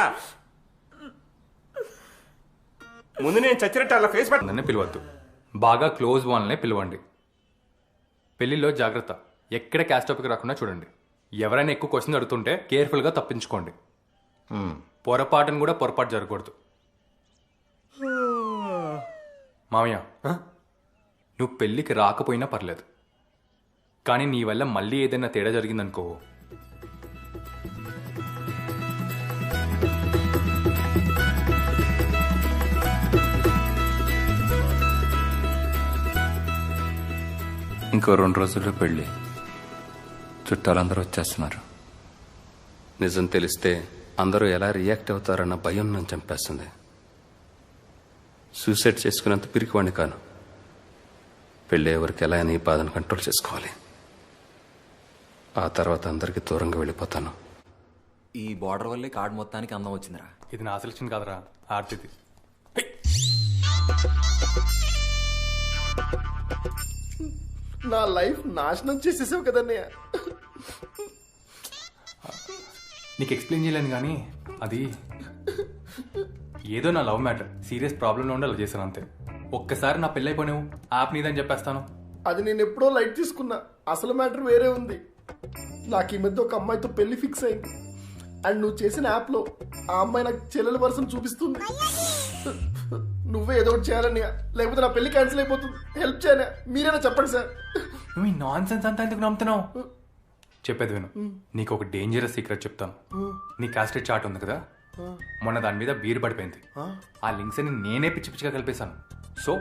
ముందు నేను చచ్చినట్టు అలా ఫేస్ నన్నే పిలవద్దు, బాగా క్లోజ్ వాళ్ళనే పిలవండి. పెళ్లిలో జాగ్రత్త, ఎక్కడ క్యాస్ట్ టాపిక్ రాకుండా చూడండి. ఎవరైనా ఎక్కువ క్వశ్చన్ అడుగుతుంటే కేర్ఫుల్గా తప్పించుకోండి. పొరపాటును కూడా పొరపాటు జరగకూడదు. మామయ్య, నువ్వు పెళ్ళికి రాకపోయినా పర్లేదు, కానీ నీ వల్ల మళ్ళీ ఏదైనా తేడా జరిగిందనుకో, ఇంకో 2 రోజుల్లో పెళ్ళి. చుట్టాలందరూ వచ్చేస్తున్నారు. నిజం తెలిస్తే అందరూ ఎలా రియాక్ట్ అవుతారన్న భయం నన్ను చంపేస్తుంది. సూసైడ్ చేసుకునేంత పిరికివాడిని కాను. పెళ్ళి ఎవరికి ఎలా అని బాధను కంట్రోల్ చేసుకోవాలి. ఆ తర్వాత అందరికీ దూరంగా వెళ్ళిపోతాను. ఈ బార్డర్ వల్లే కార్డు మొత్తానికి అందం వచ్చిందిరా. ఇది నా సెలక్షన్ కాదురా, ఆర్తిది. నా లైఫ్ నాశనం చేసేసావు కదన్నయ్య. నీకు ఎక్స్ప్లెయిన్ చేయలేను కానీ అది ఏదో నా లవ్ మ్యాటర్, సీరియస్ ప్రాబ్లంలో ఉండి అలా చేశాను అంతే. ఒక్కసారి నా పెళ్ళి అయిపోయావు, యాప్ నీదని చెప్పేస్తాను. అది నేను ఎప్పుడో లైట్ తీసుకున్నా. అసలు మ్యాటర్ వేరే ఉంది. నాకు ఈ మధ్య ఒక అమ్మాయితో పెళ్లి ఫిక్స్ అయింది. అండ్ నువ్వు చేసిన యాప్లో ఆ అమ్మాయి నాకు చెల్లెల వరుసను చూపిస్తుంది. నువ్వే ఏదో ఒకటి చేయాలన్నయ్య, లేకపోతే నా పెళ్లి క్యాన్సిల్ అయిపోతుంది. హెల్ప్ చేయనా, మీరైనా చెప్పండి సార్. నువ్వు ఈ నాన్ సెన్స్ అంతా ఎందుకు నమ్ముతున్నావు? చెప్పేది విను, నీకు ఒక డేంజరస్ సీక్రెట్ చెప్తాను. నీ కాస్టెడ్ చార్ట్ ఉంది కదా, మొన్న దాని మీద బీరు పడిపోయింది. ఆ లింక్స్ అని నేనే పిచ్చి పిచ్చిగా కలిపేశాను. సో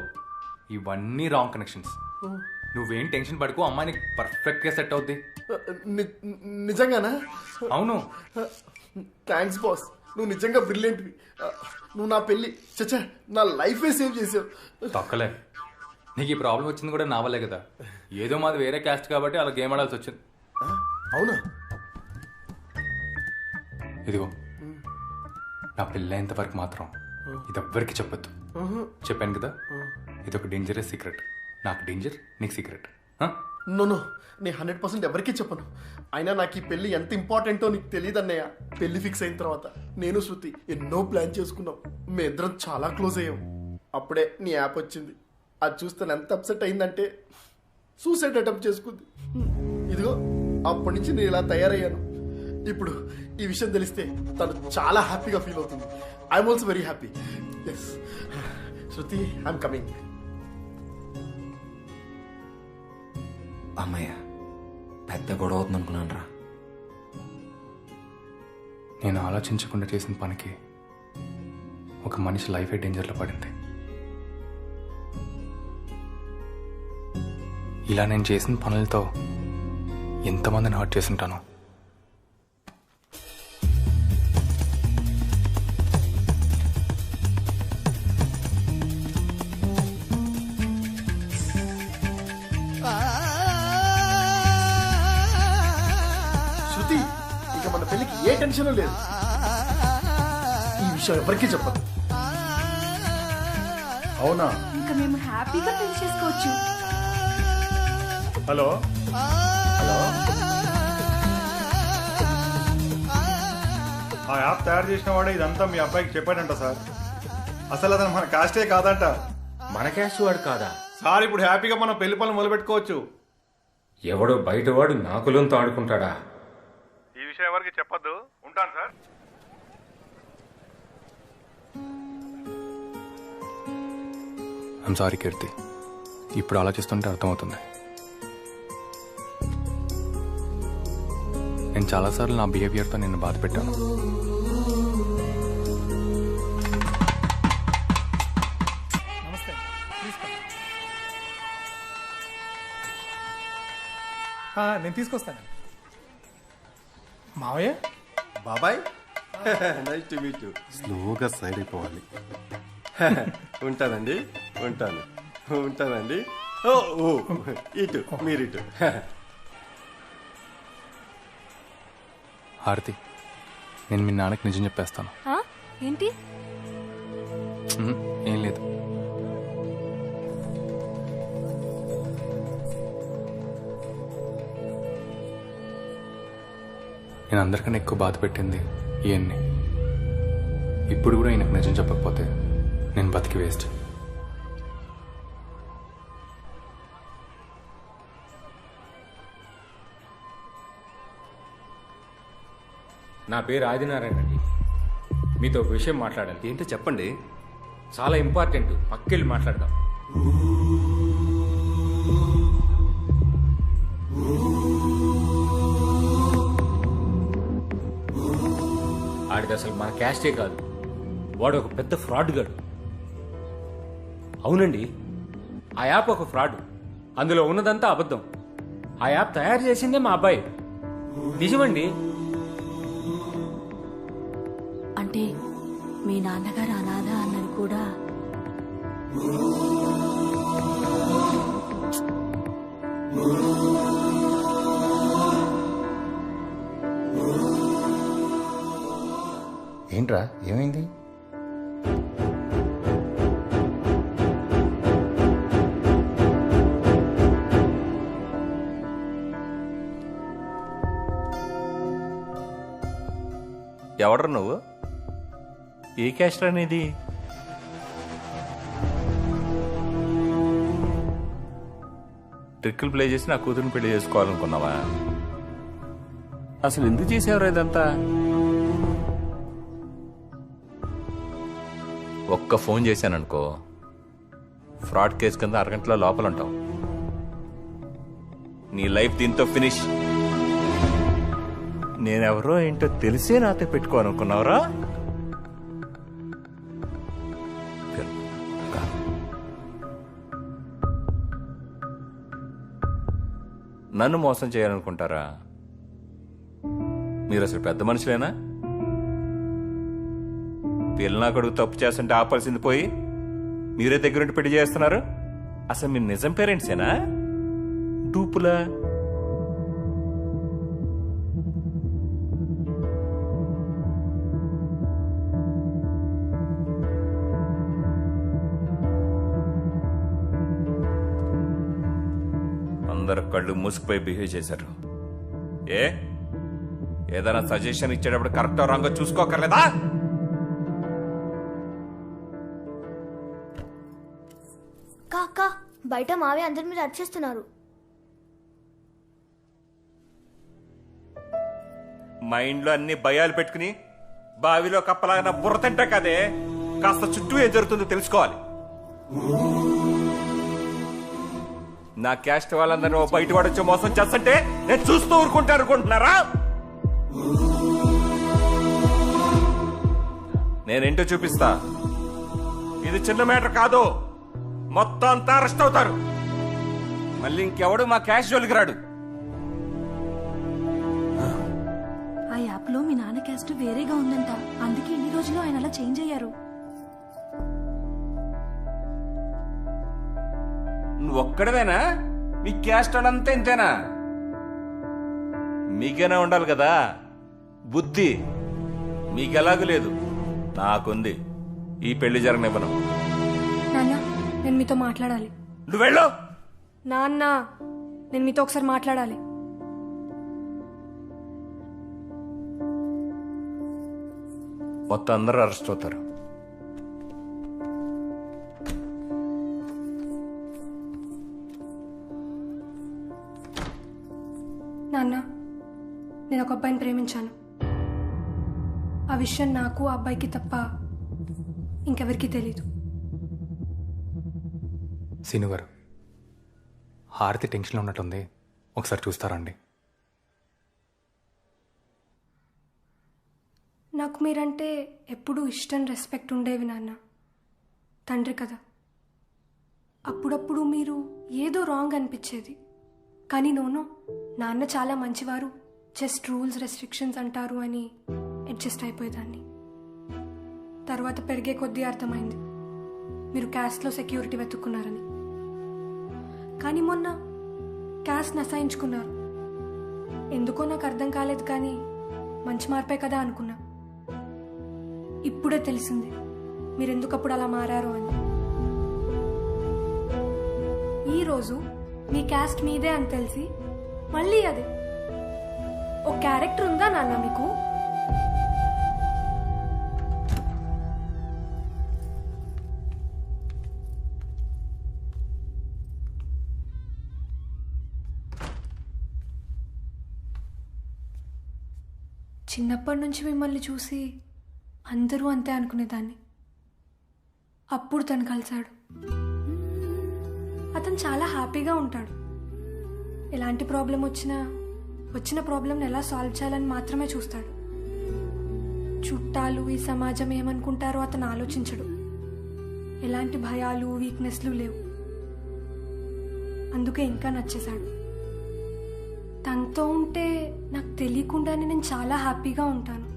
ఇవన్నీ రాంగ్ కనెక్షన్స్. నువ్వేం టెన్షన్ పడుకో, అమ్మాయి నీకు పర్ఫెక్ట్ గా సెట్ అవుద్ది. నిజంగానా? అవును. థ్యాంక్స్ బాస్, నువ్వు నిజంగా బ్రిలియంట్వి. నువ్వు నా పెళ్లి చచ్చా నా లైఫే సేవ్ చేసావు. తక్కలే, నీకు ఈ ప్రాబ్లం వచ్చింది కూడా నా వల్లే కదా. ఏదో మాది వేరే క్యాస్ట్ కాబట్టి అలా గేమ్ ఆడాల్సి వచ్చింది. అవునా? ఇదిగో నా పెళ్ళైనంత వరకు మాత్రం ఇది ఎవ్వరికి చెప్పొద్దు. చెప్పాను కదా, ఇది ఒక డేంజరస్ సీక్రెట్. నాకు డేంజర్, నీకు సీక్రెట్. నో నేను 100% ఎవరికీ చెప్పను. అయినా నాకు ఈ పెళ్లి ఎంత ఇంపార్టెంటో నీకు తెలియదు అన్నయ్య. పెళ్లి ఫిక్స్ అయిన తర్వాత నేను శృతి ఎన్నో ప్లాన్ చేసుకున్నాం. మీ ఇద్దరం చాలా క్లోజ్ అయ్యాం. అప్పుడే నీ యాప్ వచ్చింది. అది చూస్తే ఎంత అప్సెట్ అయిందంటే సూసైడ్ అటెంప్ట్ చేసుకుంది. ఇదిగో అప్పటి నుంచి నేను ఇలా తయారయ్యాను. ఇప్పుడు ఈ విషయం తెలిస్తే తను చాలా హ్యాపీగా ఫీల్ అవుతుంది. I'm also very happy. Yes Shruti, I'm coming. అమ్మయ్య, పెద్ద గొడవ అవుతుంది అనుకున్నాను రా. నేను ఆలోచించకుండా చేసిన పనికి ఒక మనిషి లైఫే డేంజర్లో పడింది. ఇలా నేను చేసిన పనులతో ఎంతమందిని హర్ట్ చేస్తుంటాను. శృతి, ఇక మన పెళ్లికి ఏ టెన్షన్ లేదు. ఈ విషయం ఎవరికీ చెప్పదు. అవునా? ఇంకా మేము హ్యాపీగా పెళ్లి చేసుకోవచ్చు. హలో హలో, ఆ యాప్ తయారు చేసిన వాడే ఇదంతా మీ అబ్బాయికి చెప్పాడంట సార్. అసలు అతను మన కాస్టే కాదంట. మన క్యాస్ట్ వాడు కాదా సార్? ఇప్పుడు హ్యాపీగా మనం పెళ్లి పనులు మొదలు పెట్టుకోవచ్చు. ఎవడో బయటవాడు నా కులంతో ఆడుకుంటాడా? ఈ విషయం ఎవరికి చెప్పొద్దు. ఉంటాను సార్. ఐమ్ సారీ కీర్తి, ఇప్పుడు ఆలోచిస్తుంటే అర్థమవుతుంది. నేను చాలాసార్లు నా బిహేవియర్తో నిన్ను బాధ పెట్టాను. నేను తీసుకొస్తాను. మావయ్య, బాబాయ్, నైస్ టు మీట్ యు. స్లోగా సైడ్ అయిపోవాలి. ఉంటానండి, ఉంటానండి. ఓ ఇటు, మీరిటు. హారతి, నేను మీ నాన్నకి నిజం చెప్పేస్తాను. ఏంటి? ఏం లేదు. నేను అందరికన్నా ఎక్కువ బాధ పెట్టింది ఈయన్ని. ఇప్పుడు కూడా ఈయనకు నిజం చెప్పకపోతే నేను బతికి వేస్ట్. నా పేరు ఆదినారాయణ అండి. మీతో ఒక విషయం మాట్లాడాలి. ఏంటో చెప్పండి. చాలా ఇంపార్టెంట్. పక్కెళ్ళి మాట్లాడదాం. ఆడిది అసలు మన క్యాస్టే కాదు. వాడు ఒక పెద్ద ఫ్రాడ్ గాడు. అవునండి, ఆ యాప్ ఒక ఫ్రాడ్. అందులో ఉన్నదంతా అబద్ధం. ఆ యాప్ తయారు చేసిందే మా అబ్బాయి. నిజమండి. అంటే మీ నాన్నగారు అనాథ అన్నది కూడా ఏంట్రా, ఏమైంది? ఎవడ్రా నువ్వు? ఏ క్యాస్ట్ అనేది? ట్రిక్కులు ప్లే చేసి నా కూతురుని పెళ్లి చేసుకోవాలనుకున్నావా? అసలు ఎందుకు చేసేవారు ఇదంతా? ఒక్క ఫోన్ చేశాననుకో, ఫ్రాడ్ కేసు కింద అరగంటలో లోపల ఉంటావు. నీ లైఫ్ దీంతో ఫినిష్. నేనెవరో ఏంటో తెలిసే నాతో పెట్టుకోవాలనుకున్నావురా? నన్ను మోసం చేయాలనుకుంటారా? మీరు అసలు పెద్ద మనుషులేనా? పిల్లనా కొడుకు తప్పు చేస్తుంటే ఆపాల్సింది పోయి మీరే దగ్గరుండి పెళ్లి చేస్తున్నారు. అసలు మీ నిజం పేరెంట్సేనా డూపులా? అందరు కళ్ళు మూసుకుపోయి బిహేవ్ చేశారు. ఏదైనా సజెషన్ ఇచ్చేటప్పుడు కరెక్ట్ రాంగో చూసుకోకర్లేదా? కాక బయట మావే అందరి మీద అరిచేస్తున్నారు. మైండ్లో అన్ని భయాలు పెట్టుకుని బావిలో కప్పలాగా నా బుర్ర తింటా కదే. కాస్త చుట్టూ ఏం జరుగుతుందో తెలుసుకోవాలి. నా క్యాస్ట్ వాళ్ళందరూ బయట వాడొచ్చే మోసం చేస్తుంటే నేను చూస్తూ ఊరుకుంటా అనుకుంటున్నారా? నేనేంటో చూపిస్తా. ఇది చిన్న మ్యాటర్ కాదు. మొత్తం అంతా అరెస్ట్ అవుతారు. మళ్ళీ ఇంకెవడు మా క్యాష్ జోలికి రాడు. ఆ యాప్లో మీ నాన్న క్యాస్ట్ వేరేగా ఉందంట, అందుకే ఇన్ని రోజులు ఆయన అలా చేంజ్ అయ్యారు. నువ్వు ఒక్కడవేనా? మీ క్యాస్ట్ వాళ్ళంతా ఇంతేనా? మీకైనా ఉండాలి కదా బుద్ధి. మీకెలాగూ లేదు, నాకుంది. ఈ పెళ్లి జరగనివ్వను. నాన్న, నేను మీతో మాట్లాడాలి. నువ్వు వెళ్ళు. నాన్న, నేను మీతో ఒకసారి మాట్లాడాలి. మొత్తం అందరూ అరెస్ట్ అవుతారు. నాన్న, నేను ఒక అబ్బాయిని ప్రేమించాను. ఆ విషయం నాకు ఆ అబ్బాయికి తప్ప ఇంకెవరికీ తెలీదు. సీను గారు, హారతి టెన్షన్లో ఉన్నట్టుంది, ఒకసారి చూస్తారండి. నాకు మీరంటే ఎప్పుడూ ఇష్టం, రెస్పెక్ట్ ఉండేవి నాన్న. తండ్రి కదా. అప్పుడప్పుడు మీరు ఏదో రాంగ్ అనిపించేది. కానీ నోనో, నాన్న చాలా మంచివారు, జస్ట్ రూల్స్ రెస్ట్రిక్షన్స్ అంటారు అని అడ్జస్ట్ అయిపోయేదాన్ని. తర్వాత పెరిగే కొద్దీ అర్థమైంది మీరు క్యాస్ట్లో సెక్యూరిటీ వెతుక్కున్నారని. కానీ మొన్న క్యాస్ట్ నసాయించుకున్నారు. ఎందుకో నాకు అర్థం కాలేదు, కానీ మంచి మార్పే కదా అనుకున్నా. ఇప్పుడే తెలిసింది మీరెందుకప్పుడు అలా మారారు అని. ఈరోజు మీ క్యాస్ట్ మీదే అని తెలిసి మళ్ళీ అదే. ఓ క్యారెక్టర్ ఉందా నాన్న మీకు? చిన్నప్పటి నుంచి మిమ్మల్ని చూసి అందరూ అంతే అనుకునేదాన్ని. అప్పుడు తను కలిశాడు. అతను చాలా హ్యాపీగా ఉంటాడు. ఎలాంటి ప్రాబ్లం వచ్చిన ప్రాబ్లంని ఎలా సాల్వ్ చేయాలని మాత్రమే చూస్తాడు. చుట్టాలు, ఈ సమాజం ఏమనుకుంటారో అతను ఆలోచించడు. ఎలాంటి భయాలు, వీక్నెస్లు లేవు. అందుకే ఇంకా నచ్చేశాడు. తనతో ఉంటే నాకు తెలియకుండానే నేను చాలా హ్యాపీగా ఉంటాను.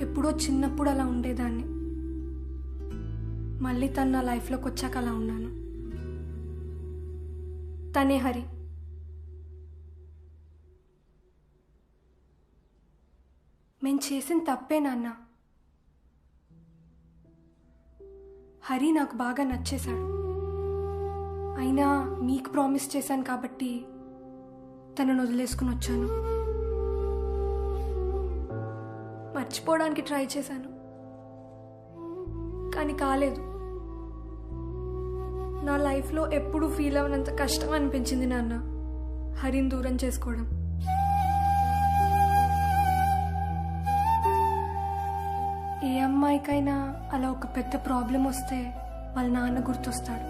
ఎప్పుడో చిన్నప్పుడు అలా ఉండేదాన్ని. మళ్ళీ తను నా లైఫ్లోకి వచ్చాక అలా ఉన్నాను. తనే హరి. మేము చేసిన తప్పే నాన్న. హరి నాకు బాగా నచ్చేశాడు. అయినా మీకు ప్రామిస్ చేశాను కాబట్టి తనను వదిలేసుకుని వచ్చాను. మర్చిపోవడానికి ట్రై చేశాను, కానీ కాలేదు. నా లైఫ్లో ఎప్పుడూ ఫీల్ అవ్వనంత కష్టం అనిపించింది నాన్న హరిని దూరం చేసుకోవడం. ఏ అమ్మాయికైనా అలా ఒక పెద్ద ప్రాబ్లం వస్తే వాళ్ళ నాన్న గుర్తొస్తాడు.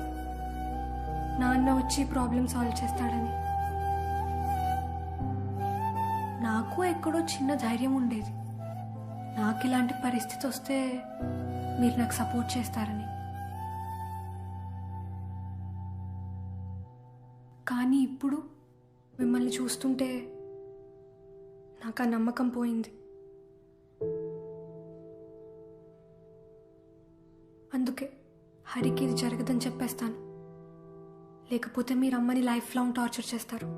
నాన్న వచ్చి ప్రాబ్లం సాల్వ్ చేస్తాడని. నాకు ఎక్కడో చిన్న ధైర్యం ఉండేది, నాకు ఇలాంటి పరిస్థితి వస్తే మీరు నాకు సపోర్ట్ చేస్తారని. కానీ ఇప్పుడు మిమ్మల్ని చూస్తుంటే నాకు ఆ నమ్మకం పోయింది. అందుకే హరికి ఇది జరగదని చెప్పేస్తాను. లేకపోతే మీరు అమ్మని లైఫ్ లాంగ్ టార్చర్ చేస్తారు.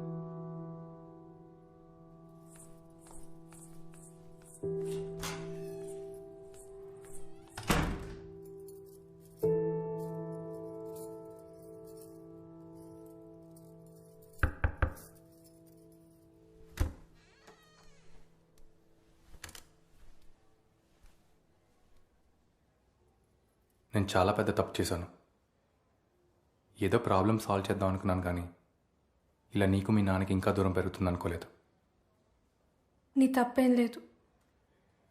నేను చాలా పెద్ద తప్పు చేశాను. ఏదో ప్రాబ్లం సాల్వ్ చేద్దాం అనుకున్నాను, కానీ ఇలా నీకు మీ నాన్నకి ఇంకా దూరం పెరుగుతుంది అనుకోలేదు. నీ తప్పేం లేదు.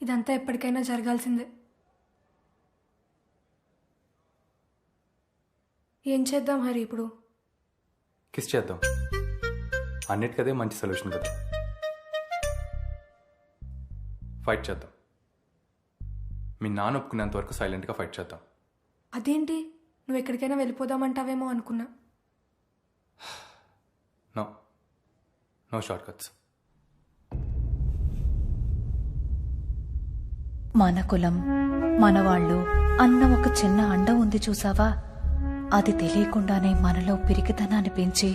ఇదంతా ఎప్పటికైనా జరగాల్సిందే. ఏం చేద్దాం హరి ఇప్పుడు? కిస్ చేద్దాం. అన్నిటికదే మంచి సొల్యూషన్ కదా. ఫైట్ చేద్దాం. మీ నాన్న ఒప్పుకునేంత వరకు సైలెంట్గా ఫైట్ చేద్దాం. అదేంటి, నువ్వు ఎక్కడికైనా వెళ్ళిపోదామంటావేమో అనుకున్నా. No no shortcuts. మన కులం మనవాళ్ళు అన్న ఒక చిన్న అండ ఉంది చూసావా, అది తెలియకుండానే మనలో పిరికితనాన్ని పెంచి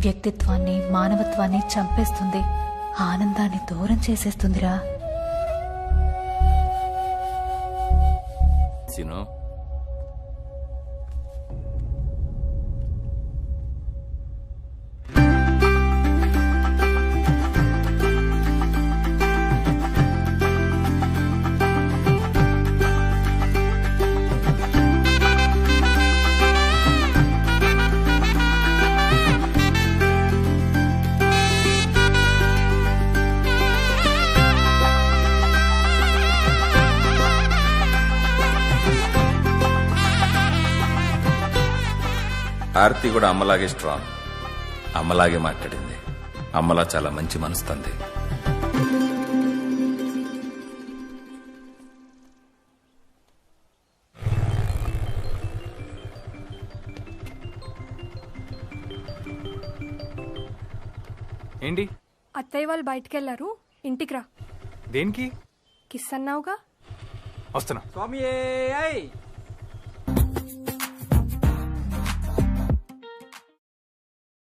వ్యక్తిత్వాన్ని మానవత్వాన్ని చంపేస్తుంది, ఆనందాన్ని దూరం చేసేస్తుందిరా. సీను, ఆర్తి కూడా అమ్మలాగే స్ట్రాంగ్, అమ్మలాగే మాట్లాడింది. అమ్మలా చాలా మంచి మనసుతంది. ఏంటి? అత్తయ్య వాళ్ళు బయటికి వెళ్ళారు, ఇంటికి రా. దేనికి? కిస్ అన్నావుగా. వస్తున్నా. స్వామి